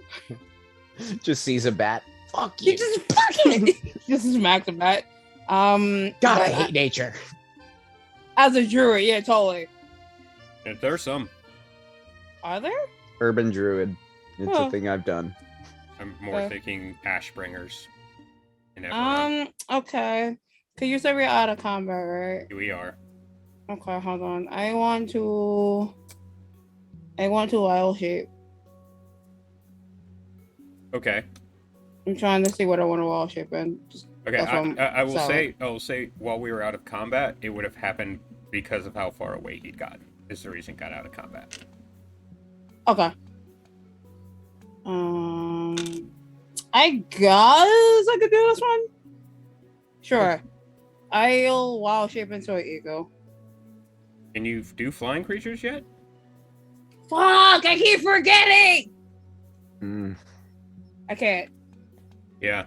Just sees a bat. Fuck You you. just fucking just smacked him back. God, but I hate nature. as a druid, yeah, totally. There's some. Are there? Urban druid. It's Huh. a thing I've done. I'm more Okay. thinking Ashbringers. In Eberron. Okay. Cause you said we're out of combat, right? We are. Okay, hold on. I want to wild shape. Okay. I'm trying to see what I want to wild shape in. Okay. That's what I'm- I will sorry. say while we were out of combat, it would have happened because of how far away he'd gotten. Is the reason he got out of combat. Okay. I guess I could do this one. Sure. I'll wild shape into an eagle. Can you do flying creatures yet? Fuck! I keep forgetting. Mm. I can't. Yeah.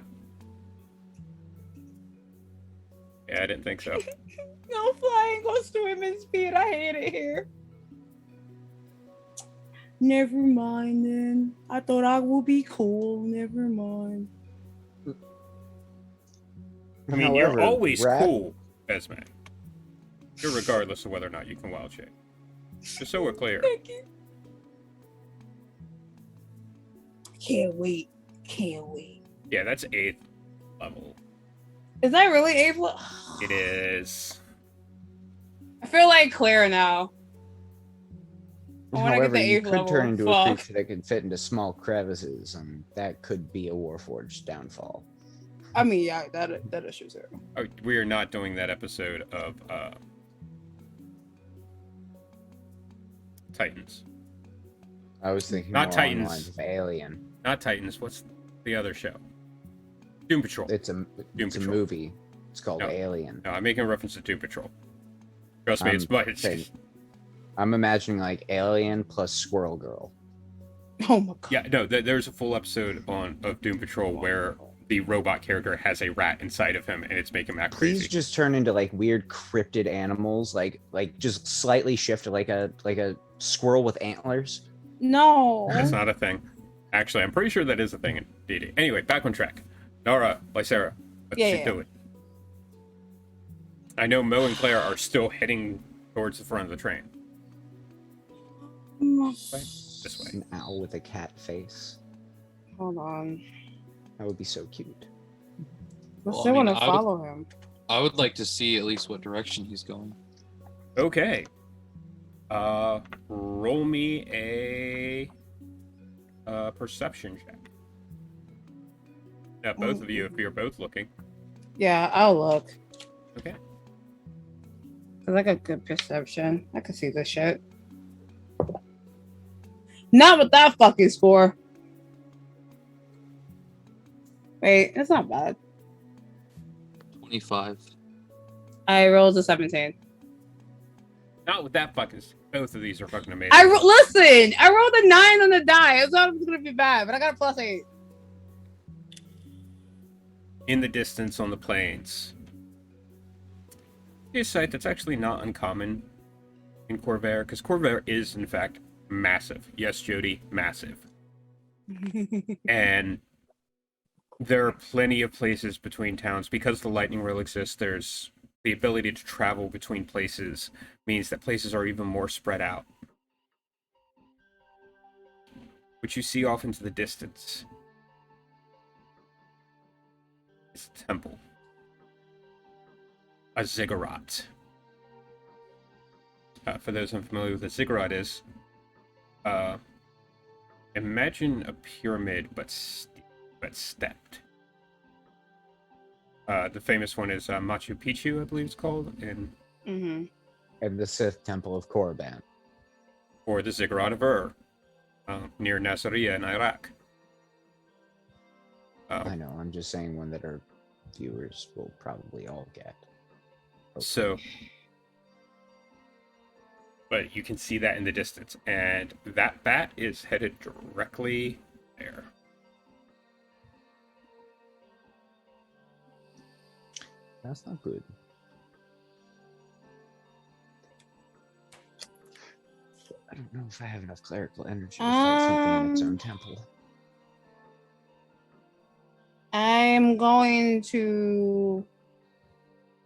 Yeah, I didn't think so. No flying goes swimming speed. I hate it here. Never mind then. I thought I would be cool. Never mind. I mean, you're However, always rat- cool, Esme. Regardless of whether or not you can wild shape. Just so we're clear. Thank you. Can't wait. Can't wait. Yeah, that's 8th level. Is that really April? It is. I feel like Claire now. I wanna get However, the you eighth could level. turn into a Fuck. creature that can fit into small crevices, and that could be a Warforged downfall. I mean, yeah, that is true. We are not doing that episode of Titans. I was thinking Not more Titans. along the lines of Alien. Not Titans. What's the other show? Doom Patrol. It's a Patrol. movie. It's called No. Alien. No, I'm making a reference to Doom Patrol. Trust me, I'm it's much. saying- I'm imagining like Alien plus Squirrel Girl. Oh my god. Yeah, no, there's a full episode of Doom Patrol where the robot character has a rat inside of him and it's making him act Please crazy. just turn into like weird cryptid animals, like just slightly shift to like a squirrel with antlers. No. That's not a thing. Actually, I'm pretty sure that is a thing in D&D. Anyway, back on track. Nara, Lysera, let's Yeah, get yeah. to it. I know Mo and Claire are still heading towards the front of the train. This way. An owl with a cat face. Hold on. That would be so cute. I Well, still I mean, want to I would- follow him. I would like to see at least what direction he's going. Okay. Roll me a perception check. Yeah, both of you, if you're both looking. Yeah, I'll look. Okay. Cause I got good perception. I can see this shit. Not with that fucking score. Wait, it's not bad. 25. I rolled a 17. Not with that fucking. Both of these are fucking amazing. Listen. I rolled a 9 on the die. I thought it was gonna be bad, but I got a +8. In the distance on the plains. A site that's actually not uncommon in Corvair, because Corvair is, in fact, massive. Yes, Jody, massive. And there are plenty of places between towns. Because the lightning rule exists, there's the ability to travel between places, means that places are even more spread out. Which you see off into the distance. It's a temple. A ziggurat. For those unfamiliar with what a ziggurat is, imagine a pyramid but stepped. The famous one is Machu Picchu, I believe it's called, Mm-hmm. And the Sith Temple of Korriban. or the Ziggurat of Ur, near Nasiriyah in Iraq. I know, I'm just saying one that our viewers will probably all get. So, but you can see that in the distance, and that bat is headed directly there. That's not good. I don't know if I have enough clerical energy to fight something in its own temple. I'm going to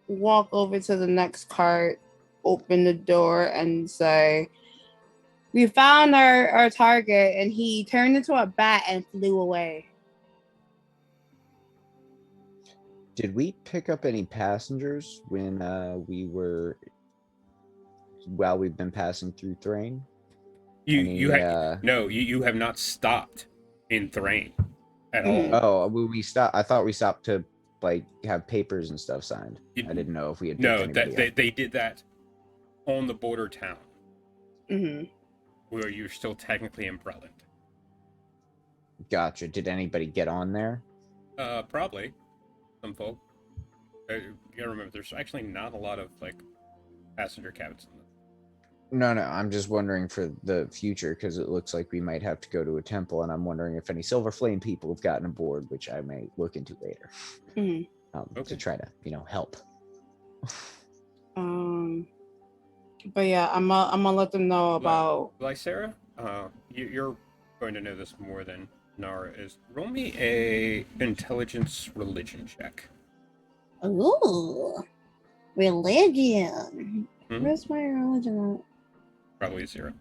walk over to the next cart, open the door, and say, "We found our target, and he turned into a bat and flew away." Did we pick up any passengers when while we've been passing through Thrain? You have not stopped in Thrain at all. Oh, we stopped. I thought we stopped to like have papers and stuff signed. It- I didn't know if we had picked No, anybody up. they did that on the border town Mm-hmm. where you're still technically in Breland. Gotcha. Did anybody get on there? Probably some folk. You gotta remember, there's actually not a lot of like passenger cabins in them. No, I'm just wondering for the future because it looks like we might have to go to a temple, and I'm wondering if any Silver Flame people have gotten aboard, which I may look into later. Mm-hmm. To try to, help. But yeah, I'm gonna let them know about. Lysera, you're going to know this more than Nara is. Roll me a intelligence religion check. Ooh, religion. Hmm? Where's my religion Probably 0. at?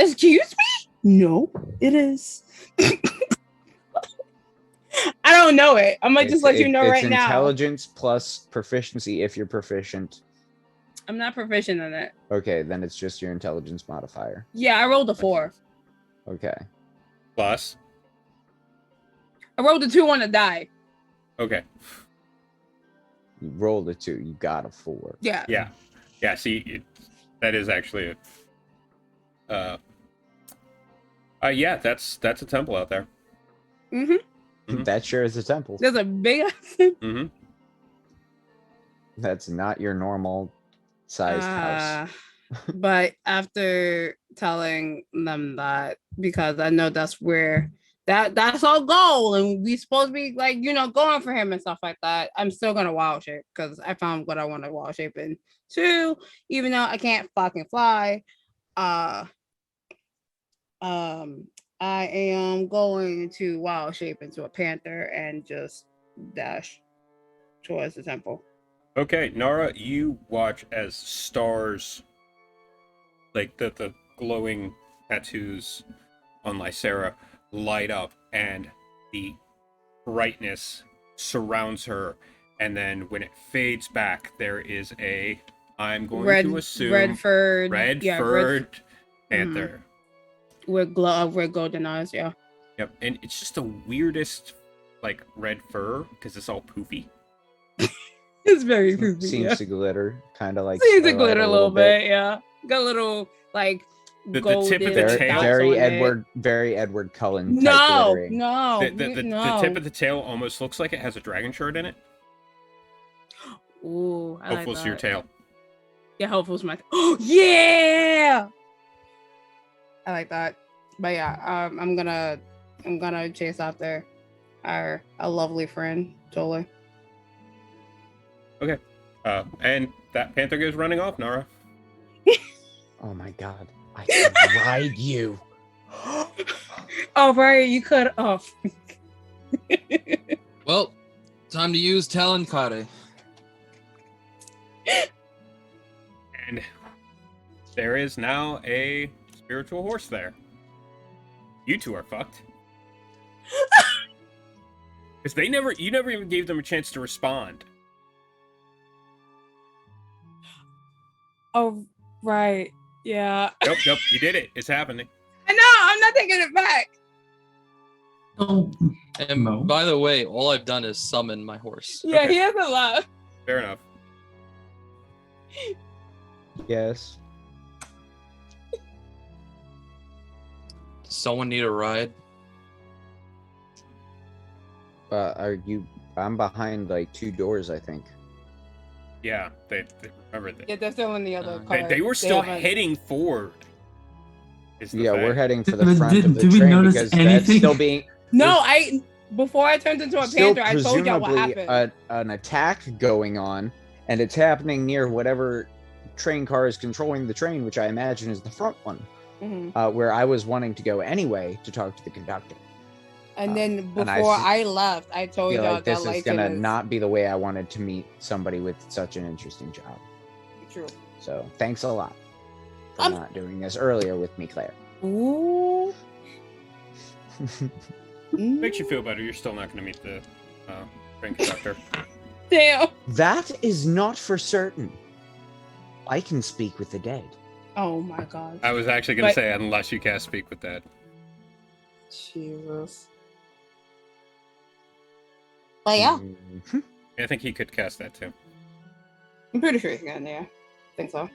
Excuse me? No, it is. I don't know it. I might just let you know right it's now. intelligence plus proficiency if you're proficient. I'm not proficient in it. Okay, then it's just your intelligence modifier. Yeah, I rolled a 4. Okay. Plus. I rolled a 2 on a die. Okay. You rolled a 2, you got a 4. Yeah. Yeah. See, that is actually yeah, that's a temple out there. Mm-hmm. Mhm. That sure is a temple. There's a big ass. Mm-hmm. That's not your normal sized house. But after telling them that, because I know that's where that's our goal, and we supposed to be like, going for him and stuff like that, I'm still gonna wild shape because I found what I want to wild shape into, even though I can't fucking fly. I am going to wild shape into a panther and just dash towards the temple. Okay, Nara, you watch as stars, like the glowing tattoos on Lysera, light up, and the brightness surrounds her. And then when it fades back, there is I'm going to assume red-furred panther. With golden eyes, yeah. Yep, and it's just the weirdest, like, red fur because it's all poofy. It's very poofy. Seems to glitter, kind of like. Seems to glitter a little bit, yeah. Got a little like The golden tip of the dots tail. on Very Edward Cullen. it. Type No, glittering. no, The tip of the tail almost looks like it has a dragon shard in it. Ooh, I like Hopeful's that. your tail. Yeah, hopeful's my. Oh yeah, I like that. But yeah, I'm gonna chase after a lovely friend, Jolie. Okay. And that panther goes running off, Nara. Oh my god! I can ride you. Oh right, you cut off. Well, time to use Talon Kare. And there is now a spiritual horse there. You two are fucked. Because you never even gave them a chance to respond. Oh right, yeah. Nope, you did it. It's happening. I know. I'm not taking it back. Oh, And no. by the way, all I've done is summon my horse. Yeah, Okay. he has a lot. Fair enough. Yes. Does someone need a ride? Are you? I'm behind like 2 doors, I think. Yeah, they remember that. Yeah, they're still in the other They- car. They were still haven't- heading forward. is the Yeah, we're fact. heading for the But front of the did we train notice because that's anything? still being. No, there's before I turned into a still panther, I told y'all what presumably happened. an attack going on, and it's happening near whatever train car is controlling the train, which I imagine is the front one, Mhm. where I was wanting to go anyway to talk to the conductor. And then and I before see- I left, I told feel y'all like this that is gonna Lycan not be the way I wanted to meet somebody with such an interesting job. true. So thanks a lot for I'm- not doing this earlier with me, Claire. Ooh. Makes you feel better. You're still not going to meet the train conductor. Damn. That is not for certain. I can speak with the dead. Oh my god. I was actually going to But- say, unless you can't speak with that. Jesus. But yeah, Mhm. I think he could cast that too. I'm pretty sure he's getting there. I think so.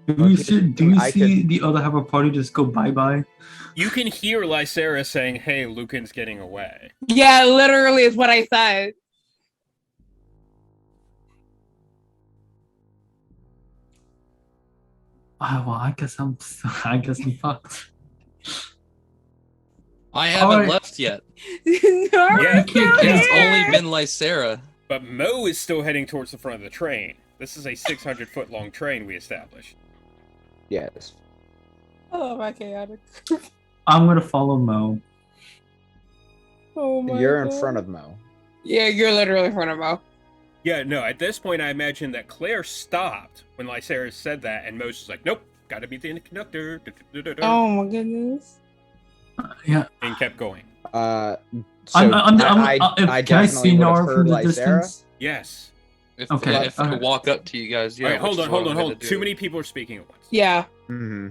Do Well, we here's see, the do thing, we I see the other half of the party just go bye-bye? You can hear Lysera saying, "Hey, Lucan's getting away." Yeah, literally is what I said. Ah, well, I guess I'm fucked. I haven't Alright. left yet. Yeah. It's Yeah. only been Lysera. But Mo is still heading towards the front of the train. This is a 600-foot long train we established. Yes. Oh my chaotic. I'm gonna follow Mo. Oh my You're god. in front of Mo. Yeah, you're literally in front of Mo. Yeah, no, at this point I imagine that Claire stopped when Lysera said that, and Mo's just like, "Nope, gotta be the conductor." Oh my goodness. Yeah. And kept going. So Can I I definitely see would have Nora heard from the Lysera. distance? Yes. Okay, If I alright. walk up to you guys, yeah. All right, hold which on, is what hold on, I'm hold gonna on. do. Too many people are speaking at once. Yeah. Mm-hmm.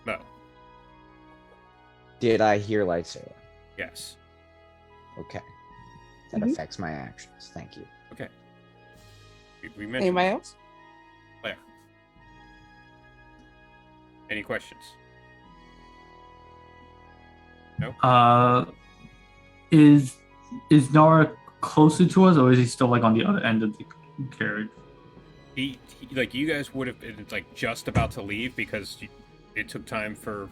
Mo. Did I hear Lysera? Yes. Okay. That Mhm. affects my actions. Thank you. Okay. We mentioned Anybody else? Claire. Any questions? Is Nara closer to us, or is he still like on the other end of the carriage? He like you guys would have been like just about to leave because it took time for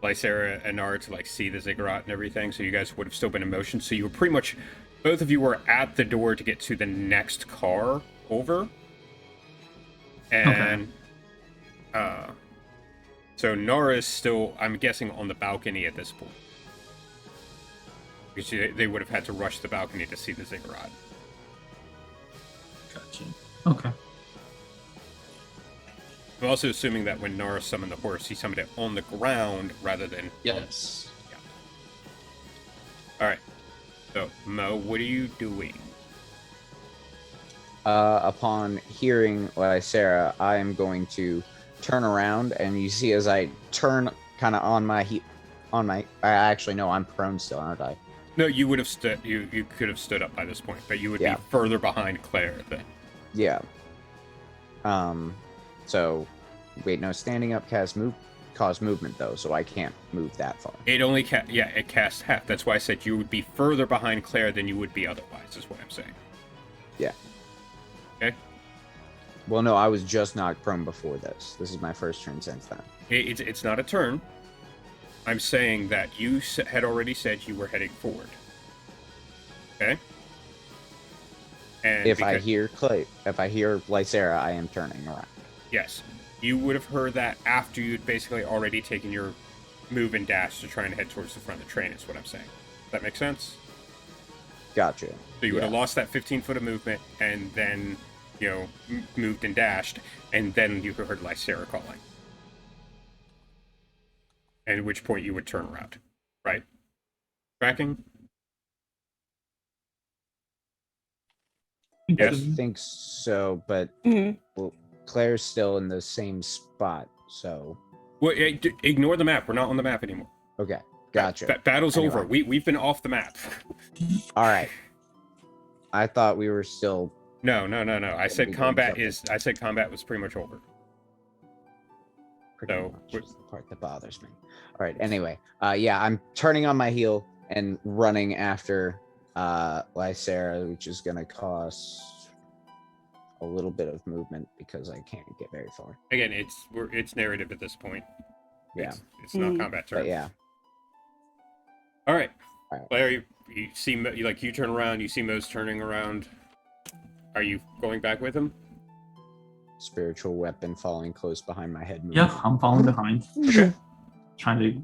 Lysera and Nara to like see the ziggurat and everything, so you guys would have still been in motion. So you were pretty much, both of you were at the door to get to the next car over. And so Nara is still, I'm guessing, on the balcony at this point. Because they would have had to rush the balcony to see the ziggurat. Gotcha. Okay. I'm also assuming that when Nara summoned the horse, he summoned it on the ground rather than... Yes. Alright. So, Mo, what are you doing? Upon hearing Lysera, I am going to turn around, and you see as I turn kind of on my I actually no, I'm prone still, aren't I? No, you would have stood. You could have stood up by this point, but you would Yeah. be further behind Claire then. Yeah. So, wait, no, standing up cause movement though, so I can't move that far. It only it casts half. That's why I said you would be further behind Claire than you would be otherwise. Is what I'm saying. Yeah. Okay. Well, no, I was just knocked prone before this. This is my first turn since then. It's not a turn. I'm saying that you had already said you were heading forward. Okay. And If I hear Lysera, I am turning around. yes, you would have heard that after you'd basically already taken your move and dash to try and head towards the front of the train. Is what I'm saying. Does that make sense? Gotcha. So you would have Yeah. lost that 15-foot of movement, and then, moved and dashed, and then you heard Lysera calling. At which point you would turn around, right? Tracking? Yes. I think so, but Mhm. well, Claire's still in the same spot, so Well, ignore the map. We're not on the map anymore. okay, gotcha. Battle's Anyway. over. We've been off the map. All right. I thought we were still No. I said be doing combat something. I said combat was pretty much over. pretty So, much we're- is the part that bothers me. All right. Anyway, yeah, I'm turning on my heel and running after Lysera, which is gonna cost a little bit of movement because I can't get very far. Again, it's narrative at this point. Yeah. It's not Mhm. combat turn. But yeah, All right. All right. Claire, you see, you turn around, you see Mo's turning around. Are you going back with him? spiritual weapon following close behind my head. Yeah, movement. I'm falling behind. Okay. Trying to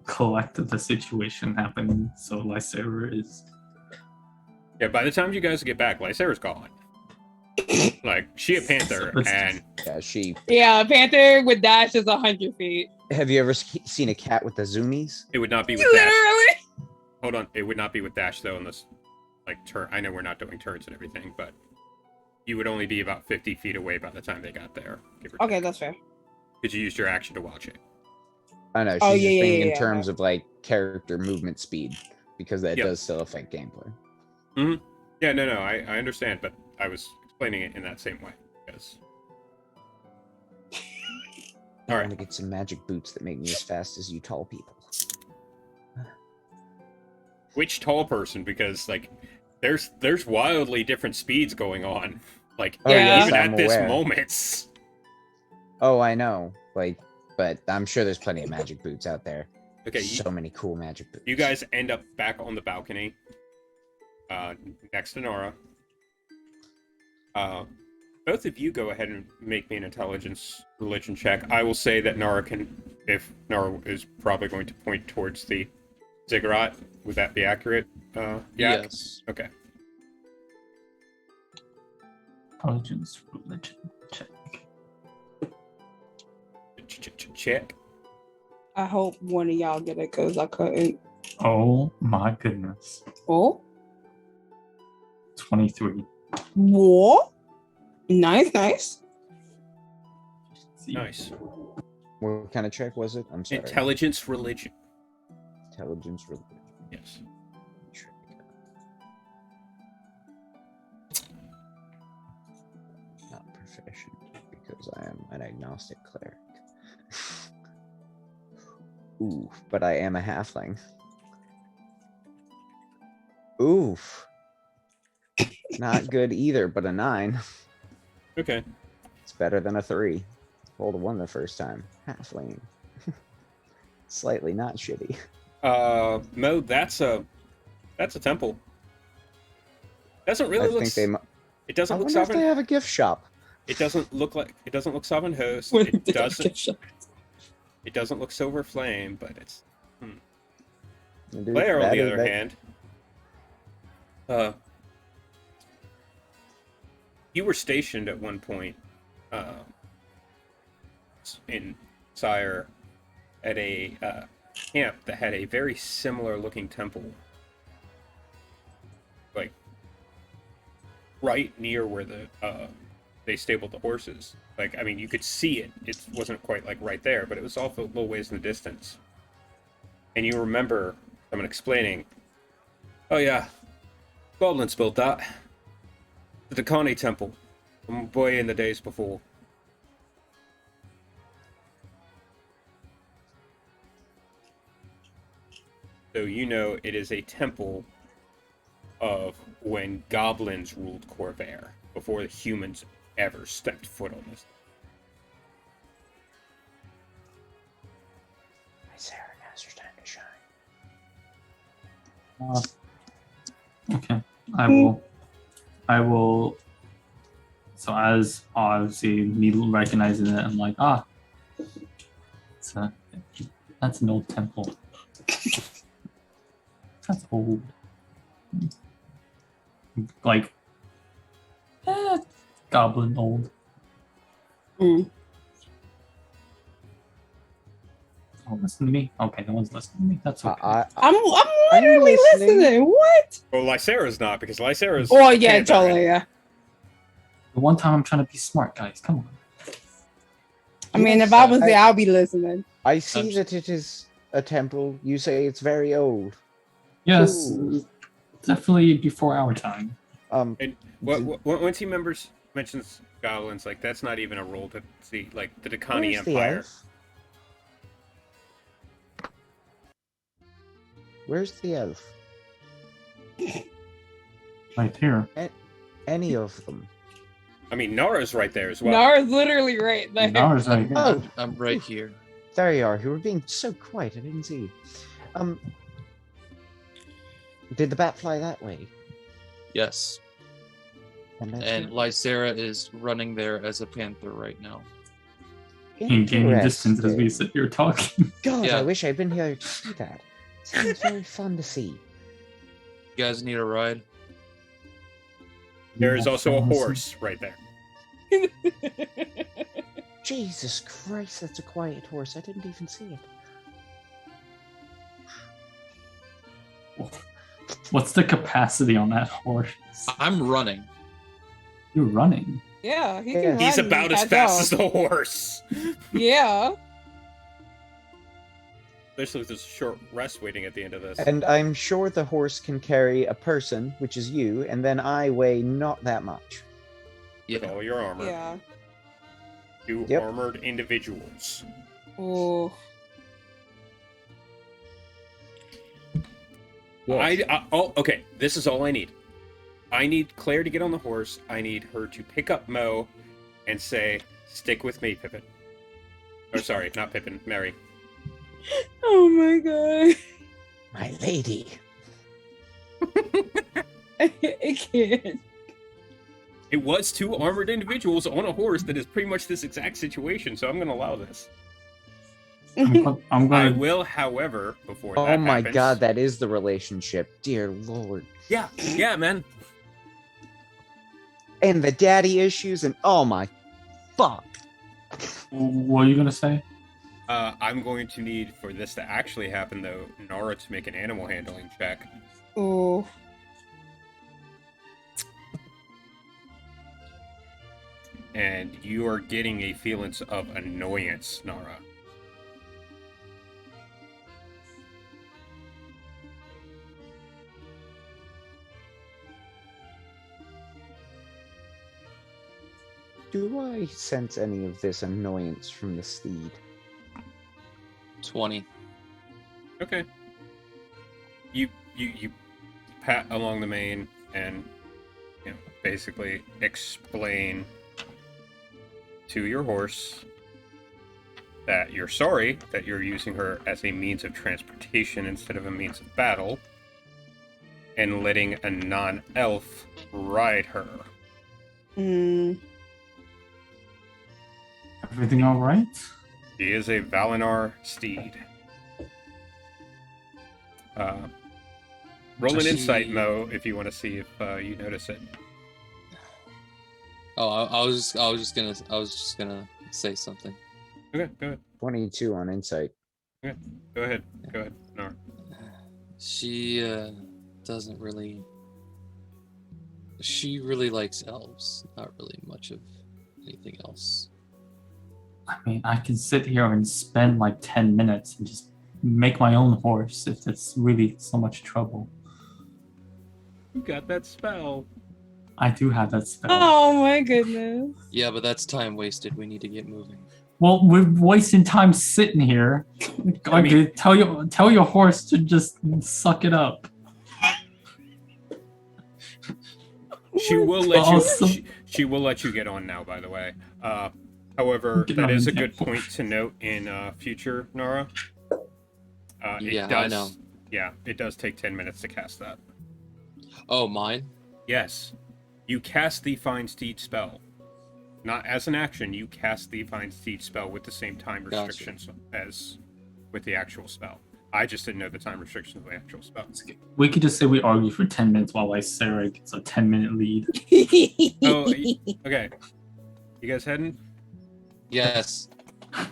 collect the situation happening. So Lysera is. Yeah, by the time you guys get back, Lysera's gone. Like, she a panther, and Yeah, she. Yeah, Panther with dash is 100 feet. Have you ever seen a cat with the zoomies? it would not be with Dash. Literally. Hold on, it would not be with Dash, though, unless, like, turn. I know we're not doing turns and everything, but you would only be about 50 feet away by the time they got there. Okay, that's fair. Because you used your action to watch it. I know. She's Oh, just yeah, yeah, thinking yeah, in yeah, terms of like character movement speed, because that Yep. does still affect gameplay. Yeah, no, I understand, but I was explaining it in that same way. Because... I All want to right. get some magic boots that make me as fast as you tall people. Which tall person? Because, like, there's wildly different speeds going on. Like, Oh, Yeah. yes, even I'm at this aware. moment. Oh, I know. Like, but I'm sure there's plenty of magic boots out there. Okay, So many cool magic boots. you guys end up back on the balcony, next to Nora. Both of you go ahead and make me an intelligence religion check. I will say that Nora can, if Nora is probably going to point towards the ziggurat. Would that be accurate? Yeah. Yes. Okay. Intelligence religion check. Check. I hope one of y'all get it because I couldn't. Oh my goodness. Oh, 23. what? Nice. See. Nice. What kind of check was it? I'm sorry. Intelligence religion. Intelligence religion. Yes. Not proficient because I am an agnostic cleric. Ooh, but I am a halfling. Oof. Not good either, but a 9. Okay. It's better than a 3. Rolled a 1 the first time. Halfling. Slightly not shitty. Mo, that's a temple. Doesn't really I look. think they. It I doesn't look wonder if they sovereign. have a gift shop. It doesn't look like. It doesn't look sovereign host. What It did I doesn't. get shot? It doesn't look silver flame, but it's. Dude, Claire, on that the is- other that- hand, you were stationed at one point, in Sire, at a camp that had a very similar looking temple, like right near where they stabled the horses. Like, I mean, you could see it. It wasn't quite like right there, but it was off a little ways in the distance. And you remember someone explaining, "Oh yeah, goblins built that. The Dakani Temple, from way in the days before." So you know it is a temple of when goblins ruled Corvair, before the humans ever stepped foot on this. Sarah, now's your time to shine. Okay. I will. So as obviously me recognizing it, I'm like, that's an old temple. That's old. Like, goblin old. Mm. Oh, listen to me. Okay, no one's listening to me. That's okay. I'm literally listening. listening. What? Well, Lysera's not, because Lysera's... Oh yeah, Panther. totally. Yeah. The one time I'm trying to be smart, guys. Come on. I mean, Yes, if I was I- there, I'll be listening. I see that it is a temple. You say it's very old. Yes, Ooh. definitely before our time. And once he mentions goblins, like, that's not even a roll to see, like, the Dakani Where's the Empire. elf? Where's the elf? Right here. Any of them? I mean, Nara's right there as well. Nara's literally right there. Ours right here. Oh, I'm right here. there you are. You were being so quiet. I didn't see you. Did the bat fly that way? Yes. And Lysera is running there as a panther right now. In gaining distance as we Interesting. sit here talking. God, Yeah. I wish I'd been here to see that. Sounds very fun to see. You guys need a ride? There is also a horse right there. Jesus Christ, that's a quiet horse. I didn't even see it. What's the capacity on that horse? I'm running. You're running. Yeah, he Yeah. can He's run, about as catch fast up. as the horse. Yeah. Especially with this short rest waiting at the end of this. And I'm sure the horse can carry a person, which is you, and then I weigh not that much. With Yeah. all your armor. Yeah. Two Yep. armored individuals. Ooh. Yes. Okay, this is all I need. I need Claire to get on the horse. I need her to pick up Mo and say, "Stick with me, Pippin." Or sorry, not Pippin, Mary. Oh my god. My lady. I can't. It was two armored individuals on a horse that is pretty much this exact situation, so I'm going to allow this. I'm I going. will, however, before Oh that my happens, god, that is the relationship. Dear Lord. Yeah, man. And the daddy issues and oh my fuck. What are you gonna say? I'm going to need, for this to actually happen, though, Nara to make an animal handling check. Ooh. And you are getting a feelings of annoyance, Nara. Do I sense any of this annoyance from the steed? 20. Okay. You pat along the mane and basically explain to your horse that you're sorry that you're using her as a means of transportation instead of a means of battle, and letting a non-elf ride her. Mm. Everything all right? She is a Valinar steed. Roll an Does insight, she- Mo, if you want to see if you notice it. Oh, I was just gonna say something. Okay, go ahead. 22 on insight. Go ahead. Go ahead, Nara. She doesn't really. She really likes elves, not really much of anything else. I mean, I can sit here and spend like 10 minutes and just make my own horse if it's really so much trouble. You got that spell. I do have that spell. Oh my goodness. Yeah, but that's time wasted. We need to get moving. Well, we're wasting time sitting here. I mean- Tell your horse to just suck it up. She will let you. Also- She will let you get on now. By the way. However, Get that on is a in. good point to note in future, Nara. Yeah, It I does, know. Yeah, it does take 10 minutes to cast that. Oh, mine? Yes, you cast the Find Steed spell. Not as an action, you cast the Find Steed spell with the same time Gotcha. restrictions as with the actual spell. I just didn't know the time restrictions of the actual spell. We could just say we argue for 10 minutes while Sarah gets a 10-minute lead. Oh, okay. You guys heading? Yes.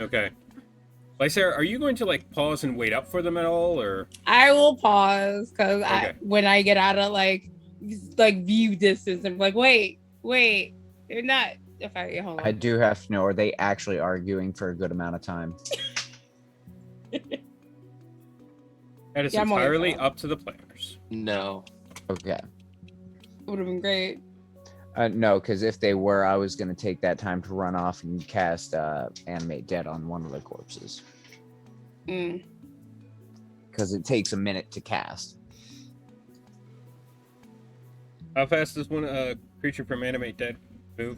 Okay. Lysera, are you going to pause and wait up for them at all, or? I will pause because Okay. when I get out of like view distance, I'm like, wait, they're not. Okay, hold on. I do have to know, are they actually arguing for a good amount of time? That is Yeah, I'm on your entirely phone. up to the players. No. Okay. Would have been great. No, because if they were, I was going to take that time to run off and cast Animate Dead on one of the corpses. Mm. Because it takes a minute to cast. How fast does one creature from Animate Dead move?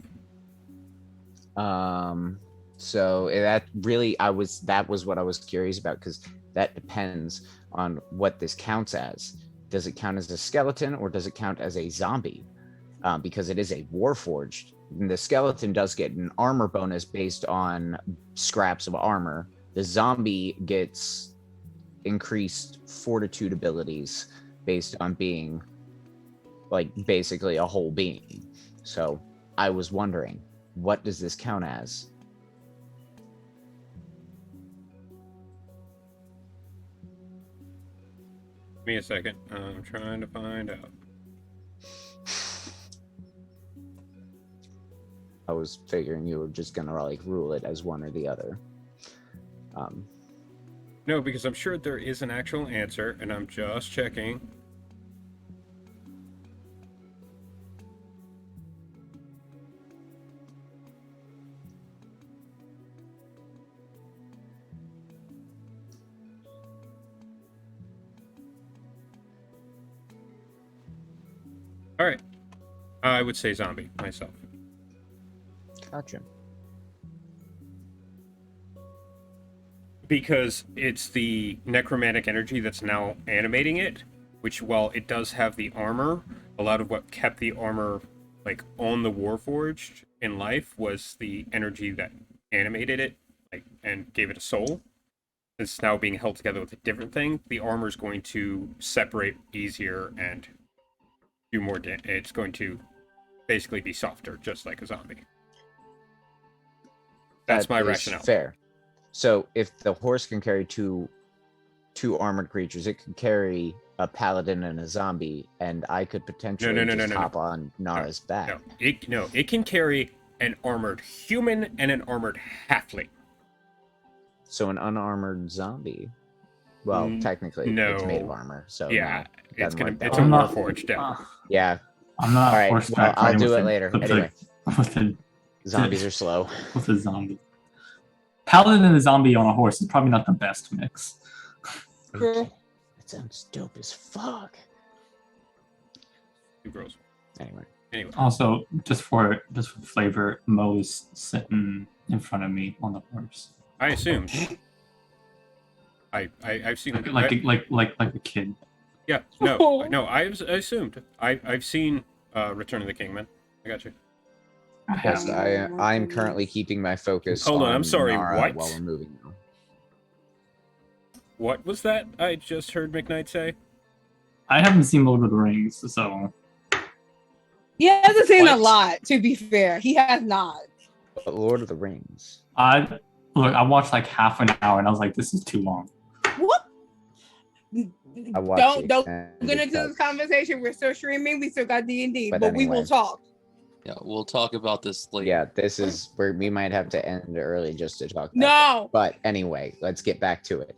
So that really, that was what I was curious about, because that depends on what this counts as. Does it count as a skeleton or does it count as a zombie? because it is a Warforged. And the skeleton does get an armor bonus based on scraps of armor. The zombie gets increased fortitude abilities based on being like basically a whole being. So I was wondering, what does this count as? Give me a second. I'm trying to find out. I was figuring you were just gonna like rule it as one or the other. No, because I'm sure there is an actual answer, and I'm just checking. All right. I would say zombie myself. Gotcha. Because it's the necromantic energy that's now animating it, which while it does have the armor, a lot of what kept the armor like on the Warforged in life was the energy that animated it, like, and gave it a soul. It's now being held together with a different thing. The armor is going to separate easier and do more damage. It's going to basically be softer, just like a zombie. That's That my is rationale. Fair. So if the horse can carry two armored creatures, it could carry a paladin and a zombie, and I could potentially just hop on Nara's back. It can carry an armored human and an armored halfling. So an unarmored zombie. Well, technically, it's made of no. armor. So Yeah, no, it's doesn't gonna work that it's way. a I'm not- Warforged. Yeah. Yeah. I'm not All right, horseback well, I'll riding do with it a- later. with a- Anyway. with a Zombies are slow. with a zombie. Paladin and a zombie on a horse is probably not the best mix. True. Okay. That sounds dope as fuck. Too gross. Anyway. Also, just for flavor, Mo's sitting in front of me on the horse, I assumed. I've seen like a kid. yeah no I assumed I've seen Return of the King, man. I got you. Yes, I'm currently keeping my focus Hold on, I'm on sorry, Nara what? while we're moving now. What was that I just heard McKnight say? I haven't seen Lord of the Rings, so He hasn't seen a What? lot, to be fair. He has not. But Lord of the Rings. I watched like half an hour and I was like, this is too long. What? I watched Don't the get into this cuts. conversation. We're still streaming. We still got D&D, But but we will anyway. talk. Yeah, we'll talk about this later. Yeah, this is where we might have to end early just to talk about No. it. But anyway, let's get back to it.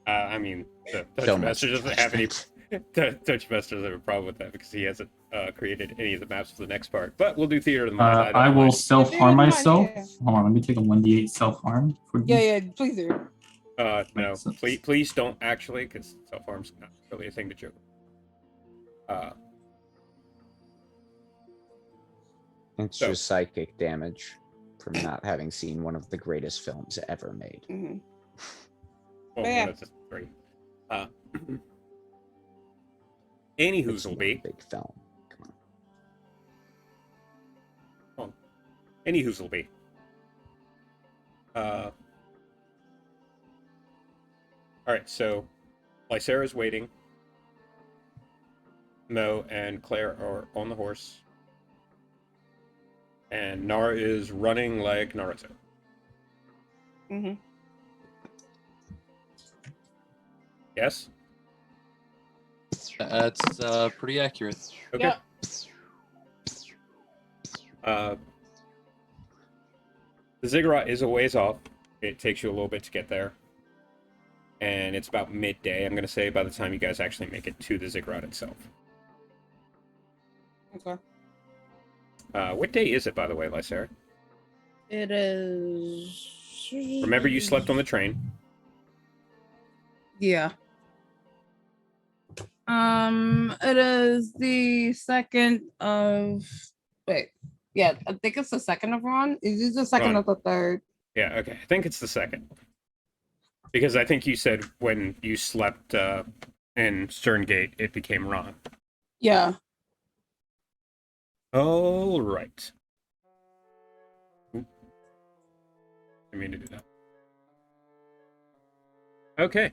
I mean, the So Dungeon much Master doesn't have any. judgment. Dungeon Master doesn't have a problem with that because he hasn't created any of the maps for the next part. But we'll do Theater of the Mind. I will self harm Yeah, myself. yeah. Hold on, let me take a 1d8 self harm. Yeah, please do. No, please don't actually, because self harm's not really a thing to joke. It's So- just psychic damage from not having seen one of the greatest films ever made. Mhm. Well, Yeah. one of the three. Anywho's It's will not be. a big film. Come on. Anywho's will be. Alright, so Lysera's waiting. Mo and Claire are on the horse. And Nara is running like Naruto. Mm-hmm. Yes? That's pretty accurate. Okay. Yep. The ziggurat is a ways off. It takes you a little bit to get there. And it's about midday, I'm going to say, by the time you guys actually make it to the ziggurat itself. Okay. What day is it, by the way, Lysera? It is. Remember you slept on the train. Yeah. It is the 2nd of. Wait. Yeah, I think it's the 2nd of Ron. Is this the 2nd Ron. of the 3rd? Yeah, okay. I think it's the 2nd. Because I think you said when you slept in Sterngate, it became Ron. Yeah. All right. Oop. I mean to do that. Okay.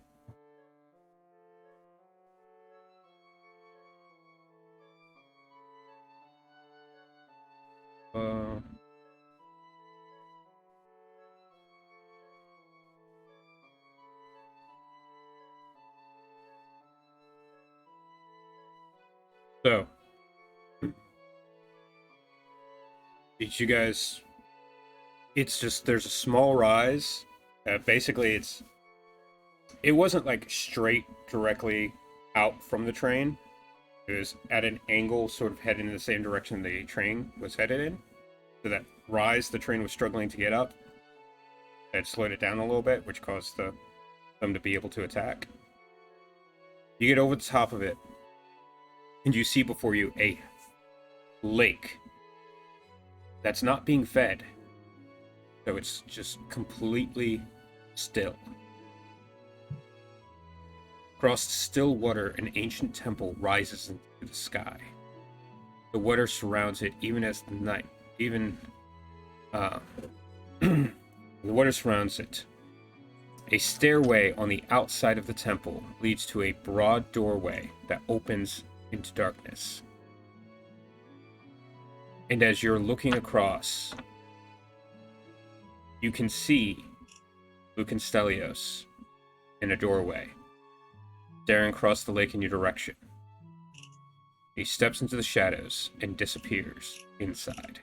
Uh, so, did you guys? It's just there's a small rise. Basically, it wasn't like straight directly out from the train. It was at an angle, sort of heading in the same direction the train was headed in. So that rise the train was struggling to get up. That slowed it down a little bit, which caused them to be able to attack. You get over the top of it, and you see before you a lake that's not being fed. So it's just completely still. Across still water, an ancient temple rises into the sky. The water surrounds it even as the night, the water surrounds it. A stairway on the outside of the temple leads to a broad doorway that opens into darkness. And as you're looking across, you can see Lucan Stelios in a doorway, staring across the lake in your direction. He steps into the shadows and disappears inside.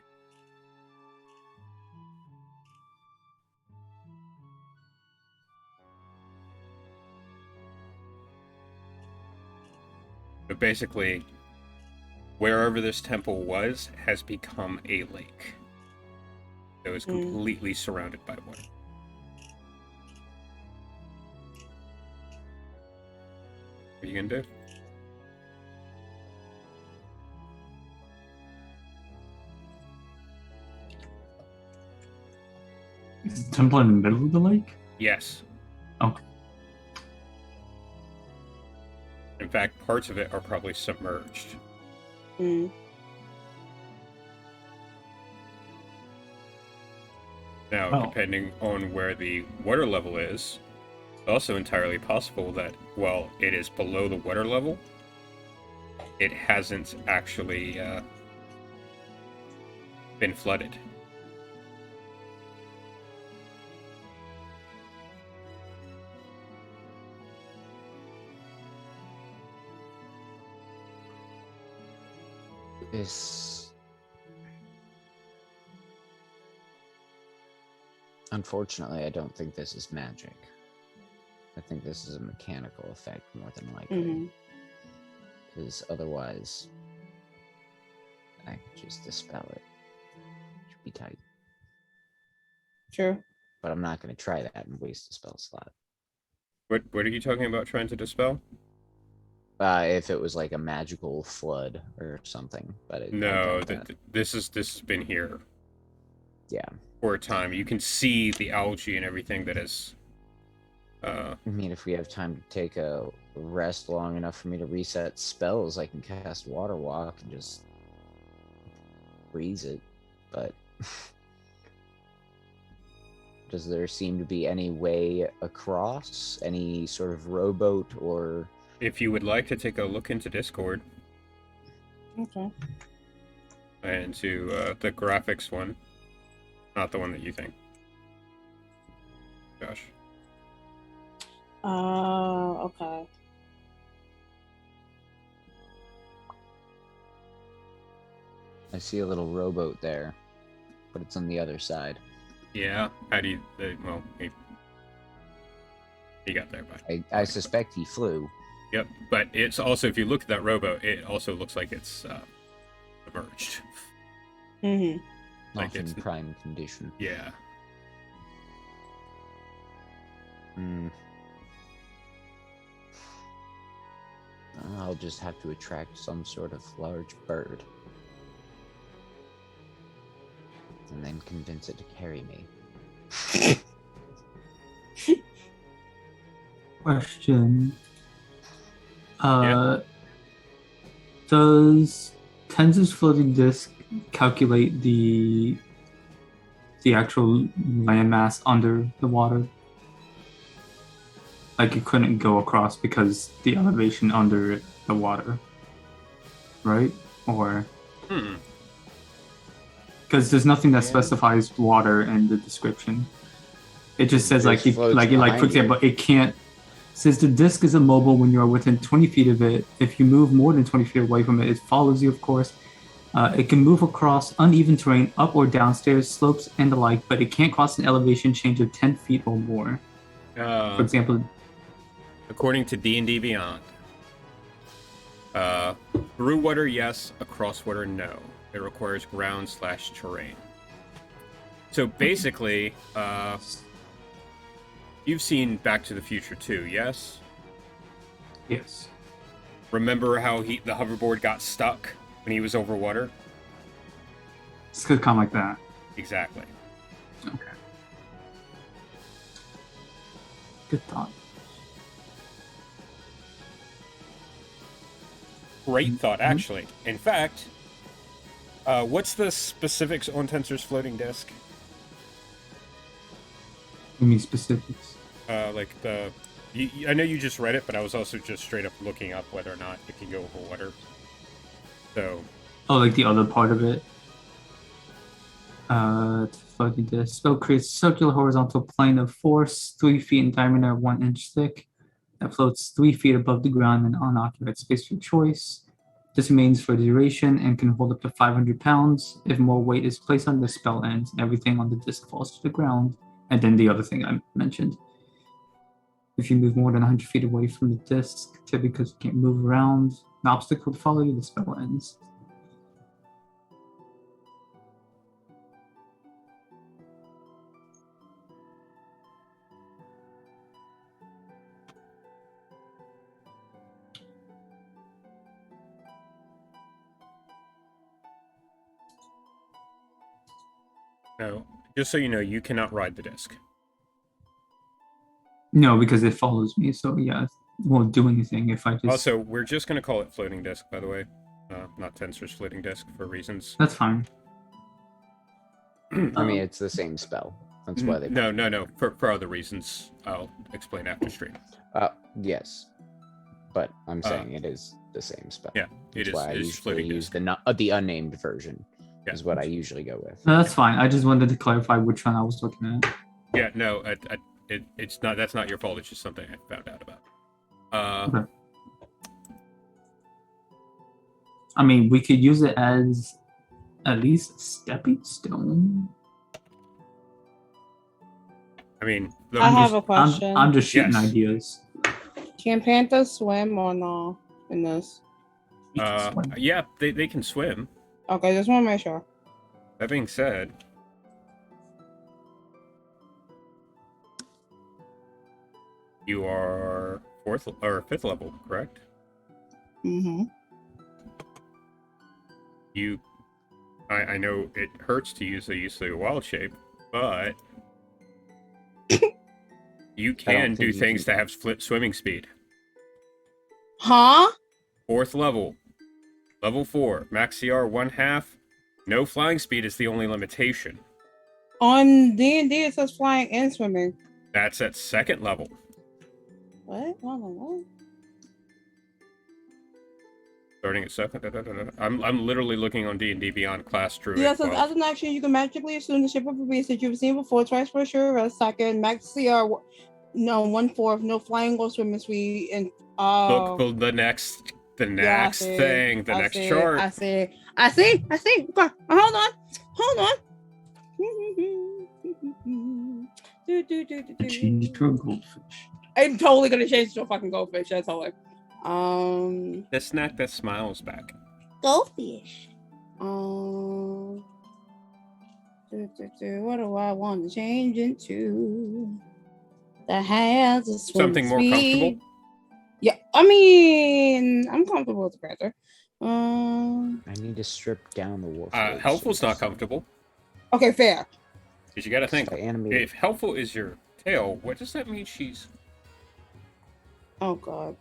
But basically, wherever this temple was has become a lake. It was completely surrounded by water. What are you gonna do? Is the temple in the middle of the lake? Yes. Okay. In fact, parts of it are probably submerged. Mm. Now, Oh. depending on where the water level is, it's also entirely possible that while it is below the water level, it hasn't actually been flooded. This, unfortunately, I don't think this is magic. I think this is a mechanical effect more than likely. Mm-hmm. Because otherwise, I could just dispel it. Should be tight. True. But I'm not going to try that and waste a spell slot. What are you talking about trying to dispel? If it was like a magical flood or something, but I No, doubt that. this has been here Yeah, for a time. You can see the algae and everything that is. I mean, if we have time to take a rest long enough for me to reset spells, I can cast Water Walk and just freeze it. But does there seem to be any way across? Any sort of rowboat or? If you would like to take a look into Discord Okay. and to the graphics one, not the one that you think. Gosh. Okay. I see a little rowboat there, but it's on the other side. Yeah. How do you? Well, he got there, but I suspect he flew. yep. But it's also, if you look at that rowboat, it also looks like it's submerged. Mm-hmm. Like Not in it's- prime condition. Yeah. I'll just have to attract some sort of large bird. And then convince it to carry me. Question. Yeah. Does Tensor's floating disk calculate the actual landmass under the water? Like it couldn't go across because the elevation under the water, right? Or because there's nothing that Yeah. specifies water in the description. It just says Just floats for behind example, you. it can't. Says the disc is immobile when you are within 20 feet of it. If you move more than 20 feet away from it, it follows you, of course. It can move across uneven terrain, up or downstairs, slopes, and the like, but it can't cross an elevation change of 10 feet or more. For example, According to D&D Beyond, through water, yes. Across water, no. It requires ground/terrain. So basically, you've seen Back to the Future 2, yes? yes. Remember how the hoverboard got stuck when he was over water? It's kind of like that. Exactly. Okay. Good thought. Great thought, actually. In fact, what's the specifics on Tensor's floating disk? You mean specifics? Like the... I know you just read it, but I was also just straight up looking up whether or not it can go over water. So... Oh, like the other part of it? Floating disk. Spell creates a circular horizontal plane of force, 3 feet in diameter, 1 inch thick, that floats 3 feet above the ground in unoccupied space of your choice. This remains for duration and can hold up to 500 pounds. If more weight is placed on the spell ends, everything on the disc falls to the ground. And then the other thing I mentioned. If you move more than 100 feet away from the disc, typically because you can't move around, an obstacle will follow you, the spell ends. No, just so you know, you cannot ride the disc. No, because it follows me, so yeah, it won't do anything if I just... Also, we're just going to call it floating disk, by the way. Not Tensor's floating disk for reasons. That's fine. I mean, it's the same spell. That's why they. No. For other reasons, I'll explain after stream. Yes, but I'm saying it is the same spell. Yeah, That's it why I is usually floating use disk. the unnamed version. Yeah. Is what I usually go with. No, that's fine. I just wanted to clarify which one I was looking at. Yeah, no, it's not. That's not your fault. It's just something I found out about. Okay. I mean, we could use it as at least a stepping stone. I mean, I have a question. I'm just shooting Yes. ideas. Can panthers swim or no in this? yeah, they can swim. Okay, just want to make sure. That being said, you are 4th or 5th level, correct? Mm-hmm. I know it hurts to use the wild shape, but you can do things to have swimming speed. Huh? 4th level, level 4, max CR 1/2. No flying speed is the only limitation. On D&D it says flying and swimming. That's at 2nd level. What? Hold on, what? Starting at 2nd. I'm literally looking on D&D Beyond class druid. Yeah, it says as an action, you can magically assume the shape of a beast that you've seen before, twice for sure, a second, max CR, no, 1/4, no flying or swimming speed, and Look for the next thing, the next chart. I see. Okay, hold on. Change it to a goldfish. I'm totally gonna change it to a fucking goldfish. That's all. The snack that smiles back. Goldfish. What do I want to change into? That has a Something more comfortable. Yeah, I mean, I'm comfortable with the panther. I need to strip down the wolf. Helpful's not comfortable. Okay, fair. Because you got to think, Animated. if helpful is your tail, what does that mean she's... Oh god.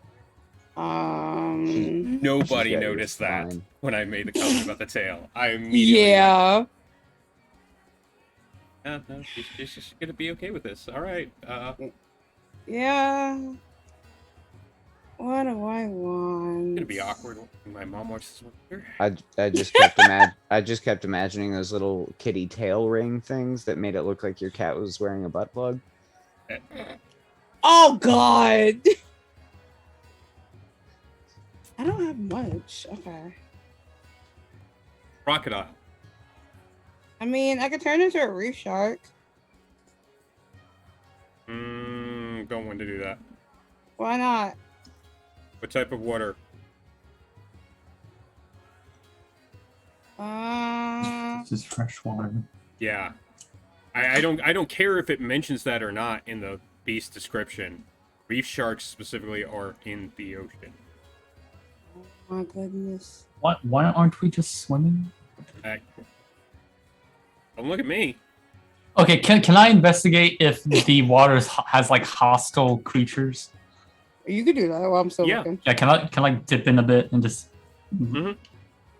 Nobody Yeah, you're noticed that fine. when I made the comment about the tail. I immediately went, Yeah. no, she's just gonna be okay with this. All right. Yeah. What do I want? It's gonna be awkward when my mom watches this one later. I just kept imagining those little kitty tail ring things that made it look like your cat was wearing a butt plug. Oh God. I don't have much. Okay. Crocodile. I mean, I could turn into a reef shark. Don't want to do that. Why not? What type of water? This is fresh water. Yeah. I don't care if it mentions that or not in the beast description. Reef sharks specifically are in the ocean. Oh my goodness. What? Why aren't we just swimming? Don't look at me. Okay, can I investigate if the water has like hostile creatures? You could do that while I'm still Yeah. looking. Yeah, can I dip in a bit and just Mhm.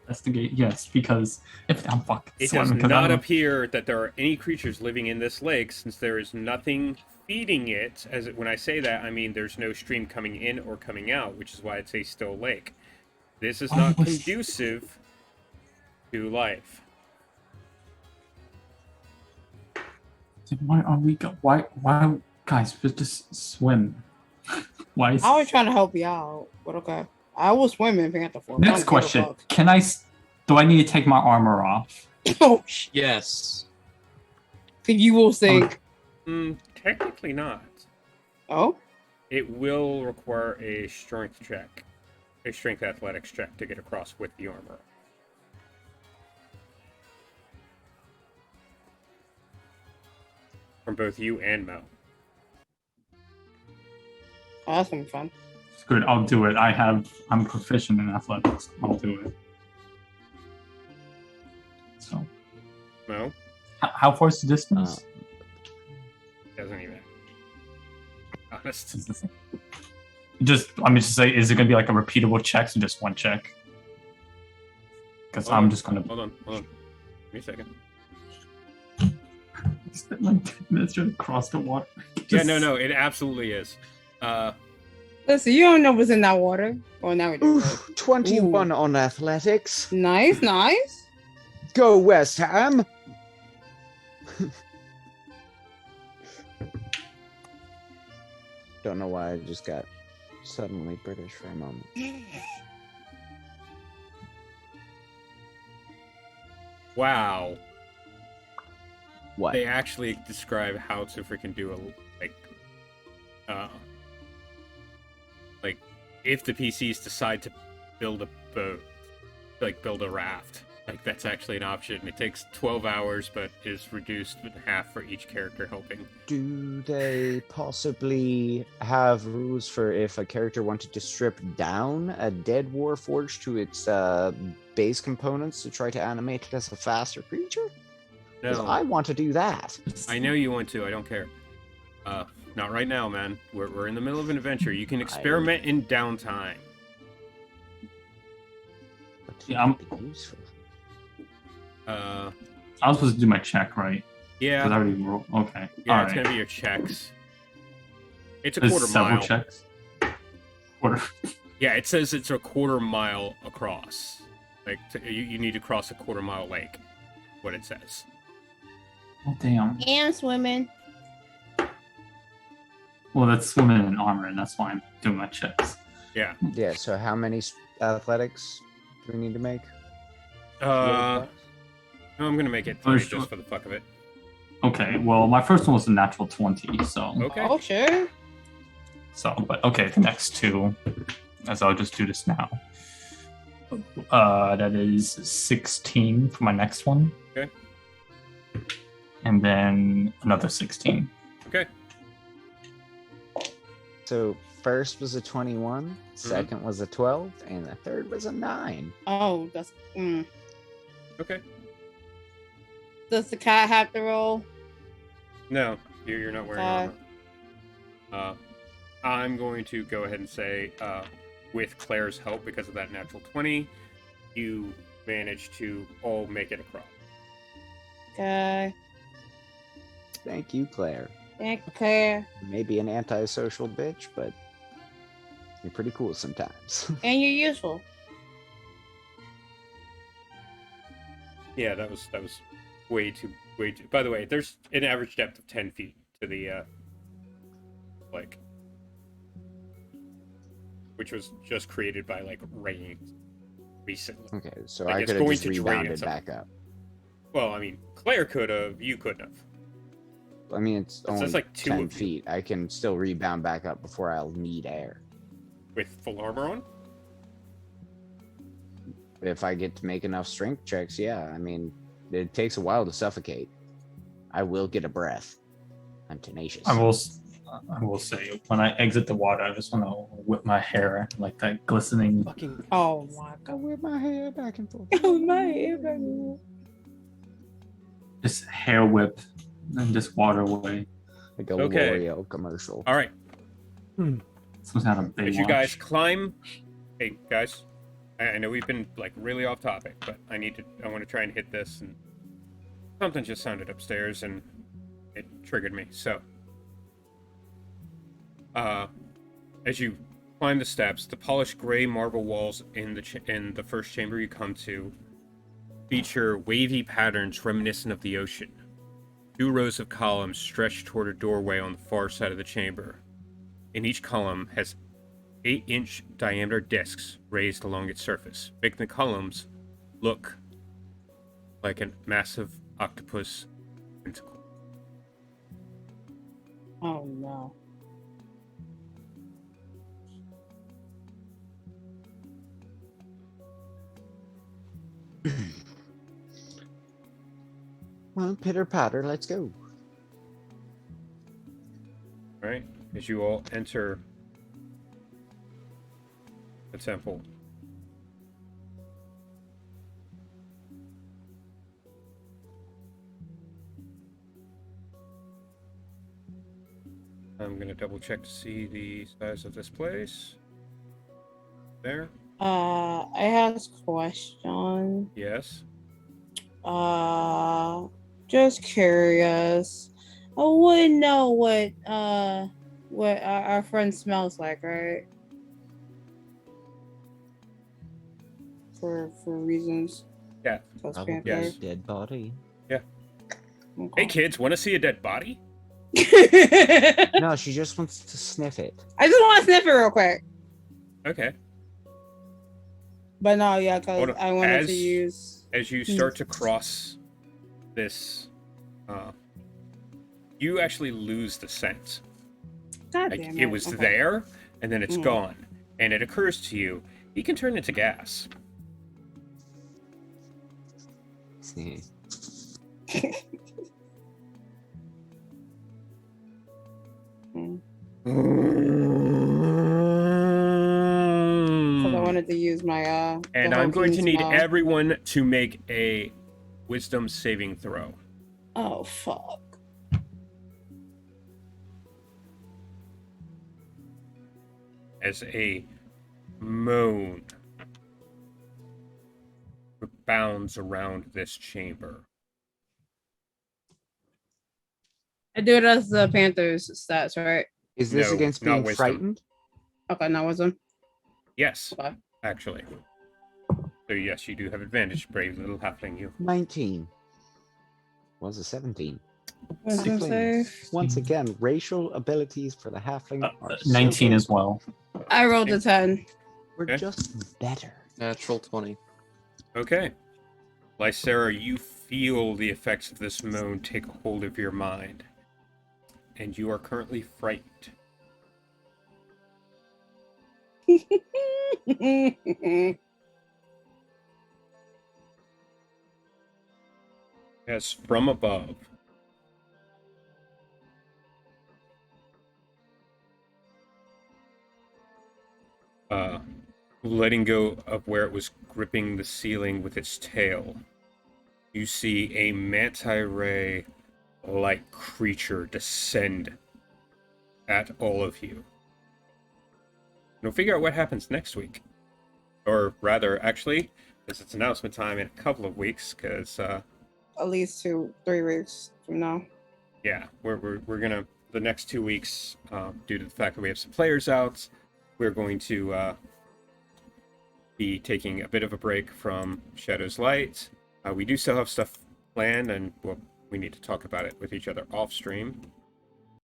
investigate? Yes, because if I'm fucking It does swimming, 'cause I not don't know. appear that there are any creatures living in this lake, since there is nothing feeding it. When I say that, I mean there's no stream coming in or coming out, which is why it's a still lake. This is not conducive to life. Then why are we why guys just swim? Why is I was trying to help you out, but okay. I will swim if you have to fall. next question? Can do I need to take my armor off? Oh, Yes. you will sink. Technically not. Oh, It will require a strength check, a strength athletics check to get across with the armor. From both you and Mel. oh, that's gonna be fun. It's good. I'll do it. I'm proficient in athletics. I'll do it. So, No, how far is the distance? doesn't even. Honest. Just let me just say, is it gonna be like a repeatable check or just one check? Because I'm just gonna. Hold on. Give me a second. Like minutes to cross the water. Yeah, no, it absolutely is. Listen, you don't know what's in that water. Oh, now we do. Oof, 21 on athletics. Nice, nice. Go West Ham. Don't know why I just got suddenly British for a moment. Wow. What? They actually describe how to freaking do like if the PCs decide to build a boat, like build a raft, like that's actually an option. It takes 12 hours, but is reduced in half for each character helping. Do they possibly have rules for if a character wanted to strip down a dead Warforged to its base components to try to animate it as a faster creature? Because No, I want to do that. I know you want to. I don't care. Not right now, man. We're in the middle of an adventure. You can experiment in downtime. But Yeah, I'm- it'd be useful. I was supposed to do my check, right? Yeah, Because I already rolled. Okay. yeah, All it's right. gonna be your checks. It's a There's quarter several mile. checks. Quarter. Yeah, it says it's a quarter mile across. Like you need to cross a quarter mile lake. What it says. Oh damn. And swimming. Well, that's swimming in armor, and that's why I'm doing my checks. Yeah. Yeah, so how many athletics do we need to make? No, I'm gonna make it Oh, 3 sure. just for the fuck of it. Okay. Well, my first one was a natural 20, so Okay. Oh, sure. but okay, the next two, as I'll just do this now. That is 16 for my next one. Okay. And then another 16. Okay. So first was a 21, second was a 12, and the third was a 9. Oh, that's. Okay. Does the cat have to roll? No, you're not wearing armor. I'm going to go ahead and say with Claire's help, because of that natural 20, you manage to all make it across. Okay. Thank you, Claire. Okay. Maybe an antisocial bitch, but you're pretty cool sometimes. And you're useful. Yeah, that was way too. By the way, there's an average depth of 10 feet to the like, which was just created by like rain recently. Okay, so Like, I it's could have going just to drain rebounded itself. back up. Well, I mean, Claire could have, you couldn't have. I mean, it's That's only like 2 10 of you. feet. I can still rebound back up before I'll need air. With full armor on? If I get to make enough strength checks, yeah. I mean, it takes a while to suffocate. I will get a breath. I'm tenacious. I will say, when I exit the water, I just want to whip my hair like that glistening. Fucking. Oh my I god. whip my hair back and forth. Oh my hair. Just hair whip and just water away. Like a Okay. L'Oreal commercial. All right. Some kind of As you guys Baywatch. climb, hey guys, I know we've been like really off topic, but I want to try and hit this, and something just sounded upstairs and it triggered me. So, as you climb the steps, the polished gray marble walls in the first chamber you come to feature wavy patterns reminiscent of the ocean. 2 rows of columns stretch toward a doorway on the far side of the chamber. And each column has 8-inch diameter discs raised along its surface, making the columns look like a massive octopus tentacle. Oh no. Well, pitter patter, let's go. Right? As you all enter the temple. I'm going to double check to see the size of this place. There. I have a question. Yes. Just curious. I wouldn't know what our friend smells like, right? For reasons. Yeah. Plus Probably Panther. Yes. a dead body. Hey Okay. kids, want to see a dead body? No, she just wants to sniff it. I just want to sniff it real quick. Okay. But no, yeah, because Hold on. I wanted to As- use. As you start to cross this, you actually lose the scent. God Like, damn it was Okay. there, and then it's Mm. gone. And it occurs to you, he can turn into gas. Mm. Because I wanted to use my And the I'm going to Hawkins need smell. everyone to make a wisdom saving throw. Oh fuck. As a moan bounds around this chamber. I do it as the Panthers stats, right? Is this No, against not being wisdom. frightened? Okay, now was them. Yes, Okay. actually. So yes, you do have advantage, brave little halfling you. 19. Was a 17. Wisdom Halfling. save. Once again, racial abilities for the halfling are 19 so as well. I rolled a 10. We're Okay. just better. Natural 20. Okay. Lysera, you feel the effects of this moan take a hold of your mind. And you are currently frightened. As from above, letting go of where it was gripping the ceiling with its tail, you see a manta ray like creature descend at all of you. we'll figure out what happens next week. Or rather, actually, because it's announcement time in a couple of weeks, because At least 2-3 weeks from now. yeah, we're gonna the next 2 weeks, due to the fact that we have some players out, we're going to be taking a bit of a break from Shadow's Light. We do still have stuff planned, and well, we need to talk about it with each other off stream.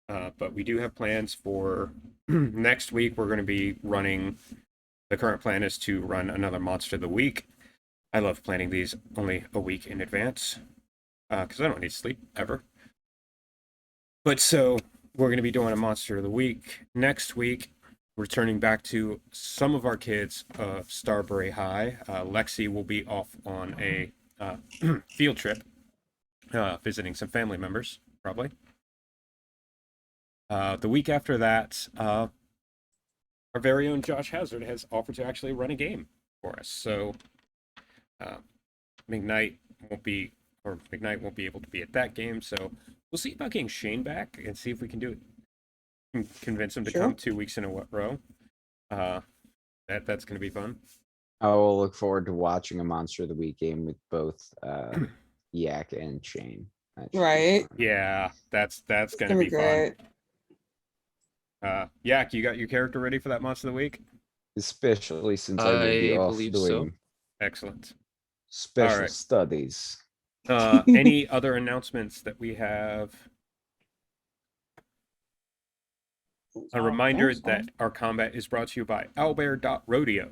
But we do have plans for next week. We're going to be running. The current plan is to run another Monster of the Week. I love planning these only a week in advance because I don't need sleep ever. But so we're going to be doing a Monster of the Week next week. Returning back to some of our kids of Starbury High. Lexi will be off on a field trip, visiting some family members, probably. The week after that, our very own Josh Hazard has offered to actually run a game for us. So McKnight won't be able to be at that game. So we'll see about getting Shane back and see if we can do it. Convince him to Sure. come 2 weeks in a row. That's going to be fun. I will look forward to watching a Monster of the Week game with both Yak and Shane. That should be Right. fun. Yeah, that's It's going to gonna be great. fun. Yak, you got your character ready for that Monster of the Week? Especially since I will be I off believe so. doing Excellent. special Alright. studies. Any other announcements that we have? A reminder that our combat is brought to you by Owlbear.rodeo,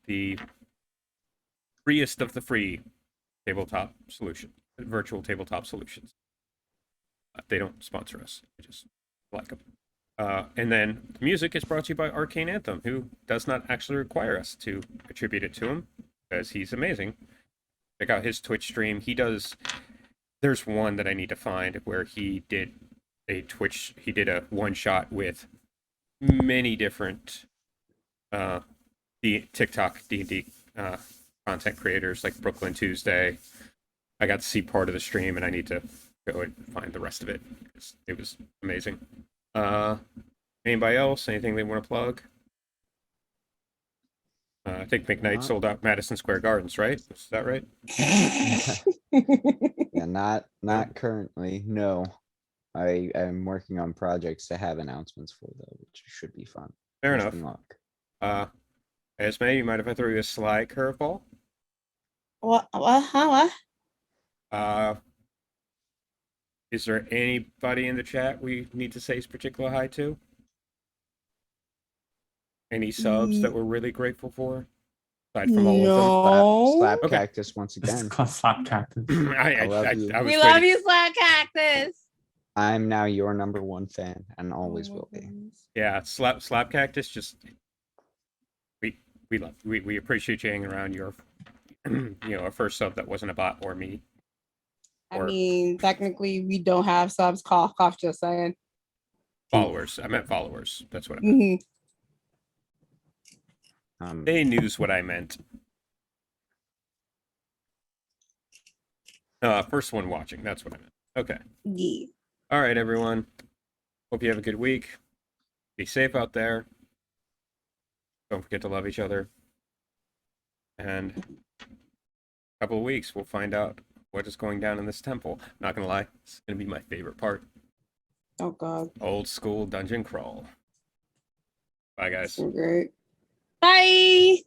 the freest of the free tabletop solution, virtual tabletop solutions. They don't sponsor us. I just like them. And then the music is brought to you by Arcane Anthem, who does not actually require us to attribute it to him because he's amazing. Check out his Twitch stream. There's one that I need to find where he did a one shot with many different the TikTok D&D content creators like Brooklyn Tuesday. I got to see part of the stream and I need to go and find the rest of it because it was amazing. Anybody else? Anything they want to plug? I think McKnight sold out Madison Square Gardens, right? Is that right? Yeah, not currently. No. I am working on projects to have announcements for though, which should be fun. Fair Wish enough. me luck. Esme, you mind if I throw you a sly curveball? What? Huh? What? Is there anybody in the chat we need to say particular hi to? Any subs that we're really grateful for? Aside from all of No. Slap Okay. Cactus once This is again. called Slap Cactus. them? I love you. I was We love waiting. you, Slap Cactus. I'm now your #1 fan and always will be. Yeah, slap cactus. Just we appreciate you hanging around. Your a first sub that wasn't a bot or me. I Or- mean, technically, we don't have subs. Cough, cough. Just saying. Followers. I meant followers. That's what I meant. Mhm. They knew what I meant. First one watching. That's what I meant. Okay. Yeah. All right, everyone. Hope you have a good week. Be safe out there. Don't forget to love each other. And a couple of weeks, we'll find out what is going down in this temple. Not gonna lie, it's gonna be my favorite part. Oh God. Old school dungeon crawl. Bye, guys. So great. Bye.